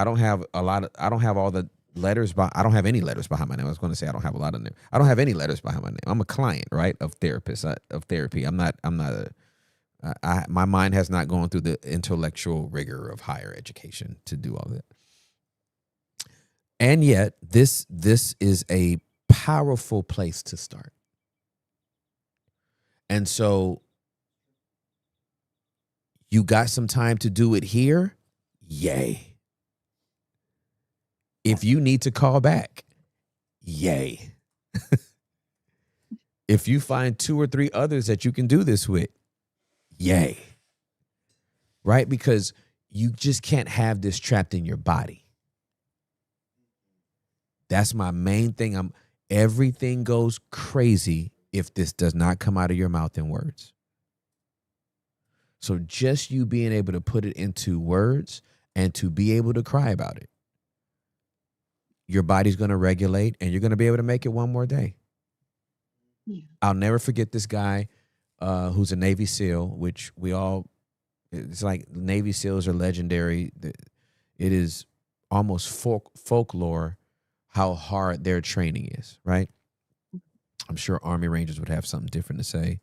don't have all the letters, I don't have any letters behind my name. I was going to say I don't have a lot of them. I don't have any letters behind my name. I'm a client, right, of therapy. My mind has not gone through the intellectual rigor of higher education to do all that. And yet this is a powerful place to start. And so you got some time to do it here. Yay. If you need to call back, yay. If you find 2 or 3 others that you can do this with, yay. Right? Because you just can't have this trapped in your body. That's my main thing. Everything goes crazy if this does not come out of your mouth in words. So just you being able to put it into words and to be able to cry about it, your body's going to regulate and you're going to be able to make it one more day. Yeah. I'll never forget this guy who's a Navy SEAL, which it's like Navy SEALs are legendary. It is almost folklore how hard their training is, right? I'm sure Army Rangers would have something different to say,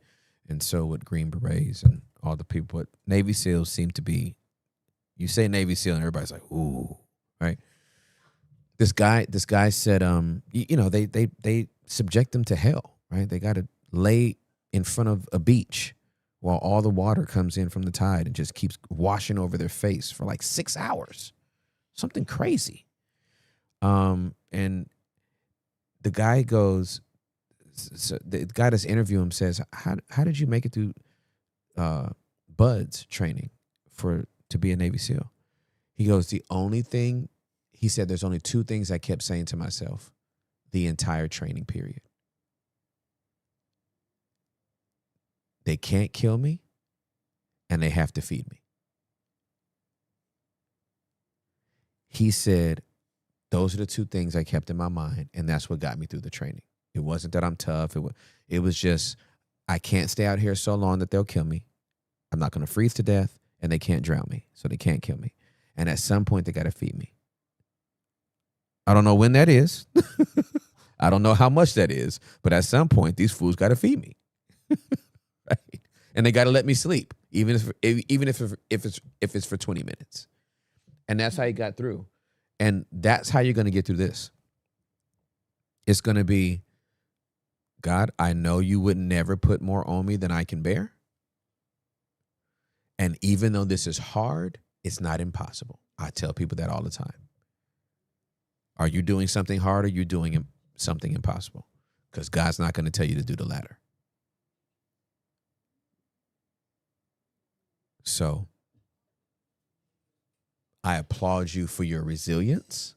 and so would Green Berets and all the people. But Navy SEALs seem to be, you say Navy SEAL and everybody's like, ooh, right? This guy said, they subject them to hell, right? They got to lay in front of a beach while all the water comes in from the tide and just keeps washing over their face for like 6 hours. Something crazy. And the guy goes, so the guy that's interviewing him says, how did you make it through BUDS training to be a Navy SEAL? He goes, he said, there's only 2 things I kept saying to myself the entire training period. They can't kill me, and they have to feed me. He said, those are the 2 things I kept in my mind, and that's what got me through the training. It wasn't that I'm tough. It was just, I can't stay out here so long that they'll kill me. I'm not going to freeze to death, and they can't drown me, so they can't kill me. And at some point, they got to feed me. I don't know when that is. I don't know how much that is, but at some point, these fools got to feed me. Right? And they got to let me sleep, even if it's for 20 minutes. And that's how he got through. And that's how you're going to get through this. It's going to be, God, I know you would never put more on me than I can bear. And even though this is hard, it's not impossible. I tell people that all the time. Are you doing something hard or are you doing something impossible? Because God's not going to tell you to do the latter. So I applaud you for your resilience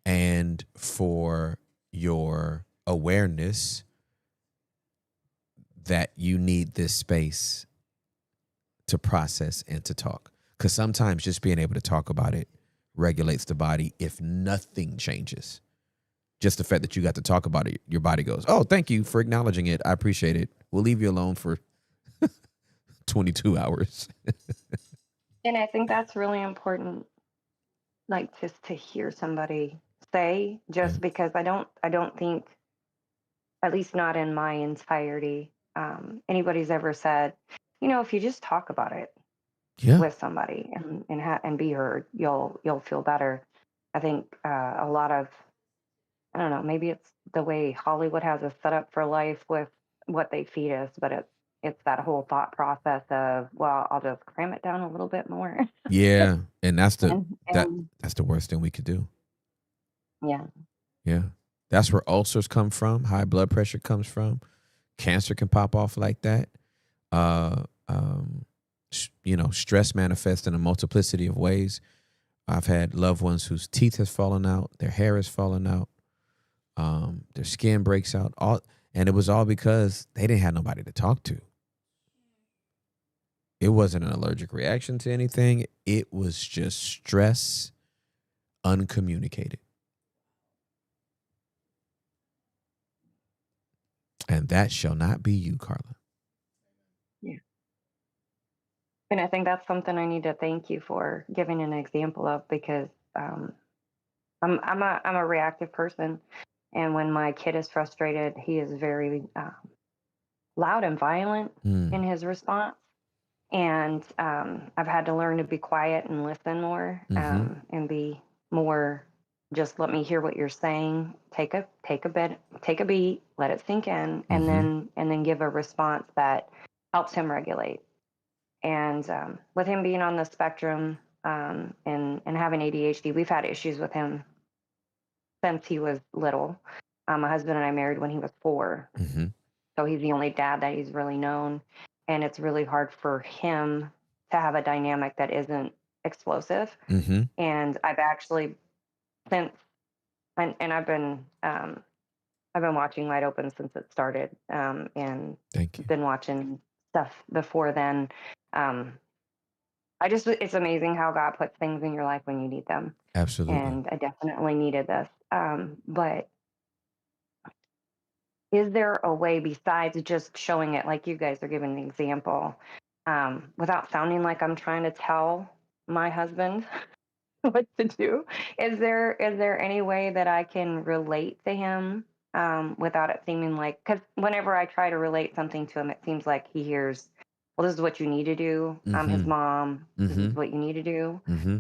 and for your awareness that you need this space to process and to talk. Because sometimes just being able to talk about it regulates the body if nothing changes. Just the fact that you got to talk about it, your body goes, oh, thank you for acknowledging it. I appreciate it. We'll leave you alone for 22 hours. And I think that's really important, like just to hear somebody say, just because I don't think, at least not in my entirety, anybody's ever said, if you just talk about it with somebody and be heard, you'll feel better. I think a lot of, I don't know, maybe it's the way Hollywood has us set up for life with what they feed us, but it's that whole thought process of, well, I'll just cram it down a little bit more. Yeah, and that's and that's the worst thing we could do. Yeah. Yeah. That's where ulcers come from, high blood pressure comes from. Cancer can pop off like that. Stress manifests in a multiplicity of ways. I've had loved ones whose teeth has fallen out, their hair has fallen out, their skin breaks out, and it was all because they didn't have nobody to talk to. It wasn't an allergic reaction to anything. It was just stress uncommunicated. And that shall not be you, Carla. Yeah. And I think that's something I need to thank you for giving an example of, because I'm a reactive person, and when my kid is frustrated, he is very loud and violent in his response. And I've had to learn to be quiet and listen more, and be more, just let me hear what you're saying. Take a beat, let it sink in, and then give a response that helps him regulate. And with him being on the spectrum and having ADHD, we've had issues with him since he was little. My husband and I married when he was 4. Mm-hmm. So he's the only dad that he's really known. And it's really hard for him to have a dynamic that isn't explosive. Mm-hmm. And I've actually since and I've been watching Wide Open since it started. And Thank you. been watching stuff before then. It's amazing how God puts things in your life when you need them. Absolutely. And I definitely needed this. But is there a way besides just showing it, like you guys are giving an example, without sounding like I'm trying to tell my husband what to do? Is there any way that I can relate to him without it seeming like? Because whenever I try to relate something to him, it seems like he hears, "Well, this is what you need to do." I'm his Mm-hmm. mom. This is Mm-hmm. what you need to do. Mm-hmm.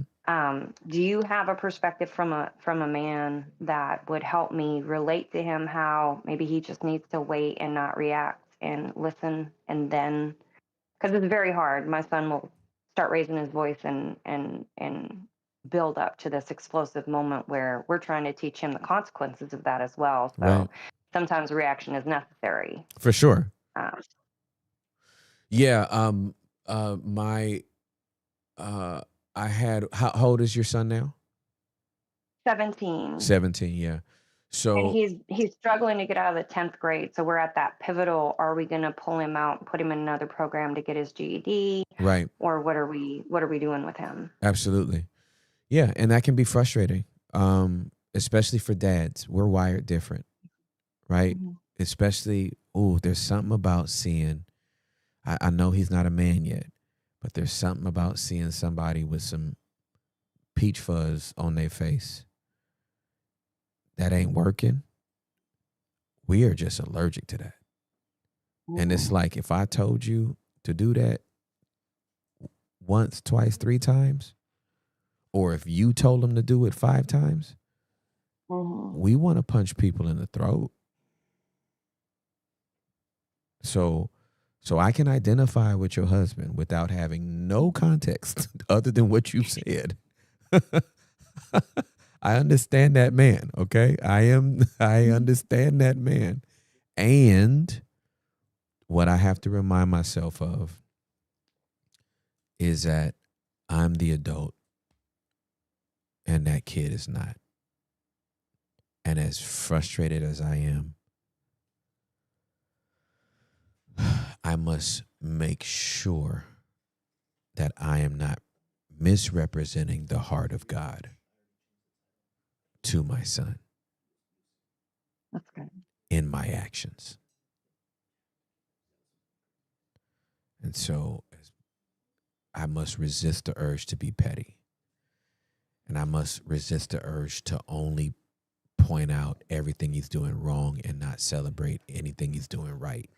Do you have a perspective from a man that would help me relate to him? How maybe he just needs to wait and not react and listen, and then because it's very hard. My son will start raising his voice and build up to this explosive moment where we're trying to teach him the consequences of that as well. Right. So sometimes reaction is necessary. For sure. Um, Yeah. My I had, how old is your son now? 17. 17, yeah. And So he's struggling to get out of the 10th grade. So we're at that pivotal. Are we going to pull him out and put him in another program to get his GED? right. Or what are we doing with him? Absolutely. Yeah, and that can be frustrating. Especially for dads. We're wired different, right? Mhm. Especially, there's something about seeing, I know he's not a man yet, but there's something about seeing somebody with some peach fuzz on their face that ain't working. We are just allergic to that. And it's like, if I told you to do that once, twice, 3 times, or if you told them to do it 5 times, we want to punch people in the throat. So I can identify with your husband without having no context other than what you said. I understand that man, okay? I understand that man. And what I have to remind myself of is that I'm the adult and that kid is not. And as frustrated as I am, I must make sure that I am not misrepresenting the heart of God to my son That's good. in my actions. And so I must resist the urge to be petty. And I must resist the urge to only point out everything he's doing wrong and not celebrate anything he's doing right.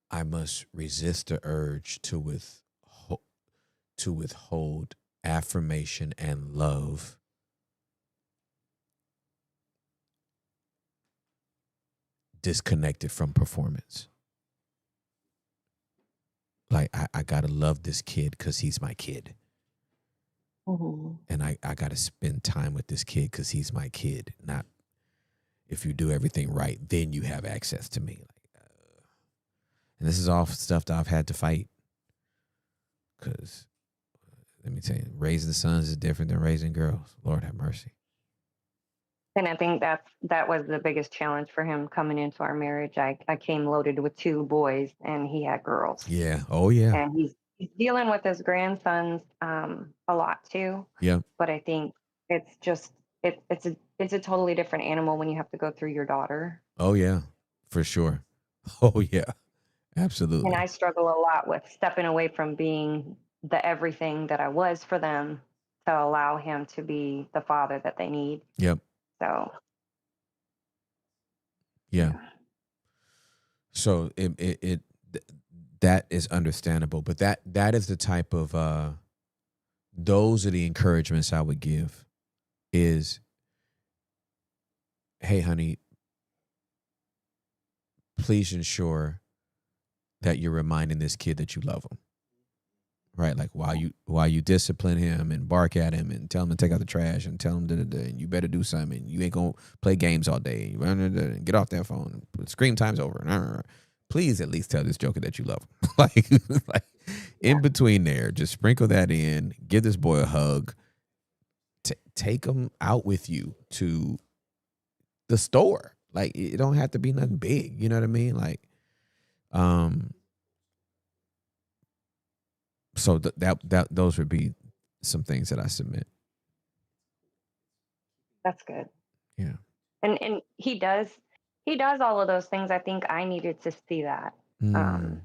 I must resist the urge to withhold affirmation and love disconnected from performance. Like, I gotta love this kid because he's my kid. And I gotta spend time with this kid because he's my kid. Not if you do everything right, then you have access to me. And this is all stuff that I've had to fight. Because let me tell you, raising sons is different than raising girls. Lord have mercy. And I think that was the biggest challenge for him coming into our marriage. I came loaded with 2 boys and he had girls. Yeah. Oh yeah. And he's dealing with his grandsons a lot too. Yeah. But I think it's just it's a totally different animal when you have to go through your daughter. Oh yeah. For sure. Oh yeah. Absolutely. And I struggle a lot with stepping away from being the everything that I was for them to allow him to be the father that they need. Yep. So Yeah. So that is understandable, but that is the type of those are the encouragements I would give is, hey honey, please ensure that you're reminding this kid that you love him. right? Like while you discipline him and bark at him and tell him to take out the trash and tell him and you better do something. You ain't gonna play games all day. And get off that phone. Screen time's over. Please at least tell this joker that you love him. like in between there, just sprinkle that in. Give this boy a hug. Take him out with you to the store. Like it don't have to be nothing big. You know what I mean? Like, so that those would be some things that I submit. That's good. Yeah. And he does all of those things. I think I needed to see that from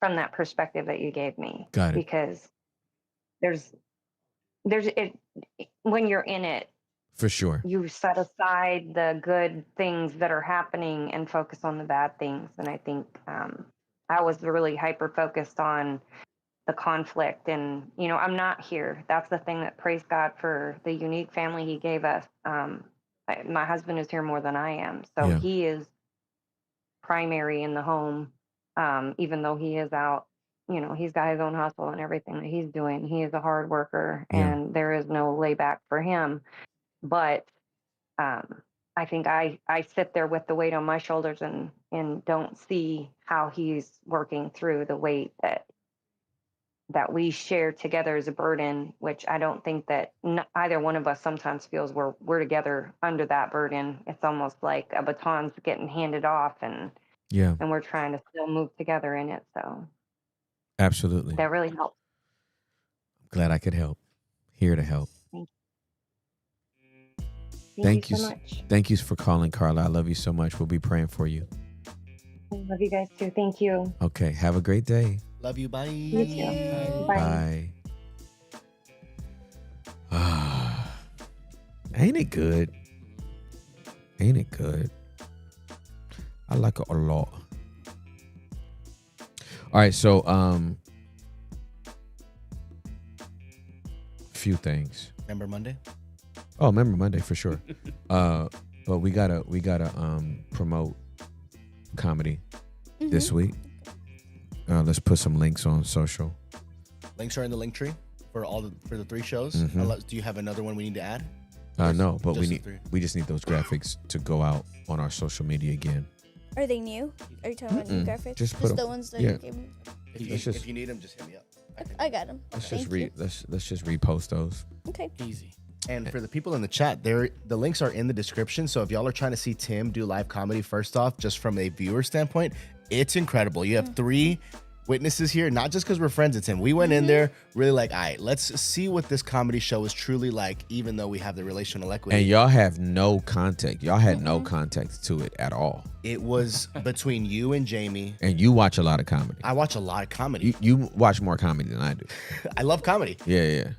that perspective that you gave me. Got it. Because there's it when you're in it, For sure. you set aside the good things that are happening and focus on the bad things. And I think I was really hyper focused on the conflict. And, I'm not here. That's the thing that, praise God for the unique family he gave us. My husband is here more than I am. So Yeah. he is primary in the home, even though he is out. He's got his own hustle and everything that he's doing. He is a hard worker, and there is no layback for him. But I think I sit there with the weight on my shoulders and don't see how he's working through the weight that we share together as a burden, which I don't think that either one of us sometimes feels we're together under that burden. It's almost like a baton's getting handed off, and we're trying to still move together in it. So absolutely, that really helps. Glad I could help. Here to help. Thank you so much. Thank you for calling, Carla. I love you so much. We'll be praying for you. I love you guys too. Thank you. Okay. Have a great day. Love you. Bye. You too. Bye. Ain't it good? Ain't it good? I like it a lot. All right, so few things. Remember Monday? Oh, remember Monday for sure. But we gotta promote comedy this week. Let's put some links on social. Links are in the link tree for the 3 shows. Mhm. Do you have another one we need to add? No, but just the 3? we just need those graphics to go out on our social media again. Are they new? Are you talking about new graphics? Just put 'em- the ones that yeah. you gave me? If you need them, just hit me up. I got them. Let's just repost those. Okay. Easy. And for the people in the chat, the links are in the description. So if y'all are trying to see Tim do live comedy, first off, just from a viewer standpoint, it's incredible. You have 3 witnesses here, not just because we're friends with Tim. We went in there really like, all right, let's see what this comedy show is truly like, even though we have the relational equity. And y'all have no context. Y'all had no context to it at all. It was between you and Jamie. And you watch a lot of comedy. I watch a lot of comedy. You watch more comedy than I do. I love comedy. Yeah.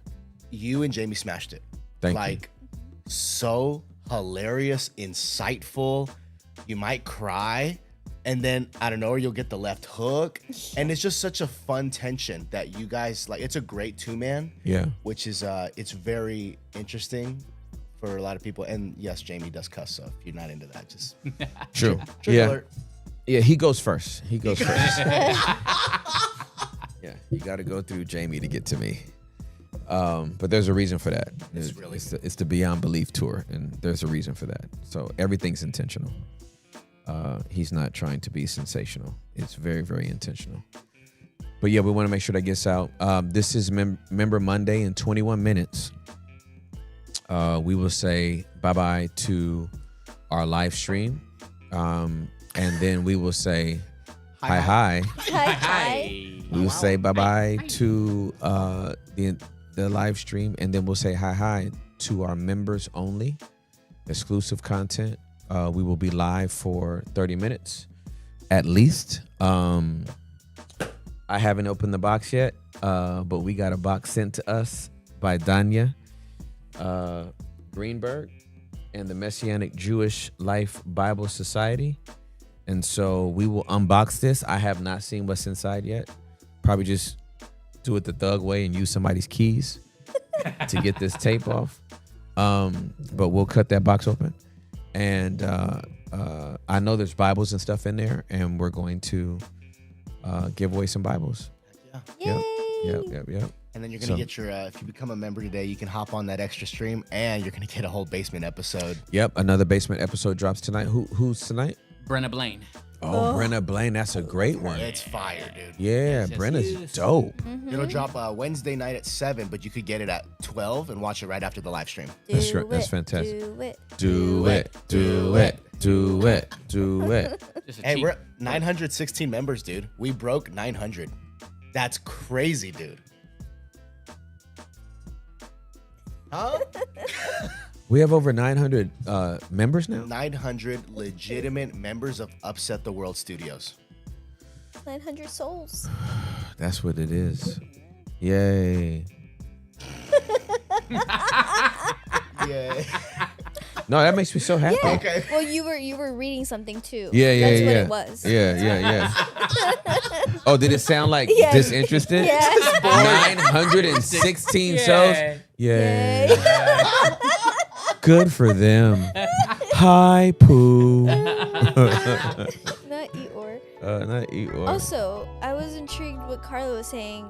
You and Jamie smashed it. Thank you. So hilarious, insightful. You might cry. And then I don't know, you'll get the left hook. And it's just such a fun tension that you guys like. It's a great 2-man. Yeah. Which is it's very interesting for a lot of people. And yes, Jamie does cuss, so if you're not into that, just True. Trigger alert. Yeah, he goes first. Yeah, you got to go through Jamie to get to me. But there's a reason for that. It's the Beyond Belief tour, and there's a reason for that. So everything's intentional. He's not trying to be sensational. It's very, very intentional. But yeah, we want to make sure that gets out. This is Member Monday in 21 minutes. We will say bye-bye to our live stream. And then we will say hi. Hi. We will say bye-bye to the live stream. And then we'll say hi to our members only. Exclusive content. We will be live for 30 minutes at least. I haven't opened the box yet, but we got a box sent to us by Danya Greenberg and the Messianic Jewish Life Bible Society. And so we will unbox this. I have not seen what's inside yet. Probably just do it the thug way and use somebody's keys to get this tape off. But we'll cut that box open. And I know there's Bibles and stuff in there, and we're going to give away some Bibles. Yay! Yep. And then you're gonna get your if you become a member today, you can hop on that extra stream, and you're gonna get a whole basement episode. Yep, another basement episode drops tonight. Who's tonight? Brenna Blaine. Oh, Brenna Blaine, that's a great one. It's fire, dude. Yeah, Brenna's dope. It'll drop Wednesday night at 7, but you could get it at 12 and watch it right after the live stream. That's fantastic. Do it. Do it. Just a Hey, cheat. we're 916 members, dude. We broke 900. That's crazy, dude. Huh? We have over 900 members now. 900 legitimate members of Upset the World Studios. 900 souls. That's what it is. Yay. Yeah. No, that makes me so happy. Yeah. Okay. Well, you were reading something too. Yeah. That's what it was. Yeah. Oh, did it sound like Yeah. disinterested? Yeah. 916 shows. Yay. Good for them. Hi, Pooh. Not Eeyore. Not Eeyore. Also, I was intrigued what Carla was saying.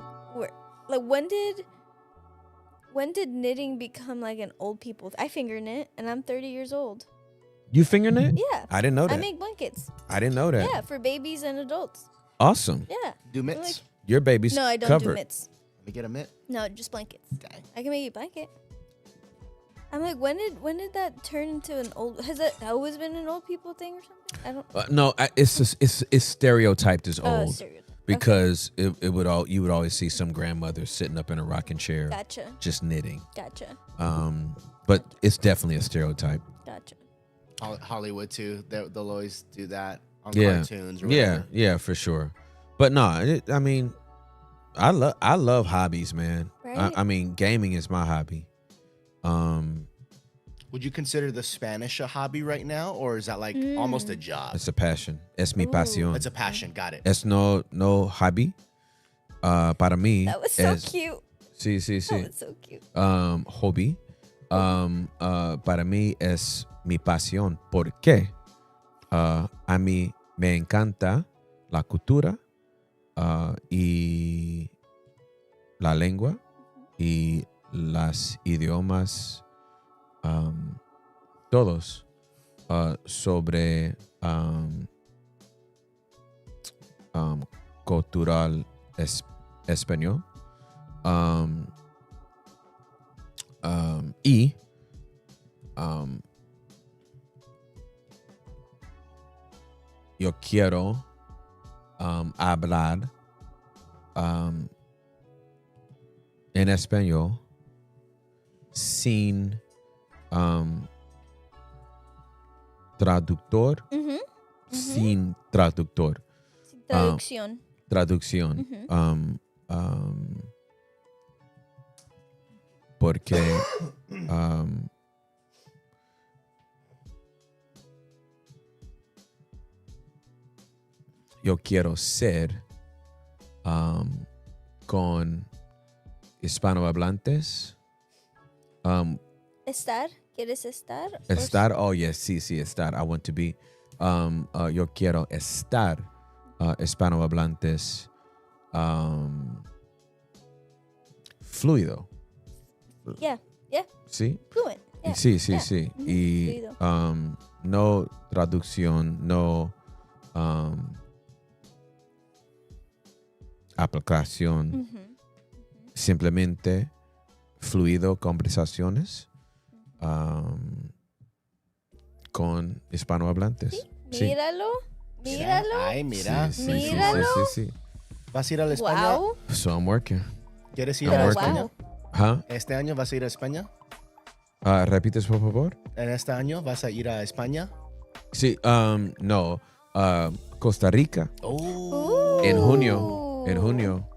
When did knitting become like an old people? I finger knit, and I'm 30 years old. You finger knit? Yeah. I didn't know that. I make blankets. I didn't know that. Yeah, for babies and adults. Awesome. Yeah. Do mitts? Your baby's No, I don't covered. do mitts. Let me get a mitt. No, just blankets. Dang. I can make you a blanket. I'm like, when did that turn into an old? Has that always been an old people thing or something? I don't. No, it's just, it's stereotyped as Oh, old stereotype. because you would always see some grandmother sitting up in a rocking chair, Gotcha. just knitting. Gotcha. But it's definitely a stereotype. Gotcha. Hollywood too. They'll always do that on Yeah. cartoons or whatever. Yeah, for sure. But no, I mean, I love hobbies, man. Right. I mean, gaming is my hobby. Would you consider the Spanish a hobby right now, or is that like almost a job? It's a passion. Es mi Ooh. pasión. It's a passion. Got it. Es no hobby. Para mí. That was so es, cute. Sí. That was so cute. Hobby. Para mí es mi pasión. ¿Por qué? A mí me encanta la cultura y la lengua y las idiomas todos sobre cultural español y yo quiero hablar en español sin traductor, sin traductor, Traducción. traducción, porque yo quiero ser con hispanohablantes. ¿Estar? ¿Quieres estar? Estar, oh yes, sí, estar. I want to be. Yo quiero estar hispanohablantes fluido. Yeah. ¿Sí? Fluent. Yeah. Sí. Yeah. Y Fluido. no traducción, no aplicación. Simplemente fluido conversaciones con hispanohablantes. Sí. Míralo. Ay, mira. Míralo. Sí. ¿Vas a ir a la España? Wow. So I'm working. ¿Quieres ir I'm a working. España? Wow. Huh? ¿Este año vas a ir a España? ¿Repites, por favor? ¿En este año vas a ir a España? Sí, no. Costa Rica. Oh. En junio.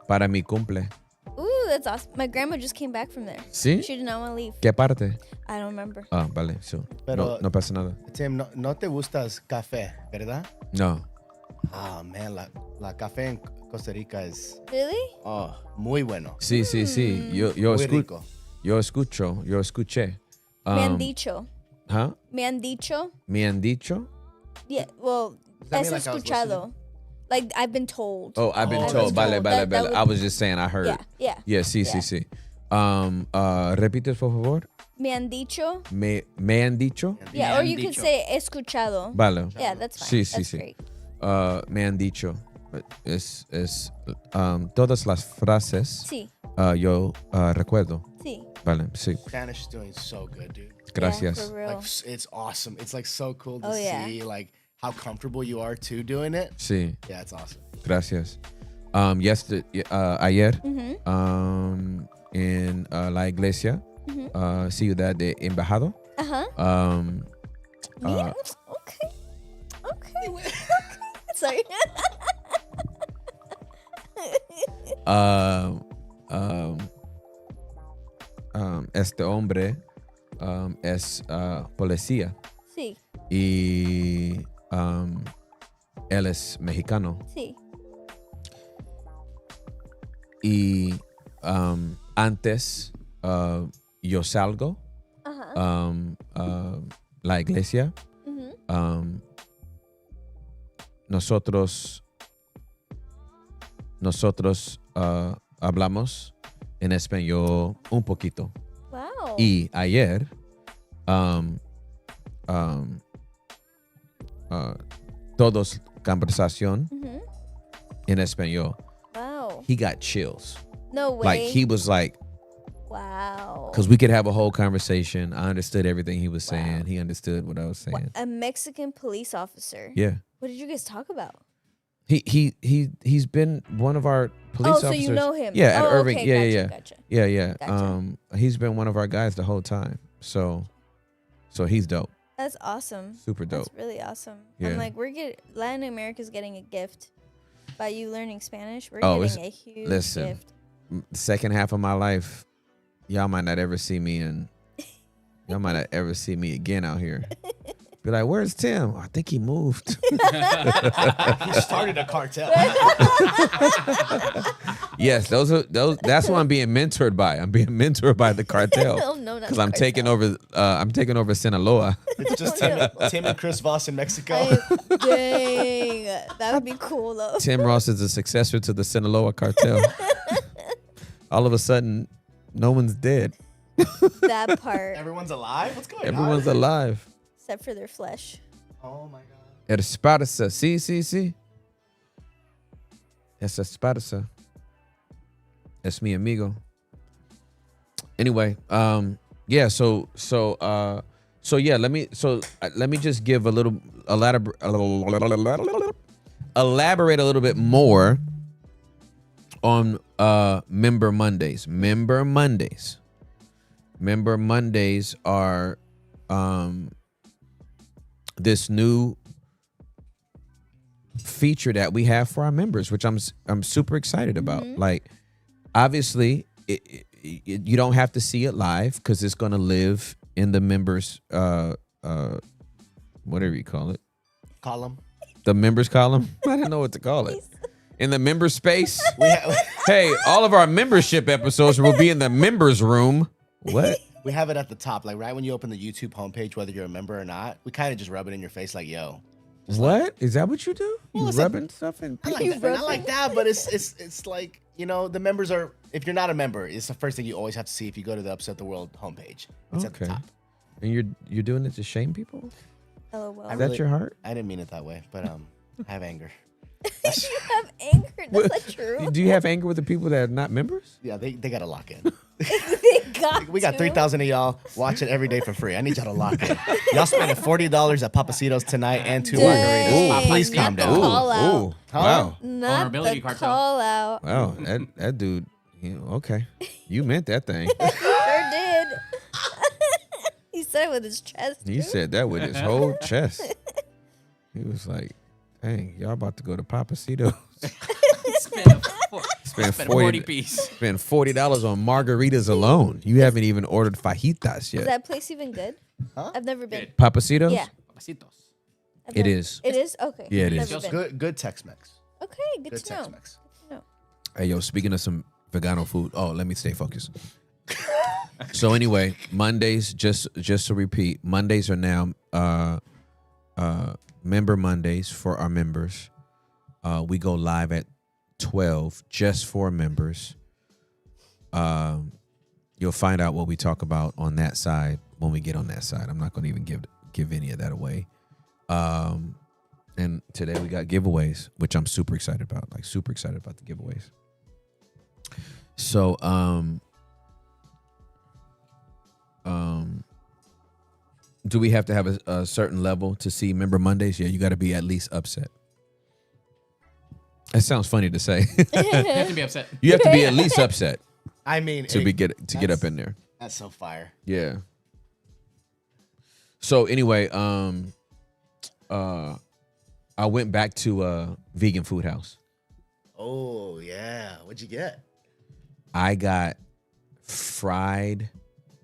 Para mi cumple. Ooh, that's awesome. My grandma just came back from there. ¿Sí? She did not want to leave. ¿Qué parte? I don't remember. Vale. So, Pero- no pasa nada. Tim, no te gustas café, ¿verdad? No. Ah, man, la café en Costa Rica es Really? muy bueno. Sí. Yo Muy rico. escuché. Me han dicho. ¿Ah? Me han dicho. Me han dicho. Yeah, well, that has mean like I was escuchado. Like I've been told. Oh, I've been I've told. been Vale, told. vale, That vale. would- I was just saying I heard. Yeah. Yeah, sí, Yeah. sí, sí. Repite, por favor. Me han dicho. Me han dicho. Yeah, or you han could dicho. say escuchado. Vale. Yeah, that's fine. Sí, sí, That's sí. great. Me han dicho. Es todas las frases Sí, yo recuerdo. sí. Vale, sí. Spanish is doing so good, dude. Gracias. Yeah, for real. Like it's awesome. It's like so cool to Oh, yeah. see like how comfortable you are too doing it. Sí, Yeah, it's awesome. gracias. Yesterday, ayer, Mm-hmm. en la iglesia, Ciudad de Embajado, Uh-huh. uh, Okay. Okay. Sorry. este hombre es policía Sí, y él es mexicano. sí. Y antes yo salgo Ajá. la iglesia. Mhm. Nosotros hablamos en español un poquito. Wow. Y ayer todos conversación Mhm. en español. Wow. He got chills. No way. Like he was like, Wow. because we could have a whole conversation. I understood everything he was saying. He understood what I was saying. A Mexican police officer. Yeah. What did you guys talk about? He's been one of our police Oh, so officers. you know him. Yeah, at Oh, Irving. okay, Yeah, gotcha. yeah. Gotcha. He's been one of our guys the whole time. So he's dope. That's awesome. Super dope. That's really awesome. Yeah. I'm like, Latin America's getting a gift by you learning Spanish. We're Oh, getting a huge listen. gift. Second half of my life, y'all might not ever see me y'all might not ever see me again out here. Be like, where's Tim? I think he moved. He started a cartel. Yes, those. That's what I'm being mentored by. I'm being mentored by the cartel. Oh, no, not Because the I'm taking cartel. over. I'm taking over Sinaloa. It's just Tim and Chris Voss in Mexico. Dang. That would be cool, though. Tim Ross is the successor to the Sinaloa cartel. All of a sudden, no one's dead. That part. Everyone's alive? What's going Everyone's on? alive. Except for their flesh. Oh my god. Esparza. Sí. Es Esparza. Es mi amigo. Anyway, yeah, so yeah, let me just give elaborate a little bit more on Member Mondays. Member Mondays are this new feature that we have for our members, which I'm super excited about. Like, obviously, you don't have to see it live because it's going to live in the members, whatever you call it, Column. the members column. I don't know what to call it. In the member space. We, ha- Hey, all of our membership episodes will be in the members room. What? we have it at the top, like right when you open the YouTube homepage, whether you're a member or not. We kind of just rub it in your face, like, yo. What? Is that what you do? You it's like- rubbing stuff in? Not like, that, not like that, but it's like, you know, the members are, if you're not a member, it's the first thing you always have to see if you go to the Upset the World homepage. It's at the Okay. top. And you're doing it to shame people? LOL. I Is really- that your heart? I didn't mean it that way, but I have anger. You have anger. That's not true. Do you have anger with the people that are not members? Yeah, they got to lock in. They got We got to. 3,000 of y'all watching every day for free. I need y'all to lock in. Y'all spending $40 at Papacitos tonight and 2 Dang. margaritas. Please calm Not down. the call out. Wow. Not Vulnerability the cartel. call out. Wow. That dude, okay. You meant that thing. Sure did. He said it with his chest. He too. said that with his whole chest. He was like, dang, y'all about to go to Papacito. Spend 40 piece. Spend $40 on margaritas alone. You haven't even ordered fajitas Is yet. that place even good? Huh? I've never been. Good. Papacitos? Yeah. Papacitos. I've It never- is. It is? Okay. Yeah, it Never is. been. Good Tex-Mex. Okay, good, Good to know. Tex-Mex. Hey, yo, speaking of some vegano food. Oh, let me stay focused. So anyway, Mondays, just to repeat, Mondays are now member Mondays for our members. We go live at 12 just for members. You'll find out what we talk about on that side when we get on that side. I'm not going to even give any of that away. And today we got giveaways, which I'm super excited about. Like super excited about the giveaways. So do we have to have a certain level to see Member Mondays? Yeah, you got to be at least upset. That sounds funny to say. You have to be upset. You have to be at least upset I mean, to get up in there. That's so fire. Yeah. So anyway, I went back to Vegan Food House. Oh yeah, what'd you get? I got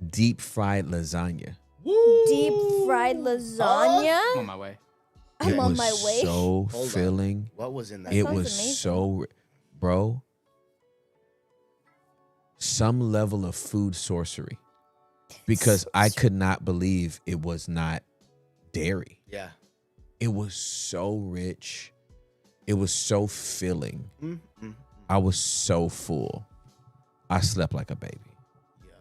deep fried lasagna. Deep fried lasagna. I'm on my way. I'm on was my way. So Hold on. filling. What was in that? It sounds was amazing. so, bro. Some level of food sorcery, because I could not believe it was not dairy. Yeah. It was so rich. It was so filling. Mm-hmm. I was so full. I slept like a baby. Yo.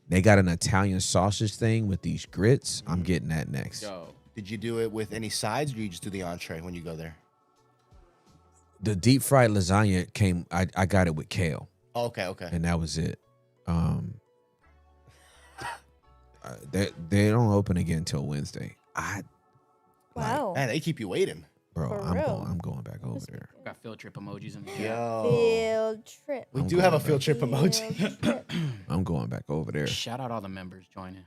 They got an Italian sausage thing with these grits. I'm getting that next. Yo. Did you do it with any sides, or you just do the entree when you go there? The deep fried lasagna came. I got it with kale, Oh, okay. and that was it. They don't open again until Wednesday. Wow. Man, they keep you waiting. Bro, For I'm real? going back over there. Got field trip emojis in the chat. Yo. Field trip. We I'm do have a going field trip emoji. Field trip. I'm going back over there. Shout out all the members joining.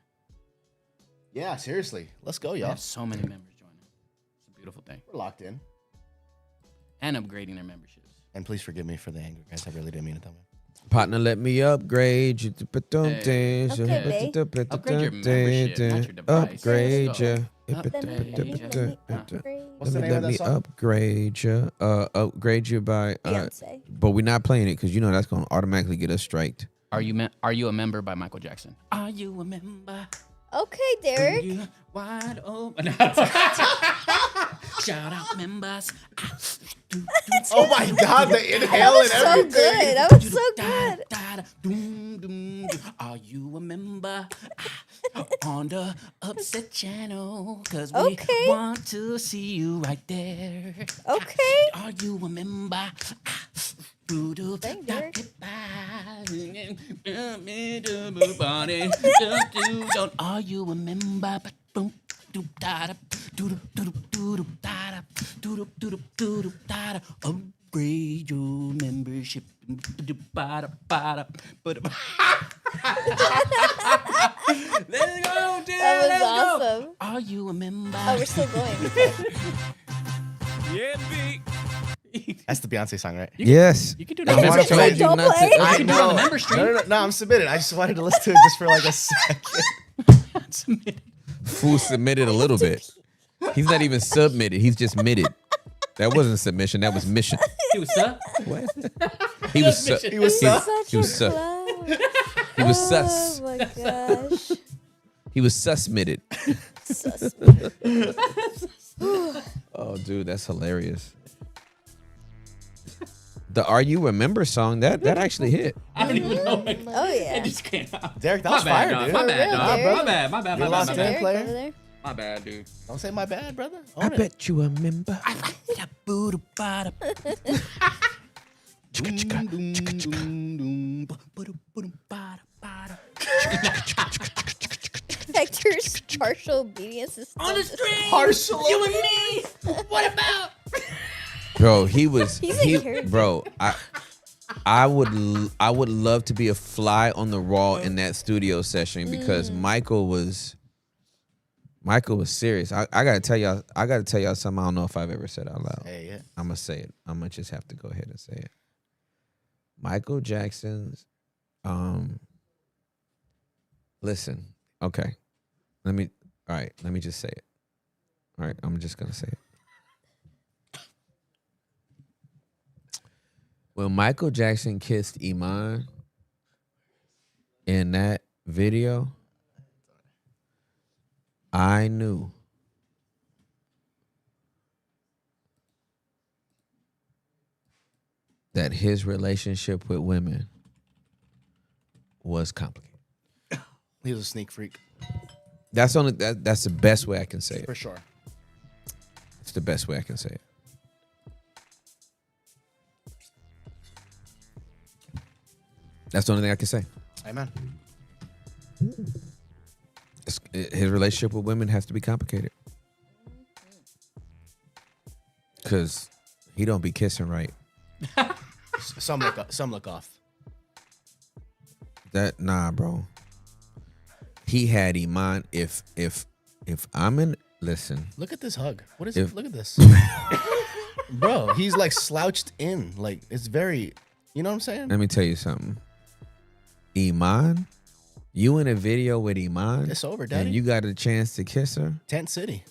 Yeah, seriously. Let's go, We y'all. have so many members joining. It's a beautiful thing. We're locked in. And upgrading their memberships. And please forgive me for the anger, guys. I really didn't mean it that way. Partner, let me upgrade you. Okay, babe. Upgrade your membership, not your device. Upgrade Let's go. you. What's the name of Let that me song? upgrade you. Upgrade you by. Beyonce. But we're not playing it because you know that's gonna automatically get us striked. Are you a member by Michael Jackson? Are you a member? Okay, Derek. You wide open. Shout out members. Oh my God, the inhale and So everything. good. That was so good. Are you a member on the Upset channel? Cause we Okay. want to see you right there. Okay. Are you a member? Dang, Derek. Are you a member? Upgrade your membership. Let's go, dude. That Let's was go. awesome. Are you a member? Oh, we're still going. That's the Beyonce song, right? Yes. You can do I that. wanna told play- you Don't not play. to. I can do it on the member stream. No, I'm submitted. I just wanted to listen to it just for like a second. Fool submitted a little bit. He's not even submitted. He's just mitted. That wasn't submission. That was mission. He was up. He was su- He was sus. Such He was a sus. clown. He was sus. Oh my gosh. He was susmitted. Sus. Oh, dude, that's hilarious. The "Are You Remember" song that actually hit. I don't even know. Oh yeah. It just came out. Derek, that My was bad, fire, dog. dude. My bad, real, dog. Derek. My bad. My bad. You My lost bad. it. My Derek player. over there. bad. My bad, dude. Don't say my bad, brother. I Own it. bet you remember. Hector's partial obedience is On the still street. Partial. You and me. What about? Bro, he was. He's he, encouraging. bro, I would love to be a fly on the wall in that studio session because Michael was serious. I gotta tell y'all something I don't know if I've ever said out loud. Hey, yeah. I'm gonna say it. I'm gonna just have to go ahead and say it. Michael Jackson's listen, okay. Let me just say it. All right, I'm just gonna say it. When Michael Jackson kissed Iman in that video, I knew that his relationship with women was complicated. He was a sneak freak. That's the best way I can say it. For sure. It's the best way I can say it. That's the only thing I can say. Amen. His relationship with women has to be complicated. Because he don't be kissing right. Some look off. Nah, bro. He had Iman. If I'm in, listen. Look at this hug. What is it? Look at this. Bro, he's like slouched in. Like, it's very, you know what I'm saying? Let me tell you something. Iman, you in a video with Iman. It's over, daddy. And you got a chance to kiss her. Tent City.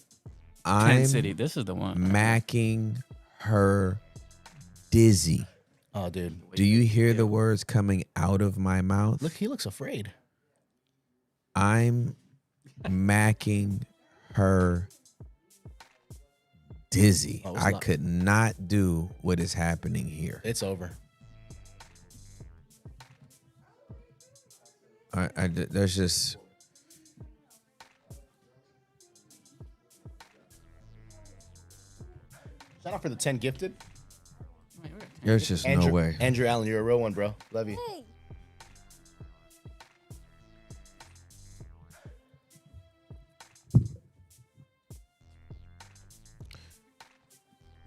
Tent City. This is the one. Macking her dizzy. Oh, dude. Do you hear the words coming out of my mouth? Look, he looks afraid. I'm macking her dizzy. I could not do what is happening here. It's over. There's just... Shout out for the 10 gifted. There's just Andrew, no way. Andrew Allen, you're a real one, bro. Love you. Hey.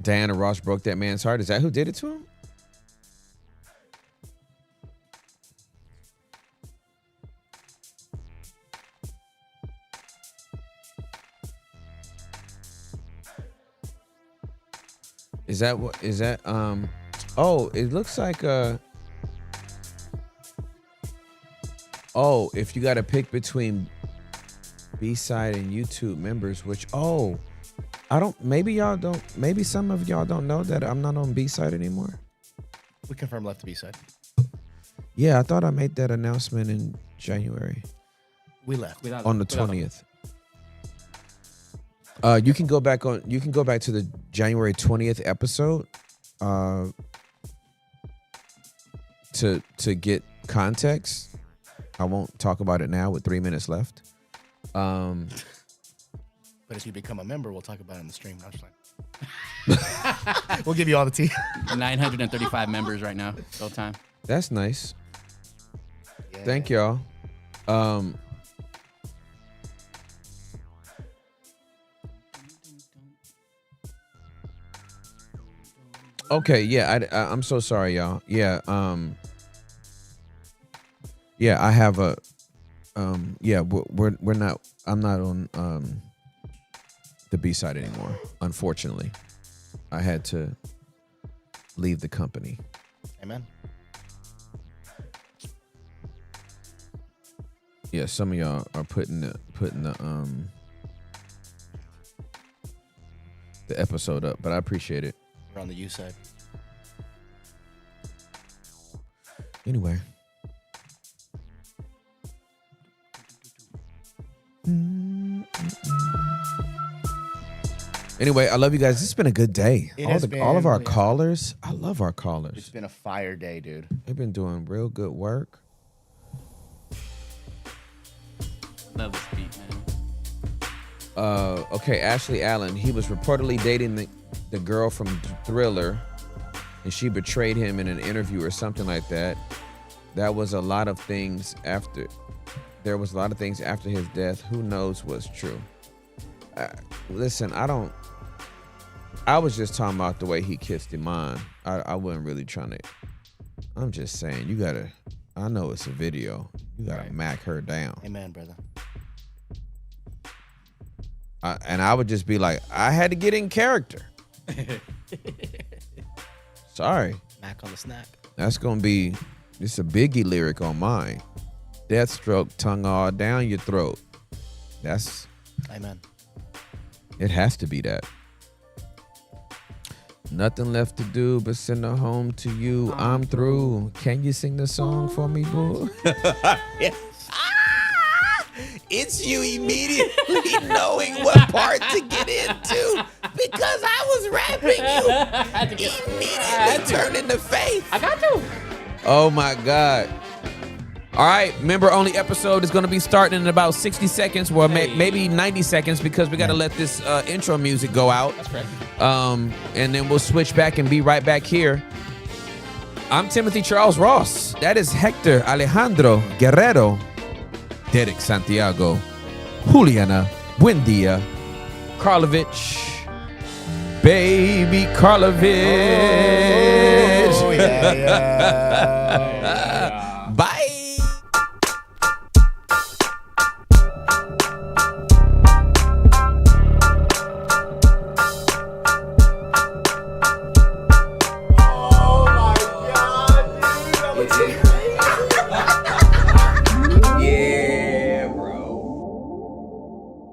Diana Ross broke that man's heart. Is that who did it to him? Is that what? Is that Oh, it looks like oh, if you got to pick between B-side and YouTube members, which maybe some of y'all don't know that I'm not on B-side anymore. We confirmed left to B-side. Yeah, I thought I made that announcement in January. We left. On the 20th. You can go back to the January 20th episode to get context. I won't talk about it now with 3 minutes left. But if you become a member, we'll talk about it on the stream. No, we'll give you all the tea. 935 members right now, full time. That's nice. Yeah. Thank y'all. Okay, yeah, I'm so sorry, y'all. Yeah, yeah, I have a, yeah, we're not. I'm not on the B side anymore. Unfortunately, I had to leave the company. Amen. Yeah, some of y'all are putting the episode up, but I appreciate it. We're on the U side. Anyway. Anyway, I love you guys. This has been a good day. All of our callers. I love our callers. It's been a fire day, dude. They've been doing real good work. Love this beat, man. Okay, Ashley Allen. He was reportedly dating the girl from Thriller, and she betrayed him in an interview or something like that. There was a lot of things after his death. Who knows what's true? Listen, I was just talking about the way he kissed Iman. I wasn't really trying to. I'm just saying, I know it's a video. You gotta mac her down. Amen, brother. And I would just be like, I had to get in character. Sorry. Mac on the snack. That's gonna be. It's a Biggie lyric on mine. Deathstroke, tongue all down your throat. That's. Amen. It has to be that. Nothing left to do but send her home to you. I'm through. Can you sing the song for me, boo? Yes. It's you immediately knowing what part to get into. Because I was rapping, you immediately turned into faith. I got you. Oh my God. All right, member-only episode is going to be starting in about 60 seconds, or maybe 90 seconds, because we got to let this intro music go out. That's correct. And then we'll switch back and be right back here. I'm Timothy Charles Ross. That is Hector Alejandro Guerrero, Derek Santiago, Juliana Buendia, Karlovich, Baby Karlovich. Oh, yeah.